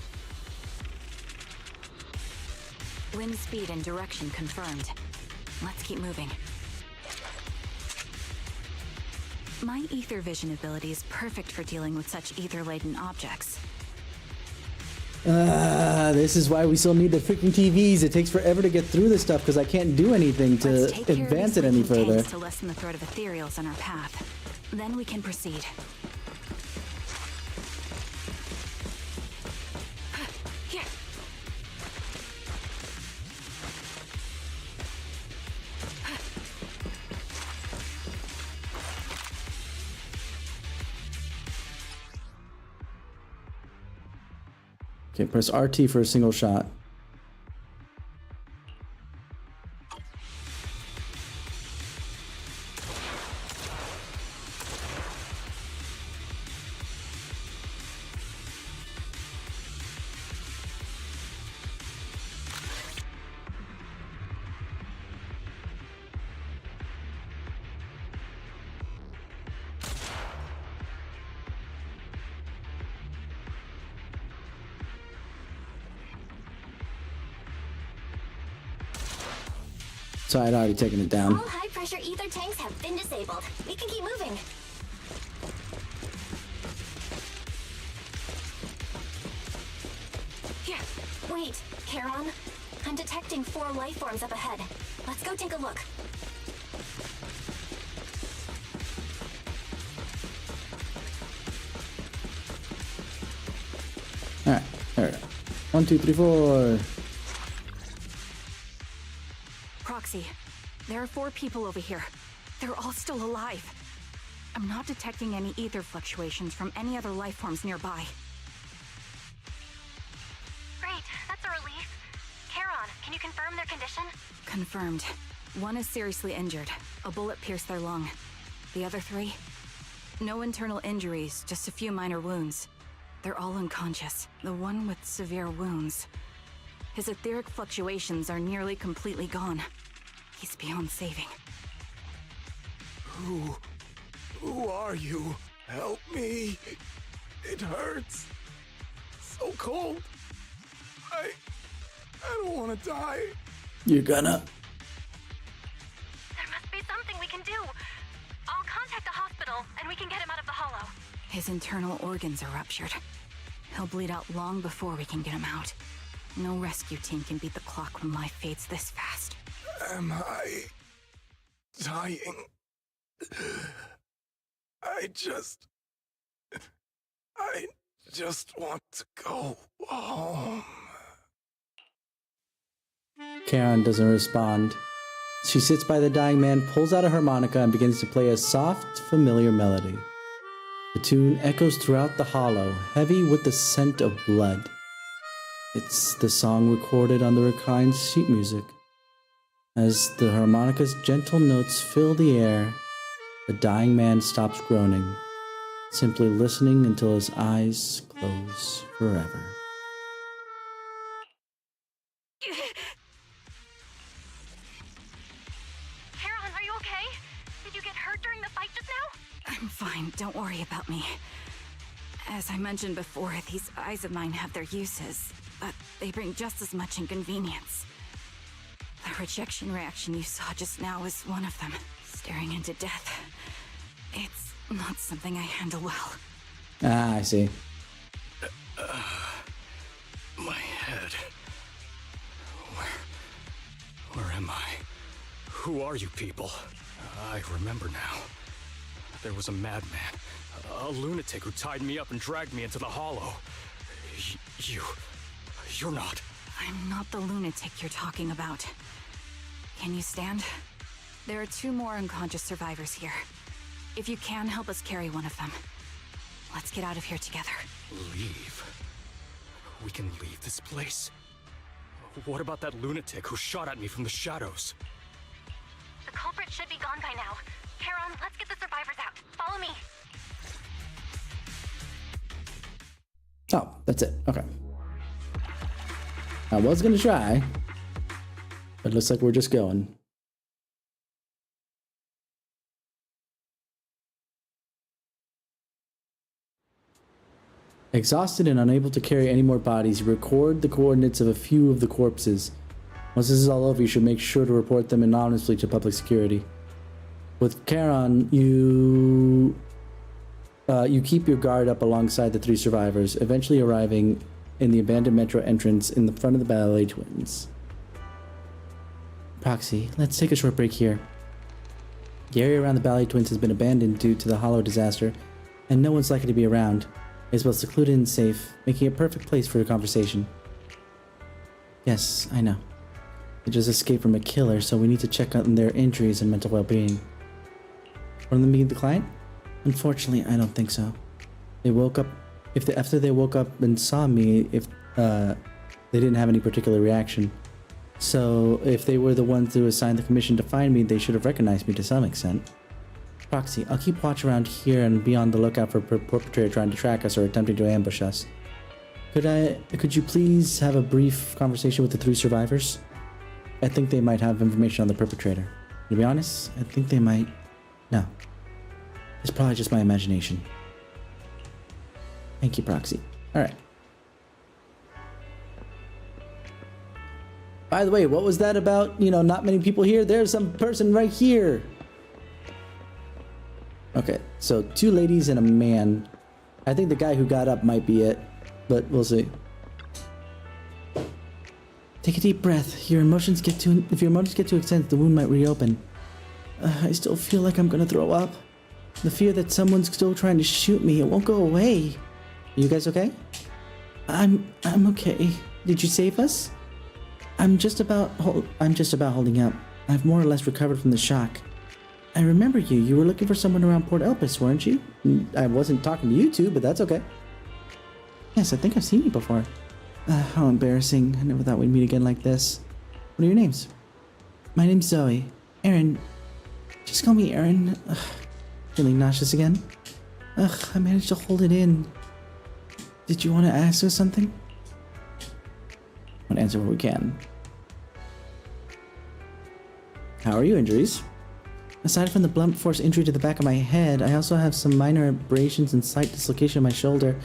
Wind speed and direction confirmed. Let's keep moving. My ether vision ability is perfect for dealing with such ether-laden objects. This is why we still need the freaking TVs. It takes forever to get through this stuff because I can't do anything to advance it any further. To lessen the threat of ethereals on our path. Then we can proceed. Here. Okay, press RT for a single shot. So I'd already taken it down. All high-pressure ether tanks have been disabled. We can keep moving. Here. Wait, Charon. I'm detecting 4 life forms up ahead. Let's go take a look. Alright, there we go. 1, 2, 3, 4. Proxy, there are 4 people over here. They're all still alive. I'm not detecting any ether fluctuations from any other life forms nearby. Great, that's a relief. Charon, can you confirm their condition? Confirmed. 1 is seriously injured. A bullet pierced their lung. The other 3? No internal injuries, just a few minor wounds. They're all unconscious. The one with severe wounds. His etheric fluctuations are nearly completely gone. He's beyond saving. Who are you? Help me. It hurts. So cold. I don't want to die. You're gonna. There must be something we can do. I'll contact the hospital and we can get him out of the hollow. His internal organs are ruptured. He'll bleed out long before we can get him out. No rescue team can beat the clock when life fades this fast. Am I dying? I just want to go home. Karen doesn't respond. She sits by the dying man, pulls out a harmonica, and begins to play a soft, familiar melody. The tune echoes throughout the hollow, heavy with the scent of blood. It's the song recorded on the reclined sheet music. As the harmonica's gentle notes fill the air, the dying man stops groaning, simply listening until his eyes close forever. Karen, are you okay? Did you get hurt during the fight just now? I'm fine, don't worry about me. As I mentioned before, these eyes of mine have their uses, but they bring just as much inconvenience. The rejection reaction you saw just now was one of them. Staring into death. It's not something I handle well. Ah, I see. My head. Where am I? Who are you people? I remember now. There was a madman, a lunatic who tied me up and dragged me into the hollow. You're not. I'm not the lunatic you're talking about. Can you stand? There are 2 more unconscious survivors here. If you can, help us carry one of them. Let's get out of here together. Leave? We can leave this place? What about that lunatic who shot at me from the shadows? The culprit should be gone by now. Karen, let's get the survivors out. Follow me. Oh, that's it. Okay. I was gonna try, but it looks like we're just going. Exhausted and unable to carry any more bodies, you record the coordinates of a few of the corpses. Once this is all over, you should make sure to report them anonymously to public security. With Charon, you keep your guard up alongside the 3 survivors, eventually arriving in the abandoned metro entrance in the front of the Ballet Twins. Proxy, let's take a short break here. The area around the Ballet Twins has been abandoned due to the Hollow disaster, and no one's likely to be around. It's both secluded and safe, making a perfect place for a conversation. Yes, I know. They just escaped from a killer, so we need to check on their injuries and mental well-being. One of them being the client? Unfortunately, I don't think so. They woke up... After they woke up and saw me, they didn't have any particular reaction. So, if they were the ones who assigned the commission to find me, they should have recognized me to some extent. Proxy, I'll keep watch around here and be on the lookout for a perpetrator trying to track us or attempting to ambush us. Could you please have a brief conversation with the 3 survivors? I think they might have information on the perpetrator. To be honest, I think they might... No. It's probably just my imagination. Thank you, Proxy. Alright. By the way, what was that about? You know, not many people here? There's some person right here! Okay, so 2 ladies and a man. I think the guy who got up might be it, but we'll see. Take a deep breath. If your emotions get too intense, the wound might reopen. I still feel like I'm gonna throw up. The fear that someone's still trying to shoot me, it won't go away. Are you guys okay? I'm okay. Did you save us? I'm just about holding up. I've more or less recovered from the shock. I remember you. You were looking for someone around Port Elpis, weren't you? I wasn't talking to you 2, but that's okay. Yes, I think I've seen you before. How embarrassing. I never thought we'd meet again like this. What are your names? My name's Zoe. Aaron. Just call me Aaron. Feeling nauseous again? I managed to hold it in. Did you want to ask us something? I'll answer what we can. How are your injuries? Aside from the blunt force injury to the back of my head, I also have some minor abrasions and slight dislocation of my shoulder.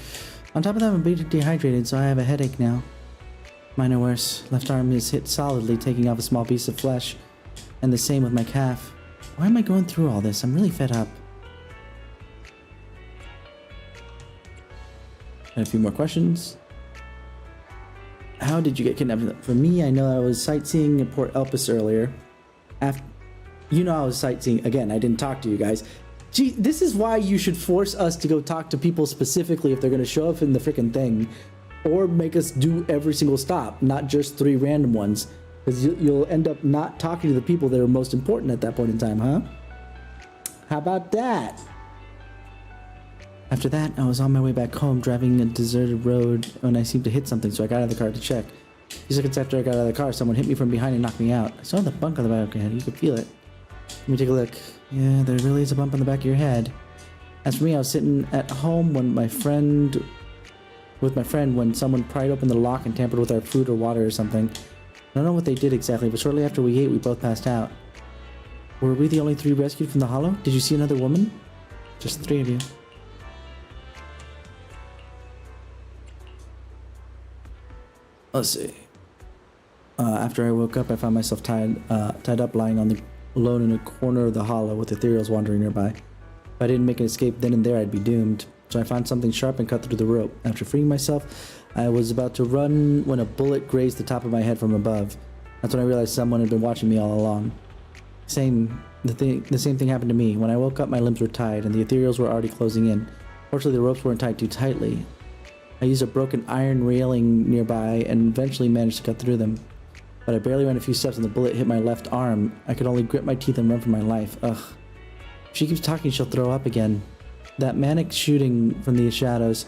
On top of that, I'm a bit dehydrated, so I have a headache now. Mine are worse. Left arm is hit solidly, taking off a small piece of flesh. And the same with my calf. Why am I going through all this? I'm really fed up. And a few more questions. How did you get kidnapped? For me, I know I was sightseeing at Port Elpis earlier. You know I was sightseeing. Again, I didn't talk to you guys. Gee, this is why you should force us to go talk to people specifically if they're going to show up in the freaking thing. Or make us do every single stop, not just 3 random ones. Because you'll end up not talking to the people that are most important at that point in time, huh? How about that? After that, I was on my way back home, driving a deserted road, when I seemed to hit something, so I got out of the car to check. A few seconds after I got out of the car, someone hit me from behind and knocked me out. I saw the bump on the back of your head. You could feel it. Let me take a look. Yeah, there really is a bump on the back of your head. As for me, I was sitting at home with my friend when someone pried open the lock and tampered with our food or water or something. I don't know what they did exactly, but shortly after we ate, we both passed out. Were we the only 3 rescued from the hollow? Did you see another woman? Just 3 of you. Let's see. After I woke up, I found myself tied up, lying alone in a corner of the hollow with ethereals wandering nearby. If I didn't make an escape then and there, I'd be doomed. So I found something sharp and cut through the rope. After freeing myself, I was about to run when a bullet grazed the top of my head from above. That's when I realized someone had been watching me all along. The same thing happened to me. When I woke up, my limbs were tied, and the ethereals were already closing in. Fortunately, the ropes weren't tied too tightly. I used a broken iron railing nearby and eventually managed to cut through them. But I barely ran a few steps and the bullet hit my left arm. I could only grit my teeth and run for my life. Ugh. If she keeps talking, she'll throw up again. That manic shooting from the shadows,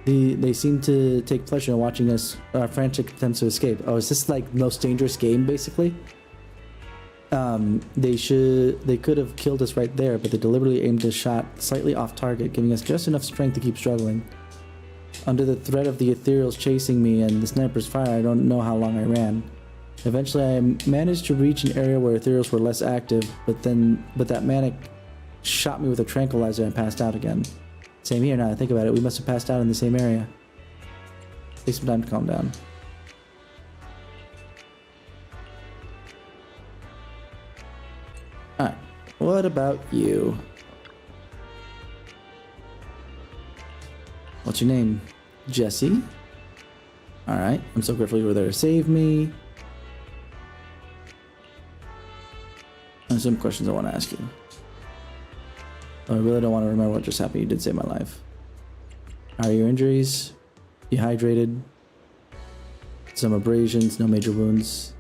they seem to take pleasure in watching us, our frantic attempts to escape. Oh, is this like the most dangerous game, basically? They could have killed us right there, but they deliberately aimed a shot slightly off target, giving us just enough strength to keep struggling. Under the threat of the ethereals chasing me and the sniper's fire, I don't know how long I ran. Eventually, I managed to reach an area where ethereals were less active, but that manic shot me with a tranquilizer and passed out again. Same here, now that I think about it, we must have passed out in the same area. Take some time to calm down. Alright, what about you? What's your name? Jesse? Alright, I'm so grateful you were there to save me. There's some questions I want to ask you. I really don't want to remember what just happened. You did save my life. How are your injuries? Dehydrated? Some abrasions, no major wounds.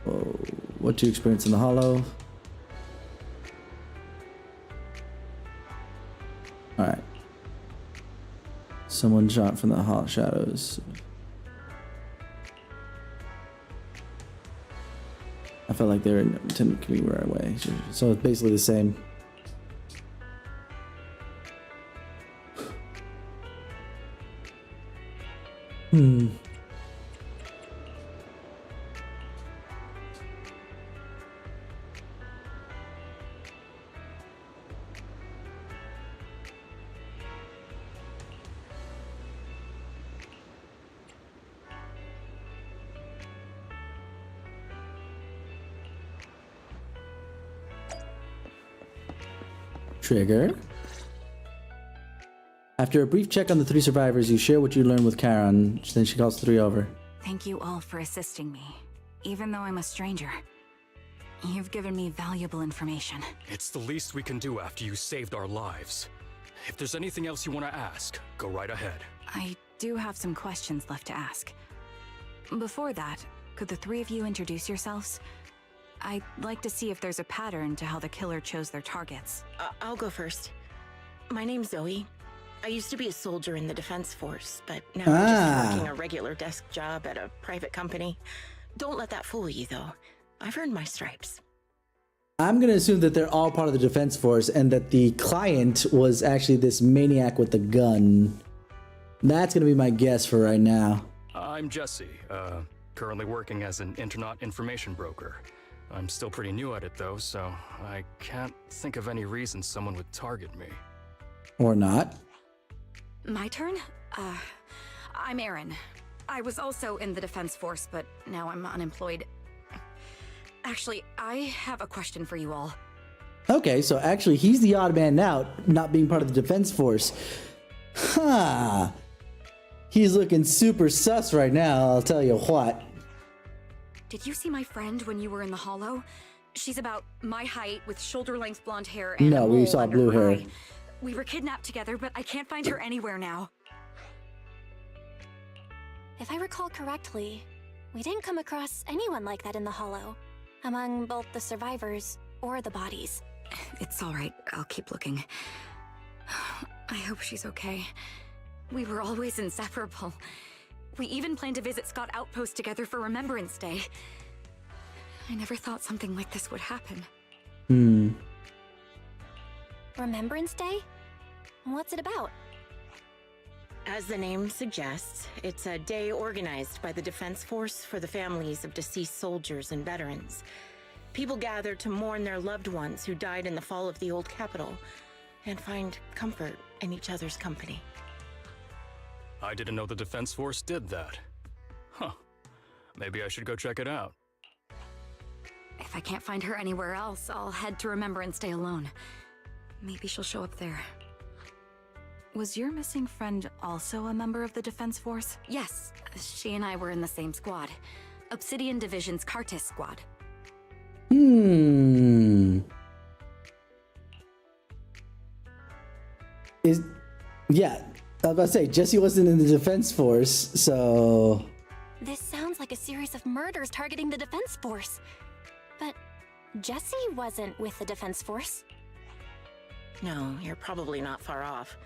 Whoa. What do you experience in the hollow? Alright. Someone shot from the hollow shadows. I felt like they were intended to be right away. So it's basically the same. Trigger. After a brief check on the 3 survivors, you share what you learned with Karen. Then she calls the 3 over. Thank you all for assisting me, even though I'm a stranger. You've given me valuable information. It's the least we can do after you saved our lives. If there's anything else you want to ask, go right ahead. I do have some questions left to ask. Before that, could the 3 of you introduce yourselves? I'd like to see if there's a pattern to how the killer chose their targets. I'll go first. My name's Zoe. I used to be a soldier in the Defense Force, but now I'm just working a regular desk job at a private company. Don't let that fool you, though. I've earned my stripes. I'm going to assume that they're all part of the Defense Force and that the client was actually this maniac with the gun. That's going to be my guess for right now. I'm Jesse, currently working as an Internet information broker. I'm still pretty new at it though, so I can't think of any reason someone would target me. Or not. My turn? I'm Erin. I was also in the Defense Force, but now I'm unemployed. Actually, I have a question for you all. Okay, so actually he's the odd man out, not being part of the Defense Force. Huh. He's looking super sus right now, I'll tell you what. Did you see my friend when you were in the hollow? She's about my height with shoulder-length blonde hair and No, a we mole saw under blue her hair. eye. We were kidnapped together, but I can't find her anywhere now. If I recall correctly, we didn't come across anyone like that in the Hollow. among both the survivors or the bodies. It's all right. I'll keep looking. I hope she's okay. We were always inseparable. We even planned to visit Scott Outpost together for Remembrance Day. I never thought something like this would happen. Remembrance Day? What's it about? As the name suggests, it's a day organized by the Defense Force for the families of deceased soldiers and veterans. People gather to mourn their loved ones who died in the fall of the old capital and find comfort in each other's company. I didn't know the Defense Force did that. Huh. Maybe I should go check it out. If I can't find her anywhere else, I'll head to Remembrance Day alone. Maybe she'll show up there. Was your missing friend also a member of the Defense Force? Yes, she and I were in the same squad. Obsidian Division's Cartis squad. Yeah, I was about to say, Jesse wasn't in the Defense Force, so... This sounds like a series of murders targeting the Defense Force. But Jesse wasn't with the Defense Force. No, you're probably not far off.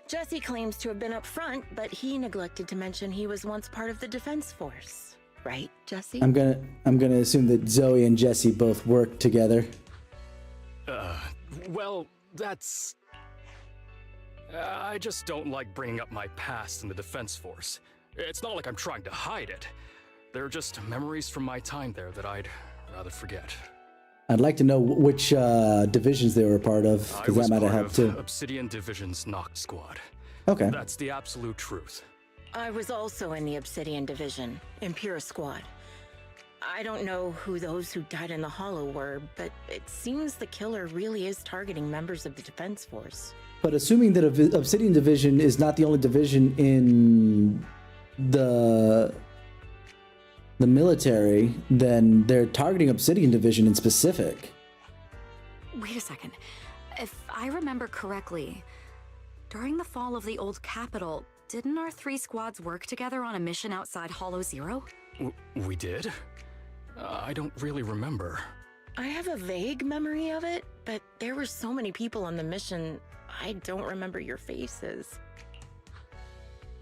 Jesse claims to have been up front, but he neglected to mention he was once part of the Defense Force. Right, Jesse? I'm gonna assume that Zoe and Jesse both work together. Well, that's... I just don't like bringing up my past in the Defense Force. It's not like I'm trying to hide it. They're just memories from my time there that I'd rather forget. I'd like to know which divisions they were a part of, because that might have helped too. Obsidian Division's Noct Squad. Okay. That's the absolute truth. I was also in the Obsidian Division, Impura Squad. I don't know who those who died in the Hollow were, but it seems the killer really is targeting members of the Defense Force. But assuming that Obsidian Division is not the only division in the military, then they're targeting Obsidian Division in specific. Wait a second. If I remember correctly, during the fall of the old capital, didn't our 3 squads work together on a mission outside Hollow Zero? We did? I don't really remember. I have a vague memory of it, but there were so many people on the mission, I don't remember your faces.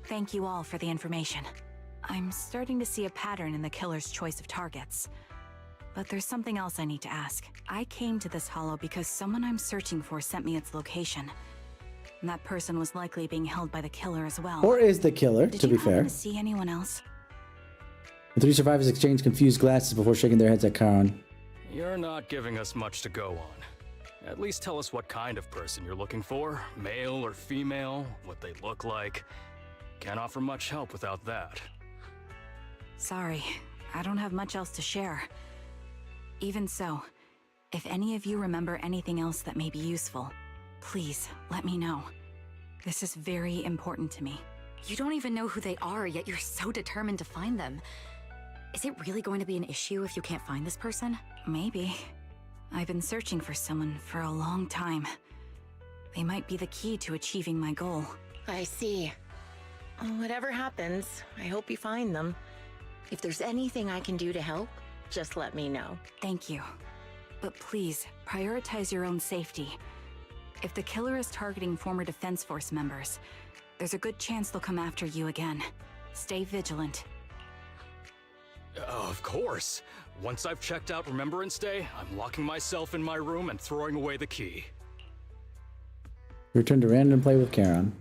Thank you all for the information. I'm starting to see a pattern in the killer's choice of targets. But there's something else I need to ask. I came to this hollow because someone I'm searching for sent me its location. And that person was likely being held by the killer as well. Or is the killer, to be fair. Did you see anyone else? The 3 survivors exchanged confused glances before shaking their heads at Charon. You're not giving us much to go on. At least tell us what kind of person you're looking for. Male or female, what they look like. Can't offer much help without that. Sorry, I don't have much else to share. Even so, if any of you remember anything else that may be useful, please let me know. This is very important to me. You don't even know who they are, yet you're so determined to find them. Is it really going to be an issue if you can't find this person? Maybe. I've been searching for someone for a long time. They might be the key to achieving my goal. I see. Whatever happens, I hope you find them. If there's anything I can do to help, just let me know. Thank you. But please, prioritize your own safety. If the killer is targeting former Defense Force members, there's a good chance they'll come after you again. Stay vigilant. Of course. Once I've checked out Remembrance Day, I'm locking myself in my room and throwing away the key. Return to random play with Charon.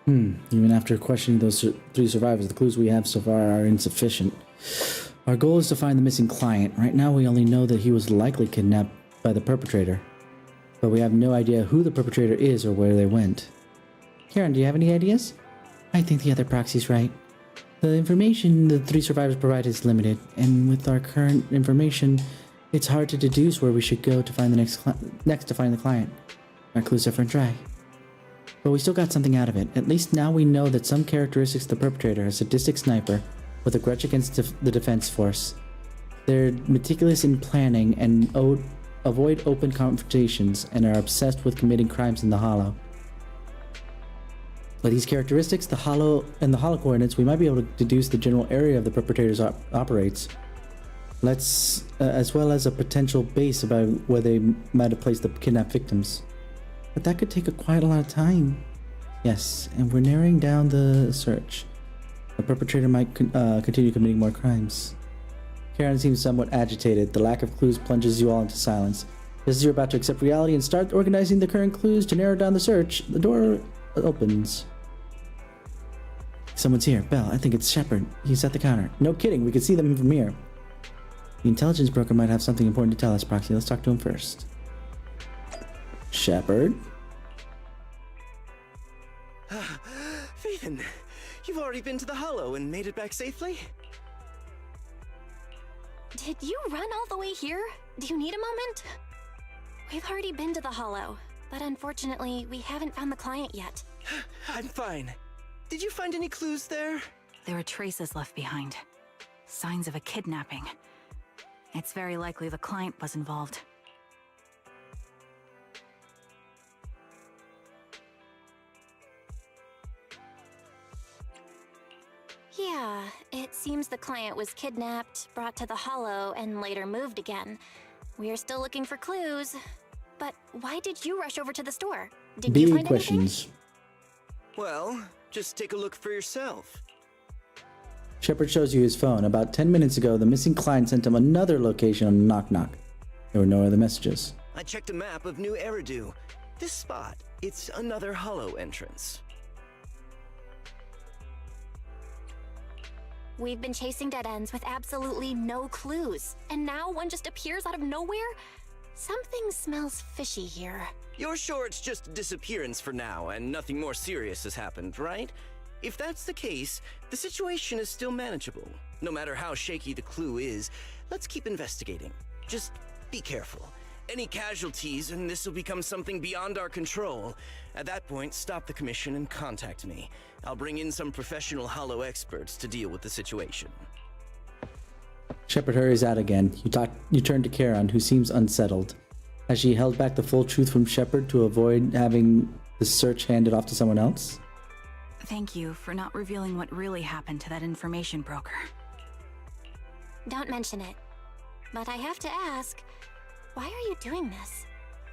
Even after questioning those 3 survivors, the clues we have so far are insufficient. Our goal is to find the missing client. Right now, we only know that he was likely kidnapped by the perpetrator. But we have no idea who the perpetrator is or where they went. Karen, do you have any ideas? I think the other proxy's right. The information the 3 survivors provide is limited, and with our current information, it's hard to deduce where we should go to find the next to find the client. Our clues are for dry. But we still got something out of it. At least now we know that some characteristics of the perpetrator: a sadistic sniper with a grudge against the Defense Force. They're meticulous in planning and avoid open confrontations and are obsessed with committing crimes in the Hollow. By these characteristics, the hollow coordinates, we might be able to deduce the general area of the perpetrators operates. Let's, as well as a potential base about where they might have placed the kidnapped victims. But that could take quite a lot of time. Yes, and we're narrowing down the search. The perpetrator might continue committing more crimes. Karen seems somewhat agitated. The lack of clues plunges you all into silence. Just as you're about to accept reality and start organizing the current clues to narrow down the search, the door opens. Someone's here. Belle, I think it's Shepard. He's at the counter. No kidding, we can see them from here. The intelligence broker might have something important to tell us, Proxy. Let's talk to him first. Shepard? Phaethon, you've already been to the Hollow and made it back safely? Did you run all the way here? Do you need a moment? We've already been to the Hollow, but unfortunately, we haven't found the client yet. I'm fine. Did you find any clues there? There are traces left behind. Signs of a kidnapping. It's very likely the client was involved. Yeah, it seems the client was kidnapped, brought to the Hollow, and later moved again. We're still looking for clues. But why did you rush over to the store? Did you find questions. Well, just take a look for yourself. Shepard shows you his phone. About 10 minutes ago, the missing client sent him another location on Knock Knock. There were no other messages. I checked a map of New Eridu. This spot, it's another Hollow entrance. We've been chasing dead ends with absolutely no clues, and now one just appears out of nowhere? Something smells fishy here. You're sure it's just a disappearance for now and nothing more serious has happened, right? If that's the case, the situation is still manageable. No matter how shaky the clue is, let's keep investigating. Just be careful. Any casualties and this will become something beyond our control. At that point, stop the commission and contact me. I'll bring in some professional Hollow experts to deal with the situation. Shepard hurries out again. You turn to Karen, who seems unsettled. Has she held back the full truth from Shepard to avoid having the search handed off to someone else? Thank you for not revealing what really happened to that information broker. Don't mention it. But I have to ask, why are you doing this?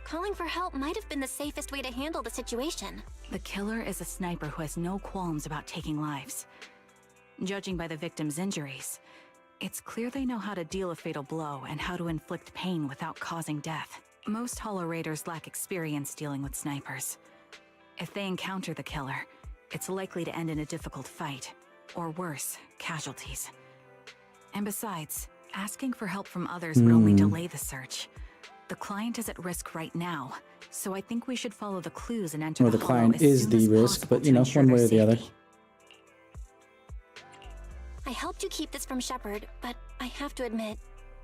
Calling for help might have been the safest way to handle the situation. The killer is a sniper who has no qualms about taking lives. Judging by the victim's injuries, it's clear they know how to deal a fatal blow and how to inflict pain without causing death. Most Hollow Raiders lack experience dealing with snipers. If they encounter the killer, it's likely to end in a difficult fight, or worse, casualties. And besides, asking for help from others would only delay the search. The client is at risk right now, so I think we should follow the clues and enter the Hollow client is the risk, but you know, one way or the other. I helped you keep this from Shepard, but I have to admit,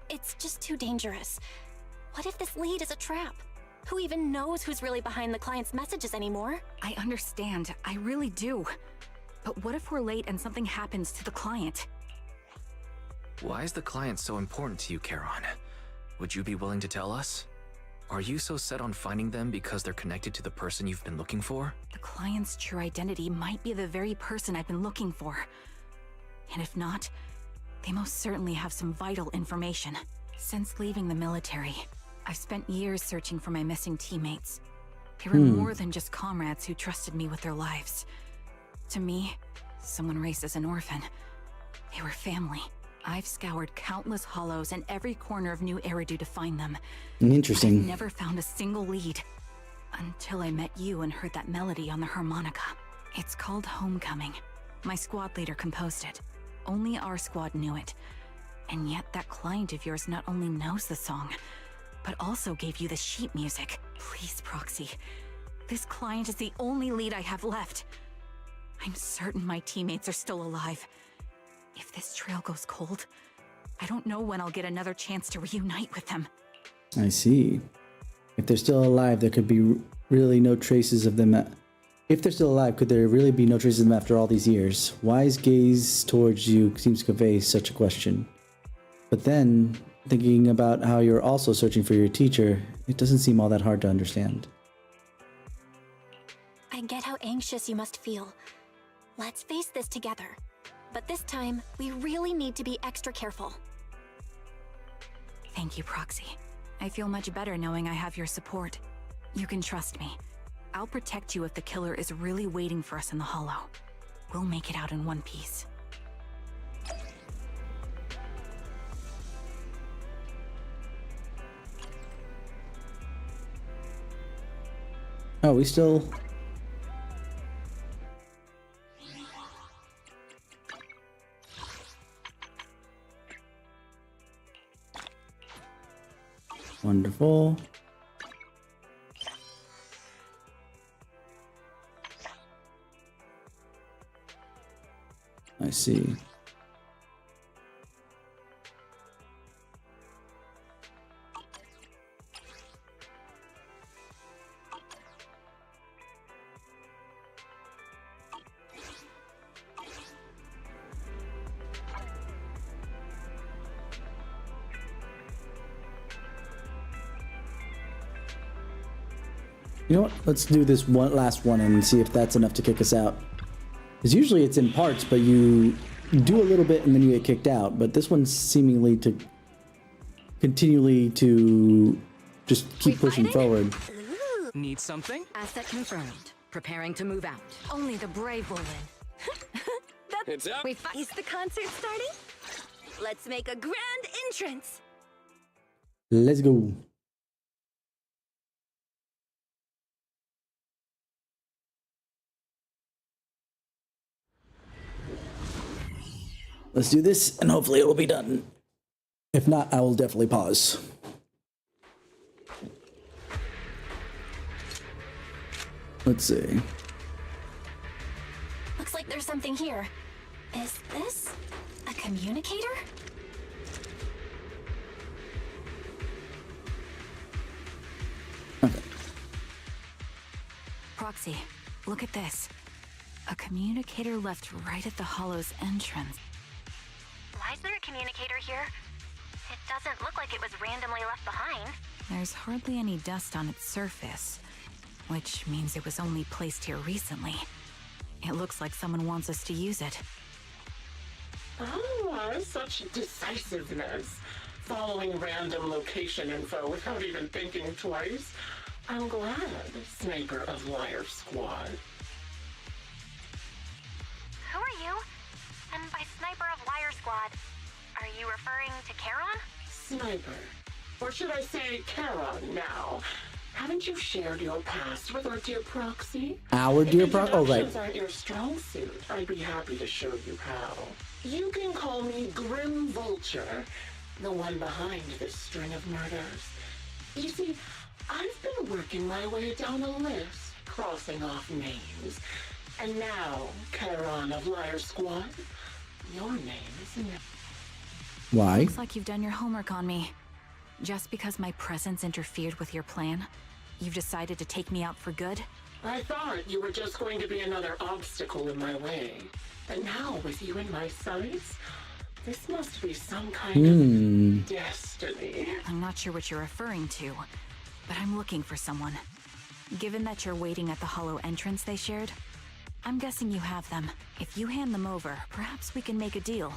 it's just too dangerous. What if this lead is a trap? Who even knows who's really behind the client's messages anymore? I understand, I really do. But what if we're late and something happens to the client? Why is the client so important to you, Charon? Would you be willing to tell us? Are you so set on finding them because they're connected to the person you've been looking for? The client's true identity might be the very person I've been looking for. And if not, they most certainly have some vital information. Since leaving the military, I've spent years searching for my missing teammates. They were more than just comrades who trusted me with their lives. To me, someone raised as an orphan, they were family. I've scoured countless hollows in every corner of New Eridu to find them. Interesting. I've never found a single lead. Until I met you and heard that melody on the harmonica. It's called Homecoming. My squad leader composed it. Only our squad knew it. And yet that client of yours not only knows the song, but also gave you the sheet music. Please, Proxy. This client is the only lead I have left. I'm certain my teammates are still alive. If this trail goes cold, I don't know when I'll get another chance to reunite with them. I see. If they're still alive, there could be really no traces of them. If they're still alive, could there really be no traces of them after all these years? Why's gaze towards you seems to convey such a question. But then, thinking about how you're also searching for your teacher, it doesn't seem all that hard to understand. I I get how anxious you must feel. Let's face this together. But this time, we really need to be extra careful. Thank you, Proxy. I feel much better knowing I have your support. You can trust me. I'll protect you if the killer is really waiting for us in the Hollow. We'll make it out in one piece. Oh, we still... Wonderful. I see. You know what? Let's do this last one and see if that's enough to kick us out. Because usually it's in parts, but you do a little bit and then you get kicked out. But this one's seemingly to continually to just keep pushing forward. Need something? Asset confirmed. Preparing to move out. Only the brave will win. It's up. Is the concert starting? Let's make a grand entrance. Let's go. Let's do this, and hopefully it will be done. If not, I will definitely pause. Let's see. Looks like there's something here. Is this a communicator? Okay. Proxy, look at this. A communicator left right at the Hollow's entrance. Why is there a communicator here? It doesn't look like it was randomly left behind. There's hardly any dust on its surface, which means it was only placed here recently. It looks like someone wants us to use it. Oh, such decisiveness. Following random location info without even thinking twice. I'm glad, Sniper of Liar Squad. Who are you? And by Sniper of Liar Squad, are you referring to Charon? Sniper. Or should I say Charon now? Haven't you shared your past with our dear Proxy? Our dear Proxy? Oh, right. If aren't your strong suit, I'd be happy to show you how. You can call me Grim Vulture, the one behind this string of murders. You see, I've been working my way down a list, crossing off names. And now, Charon of Liar Squad, your name is next. Why? Looks like you've done your homework on me. Just because my presence interfered with your plan, you've decided to take me out for good? I thought you were just going to be another obstacle in my way. But now, with you in my sights, this must be some kind of destiny. I'm not sure what you're referring to, but I'm looking for someone. Given that you're waiting at the Hollow entrance they shared, I'm guessing you have them. If you hand them over, perhaps we can make a deal.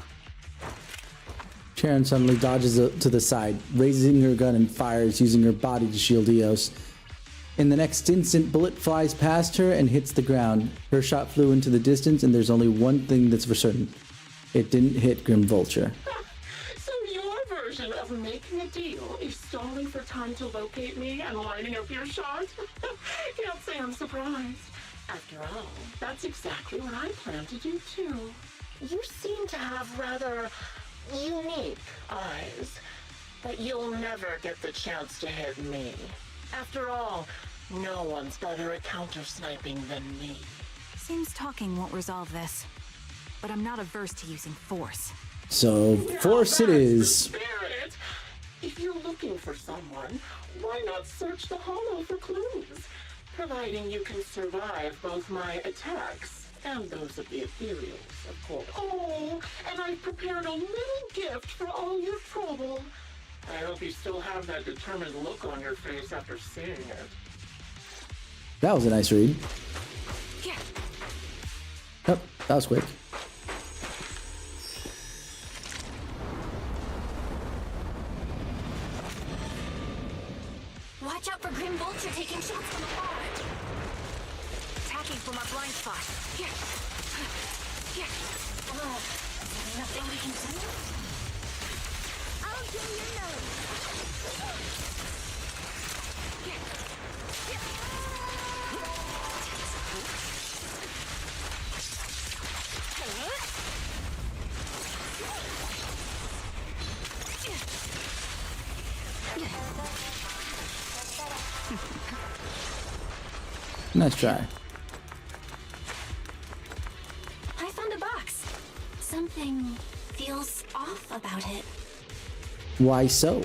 Sharon suddenly dodges to the side, raising her gun and fires, using her body to shield Eos. In the next instant, bullet flies past her and hits the ground. Her shot flew into the distance, and there's only one thing that's for certain. It didn't hit Grim Vulture. So your version of making a deal is stalling for time to locate me and lining up your shot? Can't say I'm surprised. After all, that's exactly what I plan to do too. You seem to have rather unique eyes, but you'll never get the chance to hit me. After all, no one's better at counter-sniping than me. Seems talking won't resolve this, but I'm not averse to using force. So, force it is. Spirit. If you're looking for someone, why not search the Hollow for clues? Providing you can survive both my attacks and those of the ethereals, of course. Oh, and I've prepared a little gift for all your trouble. I hope you still have that determined look on your face after seeing it. That was a nice read. Oh, that was quick. Watch out for Grim Vulture taking shots from afar. Attacking from our blind spot. Here. Nothing we can do? I'll do your nose. Nice try. I found a box. Something feels off about it. Why so?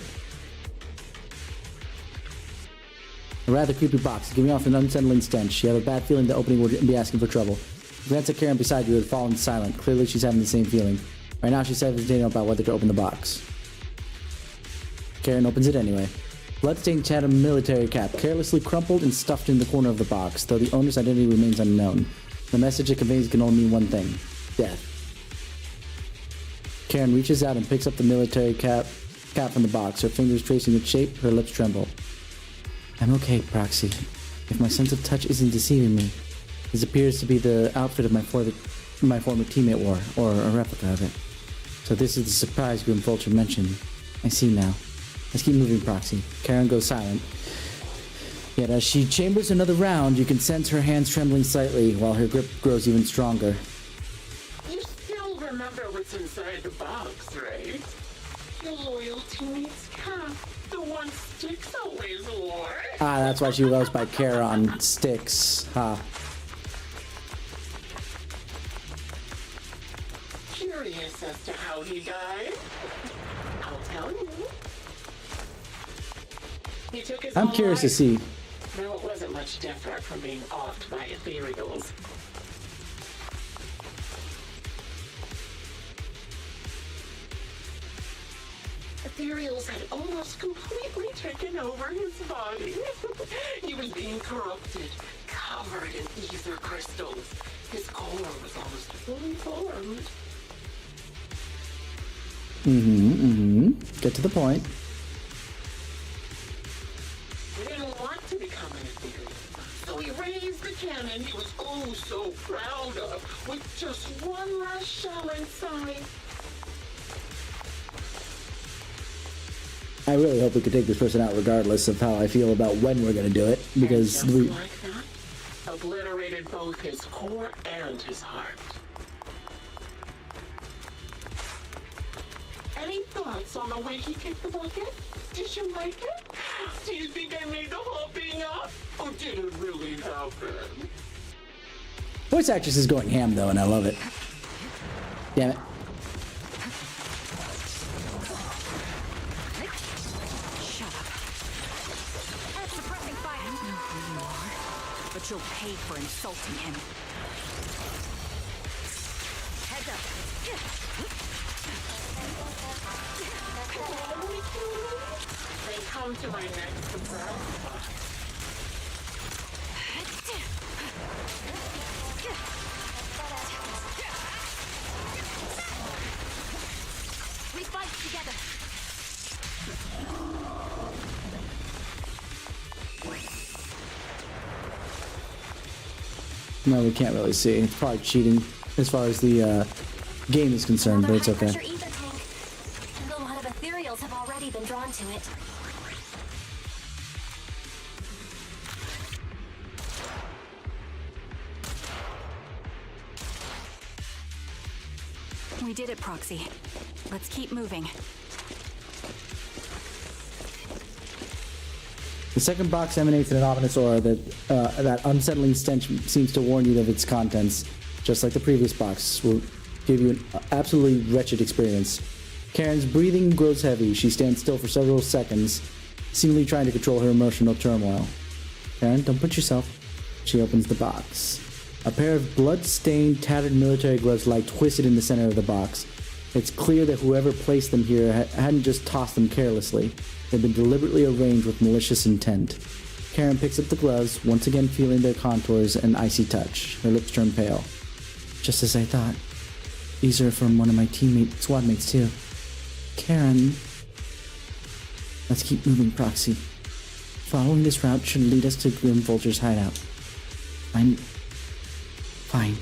A rather creepy box, giving off an unsettling stench. You have a bad feeling the opening would be asking for trouble. You glance at Karen beside you who had fallen silent. Clearly she's having the same feeling. Right now she's hesitating about whether to open the box. Karen opens it anyway. Bloodstained Chatham military cap, carelessly crumpled and stuffed in the corner of the box, though the owner's identity remains unknown. The message it conveys can only mean one thing: death. Karen reaches out and picks up the military cap from the box, her fingers tracing its shape, her lips tremble. I'm okay, Proxy. If my sense of touch isn't deceiving me, this appears to be the outfit of my former teammate wore, or a replica of it. So this is the surprise Grim Vulture mentioned. I see now. Let's keep moving, Proxy. Karen goes silent. Yet as she chambers another round, you can sense her hands trembling slightly, while her grip grows even stronger. You still remember what's inside the box, right? Your loyal teammate's cap. The one Styx always wore. Ah, that's why she goes by Kara on Styx. Ha. Curious as to how he died? I'll tell you. He took his I'm own curious to life. see. No, it wasn't much different from being offed by ethereals. Ethereals had almost completely taken over his body. He was being corrupted, covered in ether crystals. His core was almost fully formed. Get to the point. He didn't want to become an ethereal, so he raised the cannon he was oh so proud of, with just one last shell inside. I really hope we could take this person out regardless of how I feel about when we're going to do it, because And just we... like that, obliterated both his core and his heart. Any thoughts on the way he kicked the bucket? Did you like it? Do you think I made the whole thing up? Or did it really happen? Voice actress is going ham though, and I love it. Damn it. But you'll pay for insulting him. Heads up. They come to my next surprise spot. We fight together. No, we can't really see. It's probably cheating as far as the game is concerned, but it's okay. Pressure ether tank. And a lot of ethereals have already been drawn to it. We did it, Proxy. Let's keep moving. The second box emanates an ominous aura that unsettling stench seems to warn you of its contents. Just like the previous box, will give you an absolutely wretched experience. Karen's breathing grows heavy. She stands still for several seconds, seemingly trying to control her emotional turmoil. Karen, don't put yourself. She opens the box. A pair of blood-stained, tattered military gloves lie twisted in the center of the box. It's clear that whoever placed them here hadn't just tossed them carelessly. They'd been deliberately arranged with malicious intent. Karen picks up the gloves, once again feeling their contours and icy touch. Her lips turn pale. Just as I thought. These are from one of my squad mates too. Karen. Let's keep moving, Proxy. Following this route should lead us to Grim Vulture's hideout. Fine.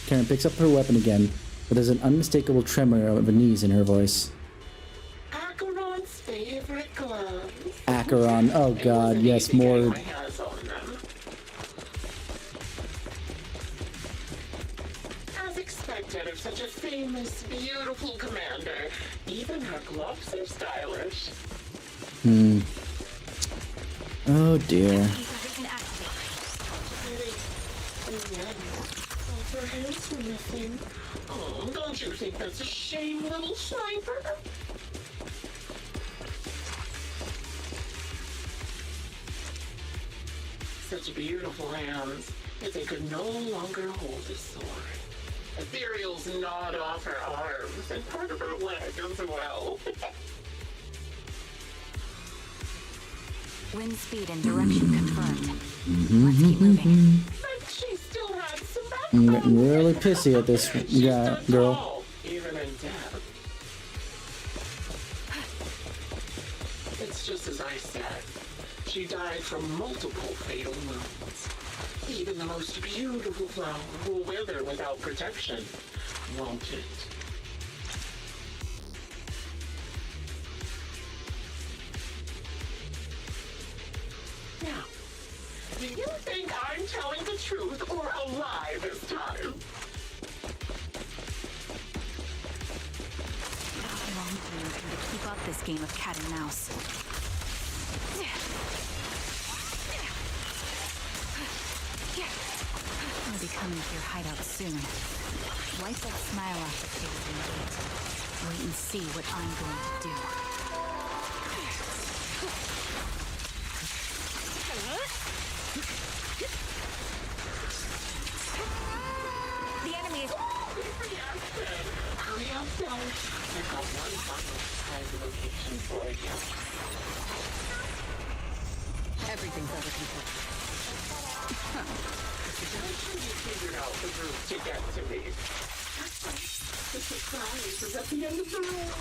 Karen picks up her weapon again, but there's an unmistakable tremor of unease in her voice. Acheron's favorite gloves. Acheron, oh god, yes, more. As expected of such a famous, beautiful commander, even her gloves are stylish. Oh dear. Her hands were missing. Oh, don't you think that's a shame, little sniper? Such beautiful hands, yet they could no longer hold a sword. Ethereal's gnawed off her arms and part of her leg as well. Wind speed and direction confirmed. Let's keep moving. But she still had some I'm backbone. getting really pissy at this girl. Even in death. It's just as I said. She died from multiple fatal wounds. Even the most beautiful flower will wither without protection, won't it? Now, do you think I'm telling the truth or a lie this time? How long do you intend to keep up this game of cat and mouse? I'll be coming to your hideout soon. Wipe that smile off your face and wait. Wait and see what I'm going to do. The enemy is... Hurry up, guys. I've got one final surprise location for you. Everything's under control. I'm sure you figured out the route to get to me. That's right. The surprise is at the end of the road.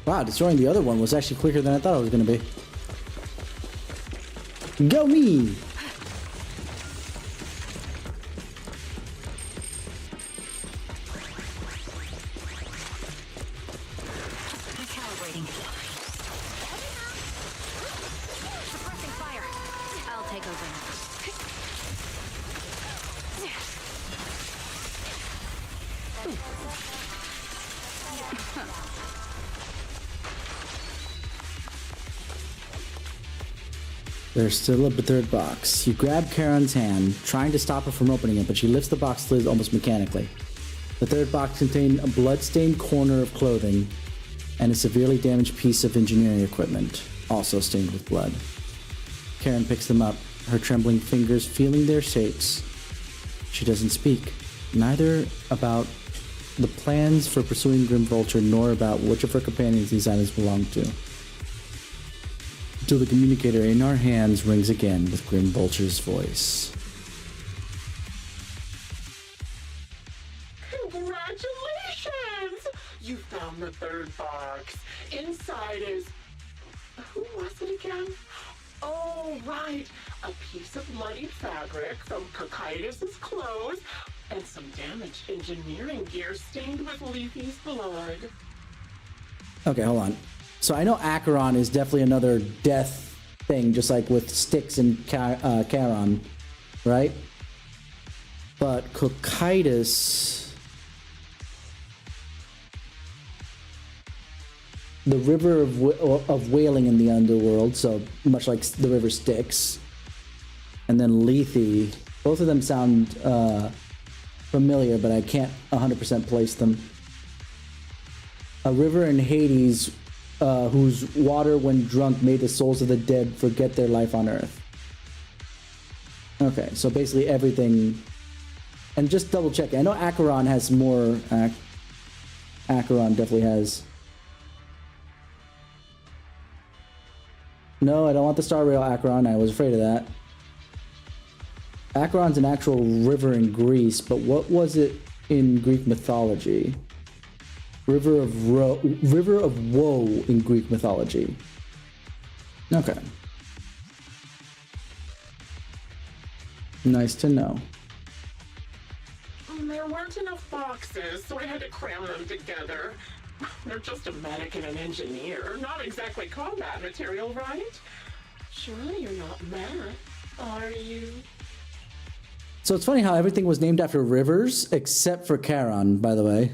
Wow, destroying the other one was actually quicker than I thought it was going to be. Go me! Recalibrating. Suppressing fire. I'll take over now. There's still a third box. You grab Karen's hand, trying to stop her from opening it, but she lifts the box lid almost mechanically. The third box contained a blood-stained corner of clothing and a severely damaged piece of engineering equipment, also stained with blood. Karen picks them up, her trembling fingers feeling their shapes. She doesn't speak, neither about the plans for pursuing Grim Vulture nor about which of her companions these items belong to. Until the communicator in our hands rings again with Grim Vulture's voice. Congratulations! You found the third box. Inside is... Who was it again? Oh, right. A piece of bloody fabric from Cocytus's clothes and some damaged engineering gear stained with Leafy's blood. Okay, hold on. So I know Acheron is definitely another death thing, just like with Styx and Charon, right? But Cocytus... The river of wailing in the underworld, so much like the river Styx. And then Lethe. Both of them sound familiar, but I can't 100% place them. A river in Hades... whose water, when drunk, made the souls of the dead forget their life on Earth. Okay, so basically everything... And just double checking. I know Acheron has more... Acheron definitely has No, I don't want the Star Rail Acheron. I was afraid of that. Acheron's an actual river in Greece, but what was it in Greek mythology? River of Woe in Greek mythology. Okay. Nice to know. There weren't enough boxes, so I had to cram them together. They're just a medic and an engineer, not exactly combat material, right? Surely you're not mad, are you? So it's funny how everything was named after rivers, except for Charon, by the way.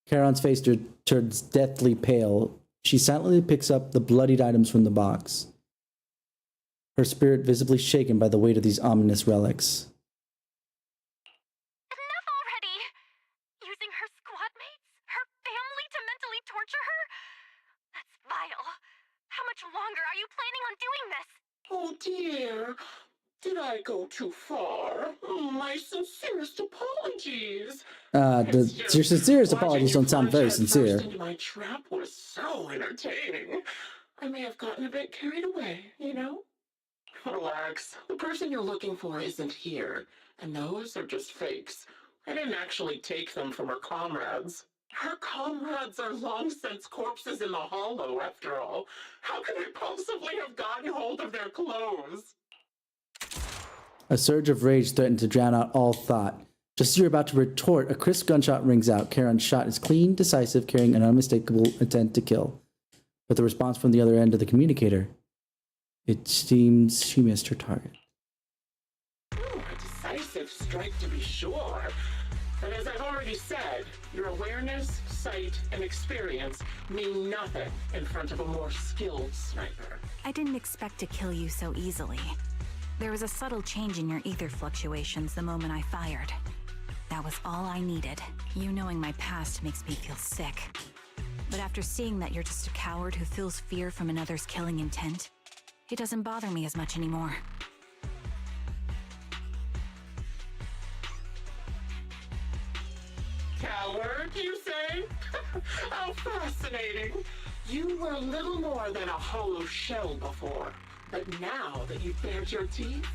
Charon's face turns deathly pale. She silently picks up the bloodied items from the box, her spirit visibly shaken by the weight of these ominous relics. Enough already! Using her squad mates, her family to mentally torture her? That's vile. How much longer are you planning on doing this? Oh dear. Did I go too far? My sincerest apologies. Your sincerest apologies don't sound very sincere. My trap was so entertaining. I may have gotten a bit carried away, you know? Relax. The person you're looking for isn't here, and those are just fakes. I didn't actually take them from her comrades. Her comrades are long since corpses in the hollow, after all. How could I possibly have gotten hold of their clothes? A surge of rage threatened to drown out all thought. Just as you're about to retort, a crisp gunshot rings out. Charon's shot is clean, decisive, carrying an unmistakable intent to kill. But the response from the other end of the communicator, it seems she missed her target. A decisive strike to be sure. But as I've already said, your awareness, sight, and experience mean nothing in front of a more skilled sniper. I didn't expect to kill you so easily. There was a subtle change in your ether fluctuations the moment I fired. That was all I needed. You knowing my past makes me feel sick. But after seeing that you're just a coward who feels fear from another's killing intent, it doesn't bother me as much anymore. Coward, you say? How fascinating. You were little more than a hollow shell before. But now that you've bared your teeth,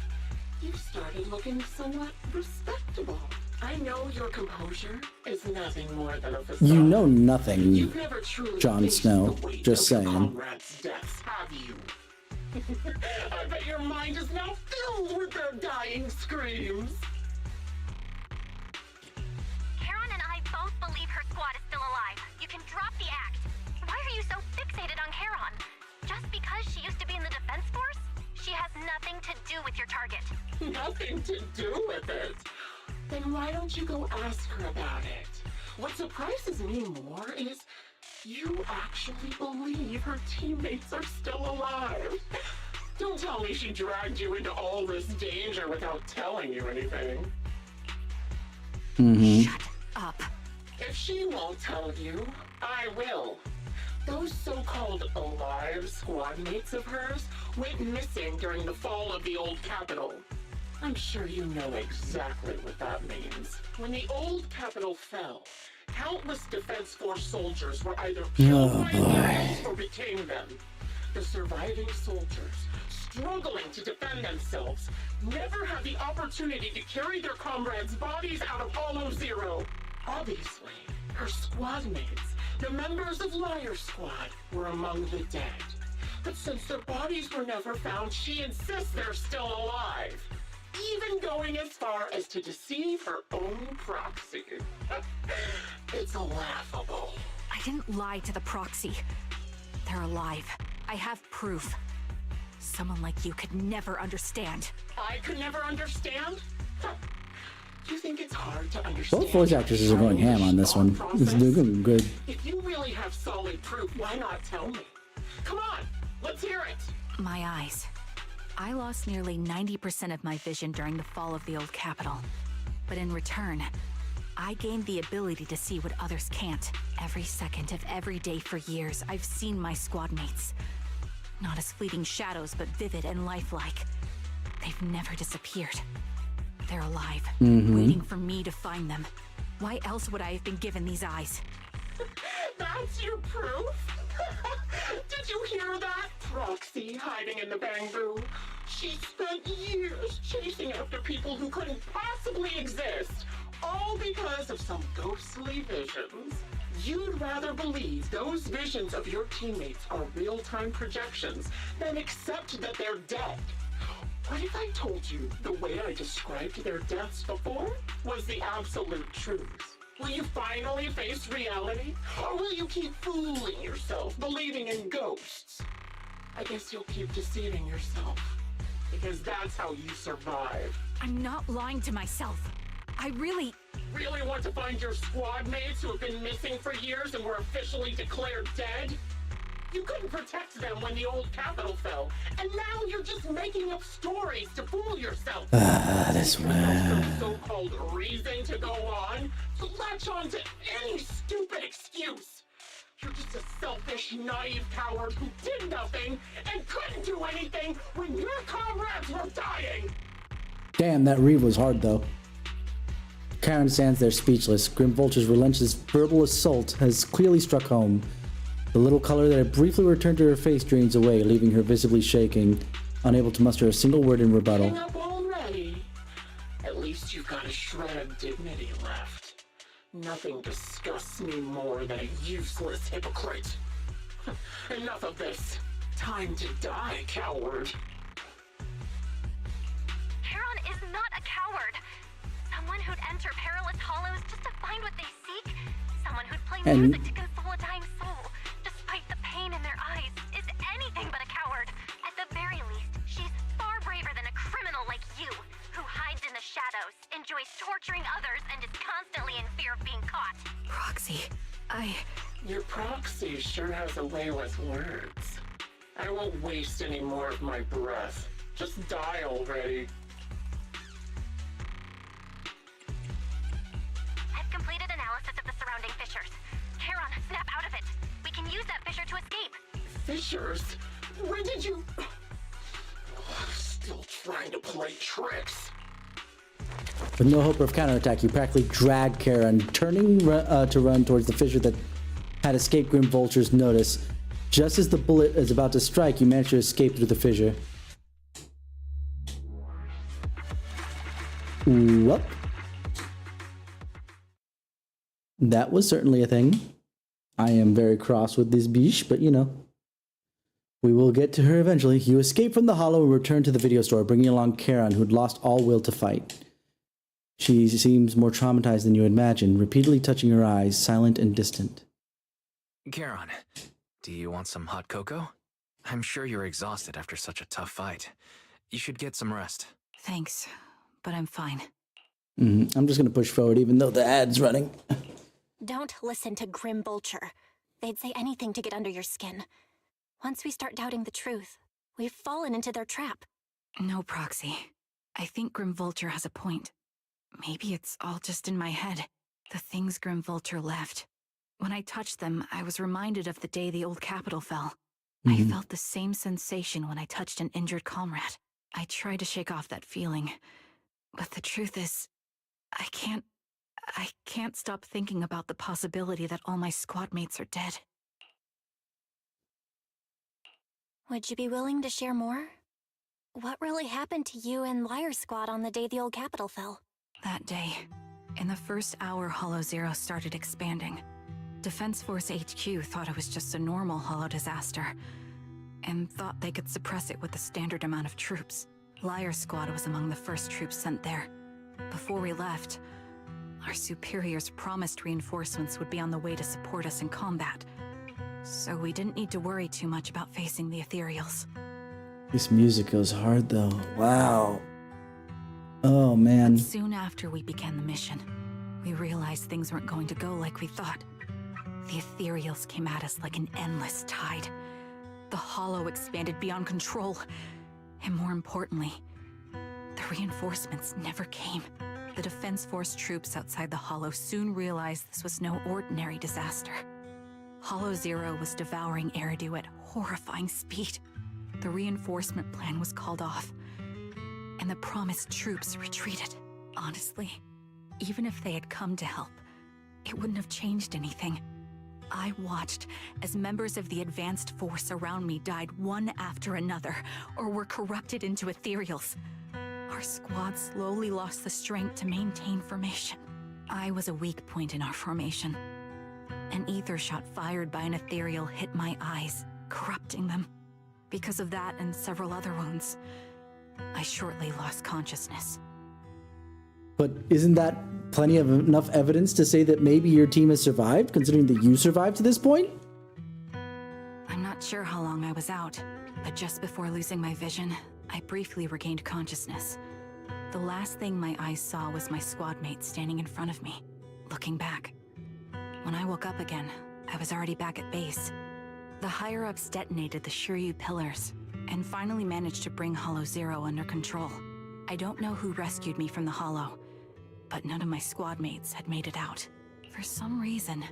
you've started looking somewhat respectable. I know your composure is nothing more than a facade. You know nothing, You've never truly Jon faced Snow. the weight Just of your saying. comrades' deaths, have you? I bet your mind is now filled with their dying screams. Charon and I both believe her squad is still alive. You can drop the act. Why are you so fixated on Charon? Just because she used to be in the defense force? She has nothing to do with your target. Nothing to do with it? Then why don't you go ask her about it? What surprises me more is you actually believe her teammates are still alive. Don't tell me she dragged you into all this danger without telling you anything. Shut up. If she won't tell you, I will. Those so-called alive squad mates of hers went missing during the fall of the old capital. I'm sure you know exactly what that means. When the old capital fell, countless Defense Force soldiers were either killed by Imperials or became them. The surviving soldiers, struggling to defend themselves, never had the opportunity to carry their comrades' bodies out of Hollow Zero. Obviously, her squad mates, the members of Liar Squad, were among the dead. But since their bodies were never found, she insists they're still alive. Even going as far as to deceive her own proxy. It's laughable. I didn't lie to the proxy. They're alive. I have proof. Someone like you could never understand. I could never understand? You think it's hard to understand? Both voice actresses are going ham on this one. It's doing good. If you really have solid proof, why not tell me? Come on, let's hear it. My eyes. I lost nearly 90% of my vision during the fall of the old capital. But in return, I gained the ability to see what others can't. Every second of every day for years, I've seen my squad mates. Not as fleeting shadows, but vivid and lifelike. They've never disappeared. They're alive, waiting for me to find them. Why else would I have been given these eyes? That's your proof? Did you hear that? Proxy hiding in the bamboo. She spent years chasing after people who couldn't possibly exist, all because of some ghostly visions. You'd rather believe those visions of your teammates are real-time projections than accept that they're dead. What if I told you the way I described their deaths before was the absolute truth? Will you finally face reality? Or will you keep fooling yourself, believing in ghosts? I guess you'll keep deceiving yourself, because that's how you survive. I'm not lying to myself. I really want to find your squad mates who have been missing for years and were officially declared dead? You couldn't protect them when the old capital fell, and now you're just making up stories to fool yourself. That's some so-called reason to go on, to latch on to any stupid excuse. You're just a selfish, naive coward who did nothing and couldn't do anything when your comrades were dying. Damn, that read was hard though. Karen stands there speechless. Grim Vulture's relentless verbal assault has clearly struck home. The little color that had briefly returned to her face drains away, leaving her visibly shaking, unable to muster a single word in rebuttal. Hang up already. At least you've got a shred of dignity left. Nothing disgusts me more than a useless hypocrite. Enough of this. Time to die, coward. Charon is not a coward. Someone who'd enter perilous hollows just to find what they seek. Someone who'd play music to console a dying soul, despite the pain in their eyes, is anything but a coward. At the very least, she's far braver than a criminal like you, who hides in the shadows, enjoys torturing others, and is constantly in fear of being caught. Proxy, Your proxy sure has a way with words. I won't waste any more of my breath. Just die already. I've completed analysis of the surrounding fissures. Charon, snap out of it. We can use that fissure to escape. Fissures? When did you... Still trying to play tricks. With no hope of counterattack, you practically drag Karen, turning to run towards the fissure that had escaped Grim Vulture's notice. Just as the bullet is about to strike, you manage to escape through the fissure. Whoop. That was certainly a thing. I am very cross with this biche, but you know. We will get to her eventually. You escape from the hollow and return to the video store, bringing along Karen, who'd lost all will to fight. She seems more traumatized than you imagined, repeatedly touching her eyes, silent and distant. Karen, do you want some hot cocoa? I'm sure you're exhausted after such a tough fight. You should get some rest. Thanks, but I'm fine. I'm just going to push forward even though the ad's running. Don't listen to Grim Vulture. They'd say anything to get under your skin. Once we start doubting the truth, we've fallen into their trap. No, Proxy. I think Grim Vulture has a point. Maybe it's all just in my head. The things Grim Vulture left. When I touched them, I was reminded of the day the old capital fell. I felt the same sensation when I touched an injured comrade. I tried to shake off that feeling. But the truth is, I can't stop thinking about the possibility that all my squad mates are dead. Would you be willing to share more? What really happened to you and Liar Squad on the day the old capital fell? That day, in the first hour Hollow Zero started expanding. Defense Force HQ thought it was just a normal Hollow disaster, and thought they could suppress it with the standard amount of troops. Liar Squad was among the first troops sent there. Before we left, our superiors promised reinforcements would be on the way to support us in combat, so we didn't need to worry too much about facing the Ethereals. This music goes hard though. Wow. Oh man. But soon after we began the mission, we realized things weren't going to go like we thought. The Ethereals came at us like an endless tide. The Hollow expanded beyond control. And more importantly, the reinforcements never came. The Defense Force troops outside the Hollow soon realized this was no ordinary disaster. Hollow Zero was devouring Eridu at horrifying speed. The reinforcement plan was called off, and the promised troops retreated. Honestly, even if they had come to help, it wouldn't have changed anything. I watched as members of the advanced force around me died one after another, or were corrupted into ethereals. Our squad slowly lost the strength to maintain formation. I was a weak point in our formation. An ether shot fired by an ethereal hit my eyes, corrupting them. Because of that and several other wounds, I shortly lost consciousness. But isn't that plenty of enough evidence to say that maybe your team has survived, considering that you survived to this point? I'm not sure how long I was out, but just before losing my vision, I briefly regained consciousness. The last thing my eyes saw was my squad mate standing in front of me, looking back. When I woke up again, I was already back at base. The higher-ups detonated the Shiryu pillars, and finally managed to bring Hollow Zero under control. I don't know who rescued me from the Hollow, but none of my squad mates had made it out. For some reason,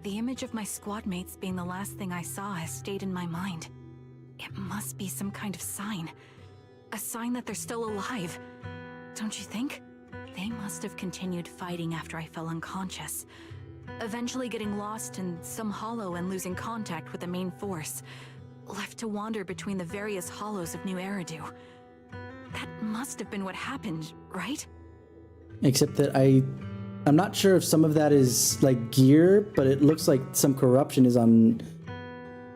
the image of my squad mates being the last thing I saw has stayed in my mind. It must be some kind of sign. A sign that they're still alive. Don't you think? They must have continued fighting after I fell unconscious, eventually getting lost in some hollow and losing contact with the main force, left to wander between the various hollows of New Eridu. That must have been what happened, right? Except that I'm not sure if some of that is like gear, but it looks like some corruption is on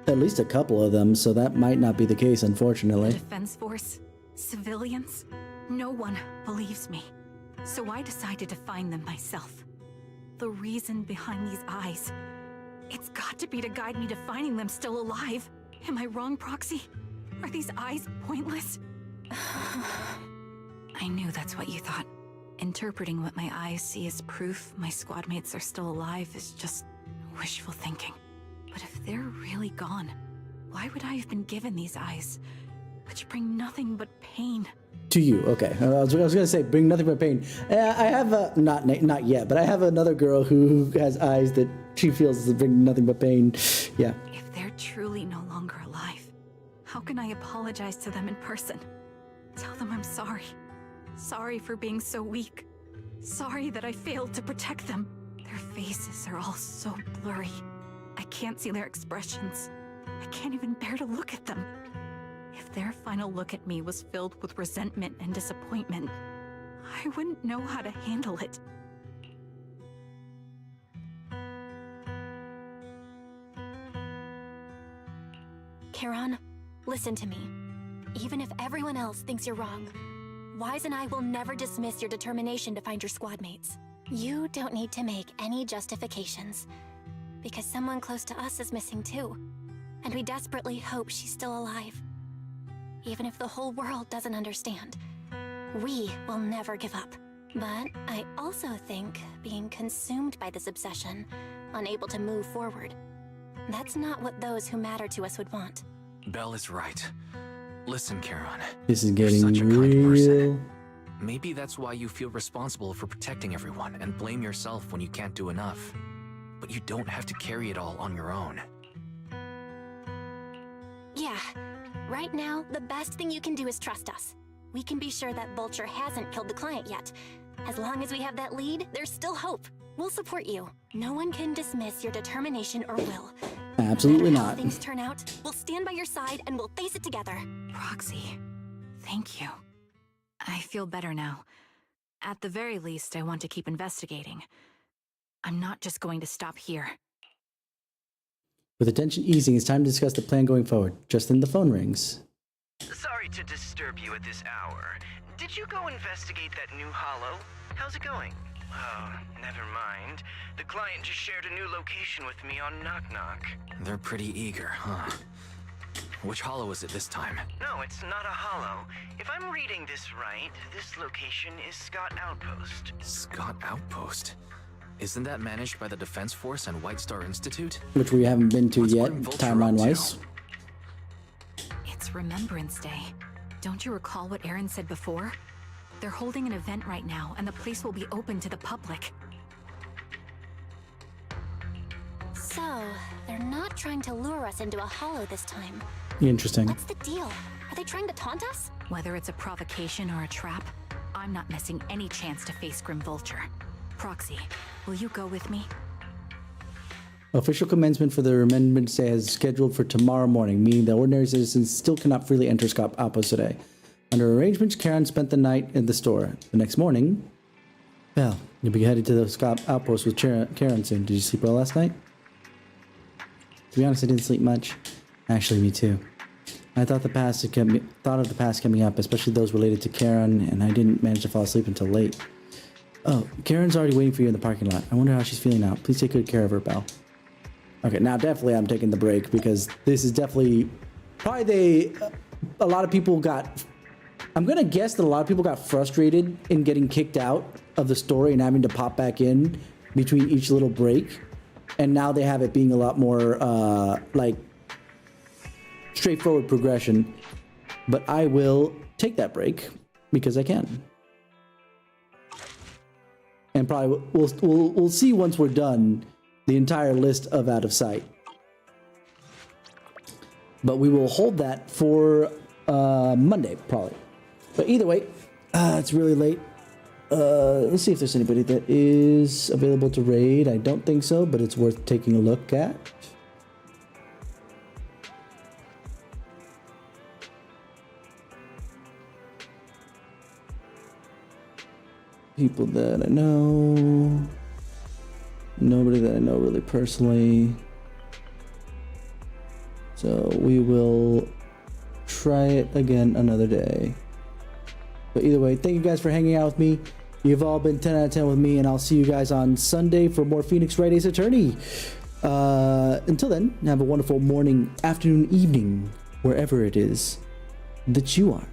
at least a couple of them, so that might not be the case, unfortunately. The defense force? Civilians? No one believes me. So I decided to find them myself. The reason behind these eyes. It's got to be to guide me to finding them still alive. Am I wrong, Proxy? Are these eyes pointless? I knew that's what you thought. Interpreting what my eyes see as proof my squad mates are still alive is just wishful thinking. But if they're really gone, why would I have been given these eyes, which bring nothing but pain? To you, okay. I was gonna say bring nothing but pain. I have not yet, but I have another girl who has eyes that she feels bring nothing but pain. Yeah. If they're truly no longer alive, how can I apologize to them in person? Tell them I'm sorry. Sorry for being so weak. Sorry that I failed to protect them. Their faces are all so blurry. I can't see their expressions. I can't even bear to look at them. If their final look at me was filled with resentment and disappointment, I wouldn't know how to handle it. Charon, listen to me. Even if everyone else thinks you're wrong, Wise and I will never dismiss your determination to find your squad mates. You don't need to make any justifications, because someone close to us is missing too, and we desperately hope she's still alive. Even if the whole world doesn't understand, we will never give up. But I also think being consumed by this obsession, unable to move forward, that's not what those who matter to us would want. Belle is right. Listen, Charon. This is getting such a kind real. person. Maybe that's why you feel responsible for protecting everyone and blame yourself when you can't do enough. But you don't have to carry it all on your own. Yeah. Right now, the best thing you can do is trust us. We can be sure that Vulture hasn't killed the client yet. As long as we have that lead, there's still hope. We'll support you. No one can dismiss your determination or will. Absolutely no matter how not. things turn out, we'll stand by your side and we'll face it together. Proxy, thank you. I feel better now. At the very least, I want to keep investigating. I'm not just going to stop here. With the tension easing, it's time to discuss the plan going forward. Just then the phone rings. Sorry to disturb you at this hour. Did you go investigate that new hollow? How's it going? Oh, never mind. The client just shared a new location with me on Knock Knock. They're pretty eager, huh? Which hollow is it this time? No, it's not a hollow. If I'm reading this right, this location is Scott Outpost. Scott Outpost? Isn't that managed by the Defense Force and White Star Institute? Which we haven't been to yet, Vulture timeline-wise. It's Remembrance Day. Don't you recall what Aaron said before? They're holding an event right now, and the place will be open to the public. So, they're not trying to lure us into a hollow this time. Interesting. What's the deal? Are they trying to taunt us? Whether it's a provocation or a trap, I'm not missing any chance to face Grim Vulture. Proxy, will you go with me? Official commencement for the Remembrance Day is scheduled for tomorrow morning, meaning that ordinary citizens still cannot freely enter Scott Outpost today. Under arrangements, Karen spent the night in the store. The next morning, well, you'll be headed to the Scott Outpost with Karen soon. Did you sleep well last night? To be honest, I didn't sleep much. Actually, me too. I thought of the past coming up, especially those related to Karen, and I didn't manage to fall asleep until late. Oh, Karen's already waiting for you in the parking lot. I wonder how she's feeling now. Please take good care of her, Belle. Okay, now definitely I'm taking the break because this is definitely probably a lot of people got. I'm gonna guess that a lot of people got frustrated in getting kicked out of the story and having to pop back in between each little break, and now they have it being a lot more like straightforward progression. But I will take that break because I can. And probably we'll see once we're done the entire list of Out of Sight. But we will hold that for Monday, probably. But either way, it's really late. Let's see if there's anybody that is available to raid. I don't think so, but it's worth taking a look at. People that I know. Nobody that I know really personally. So we will try it again another day. But either way, thank you guys for hanging out with me. You've all been 10 out of 10 with me, and I'll see you guys on Sunday for more Phoenix Wright Ace Attorney. Until then, have a wonderful morning, afternoon, evening, wherever it is that you are.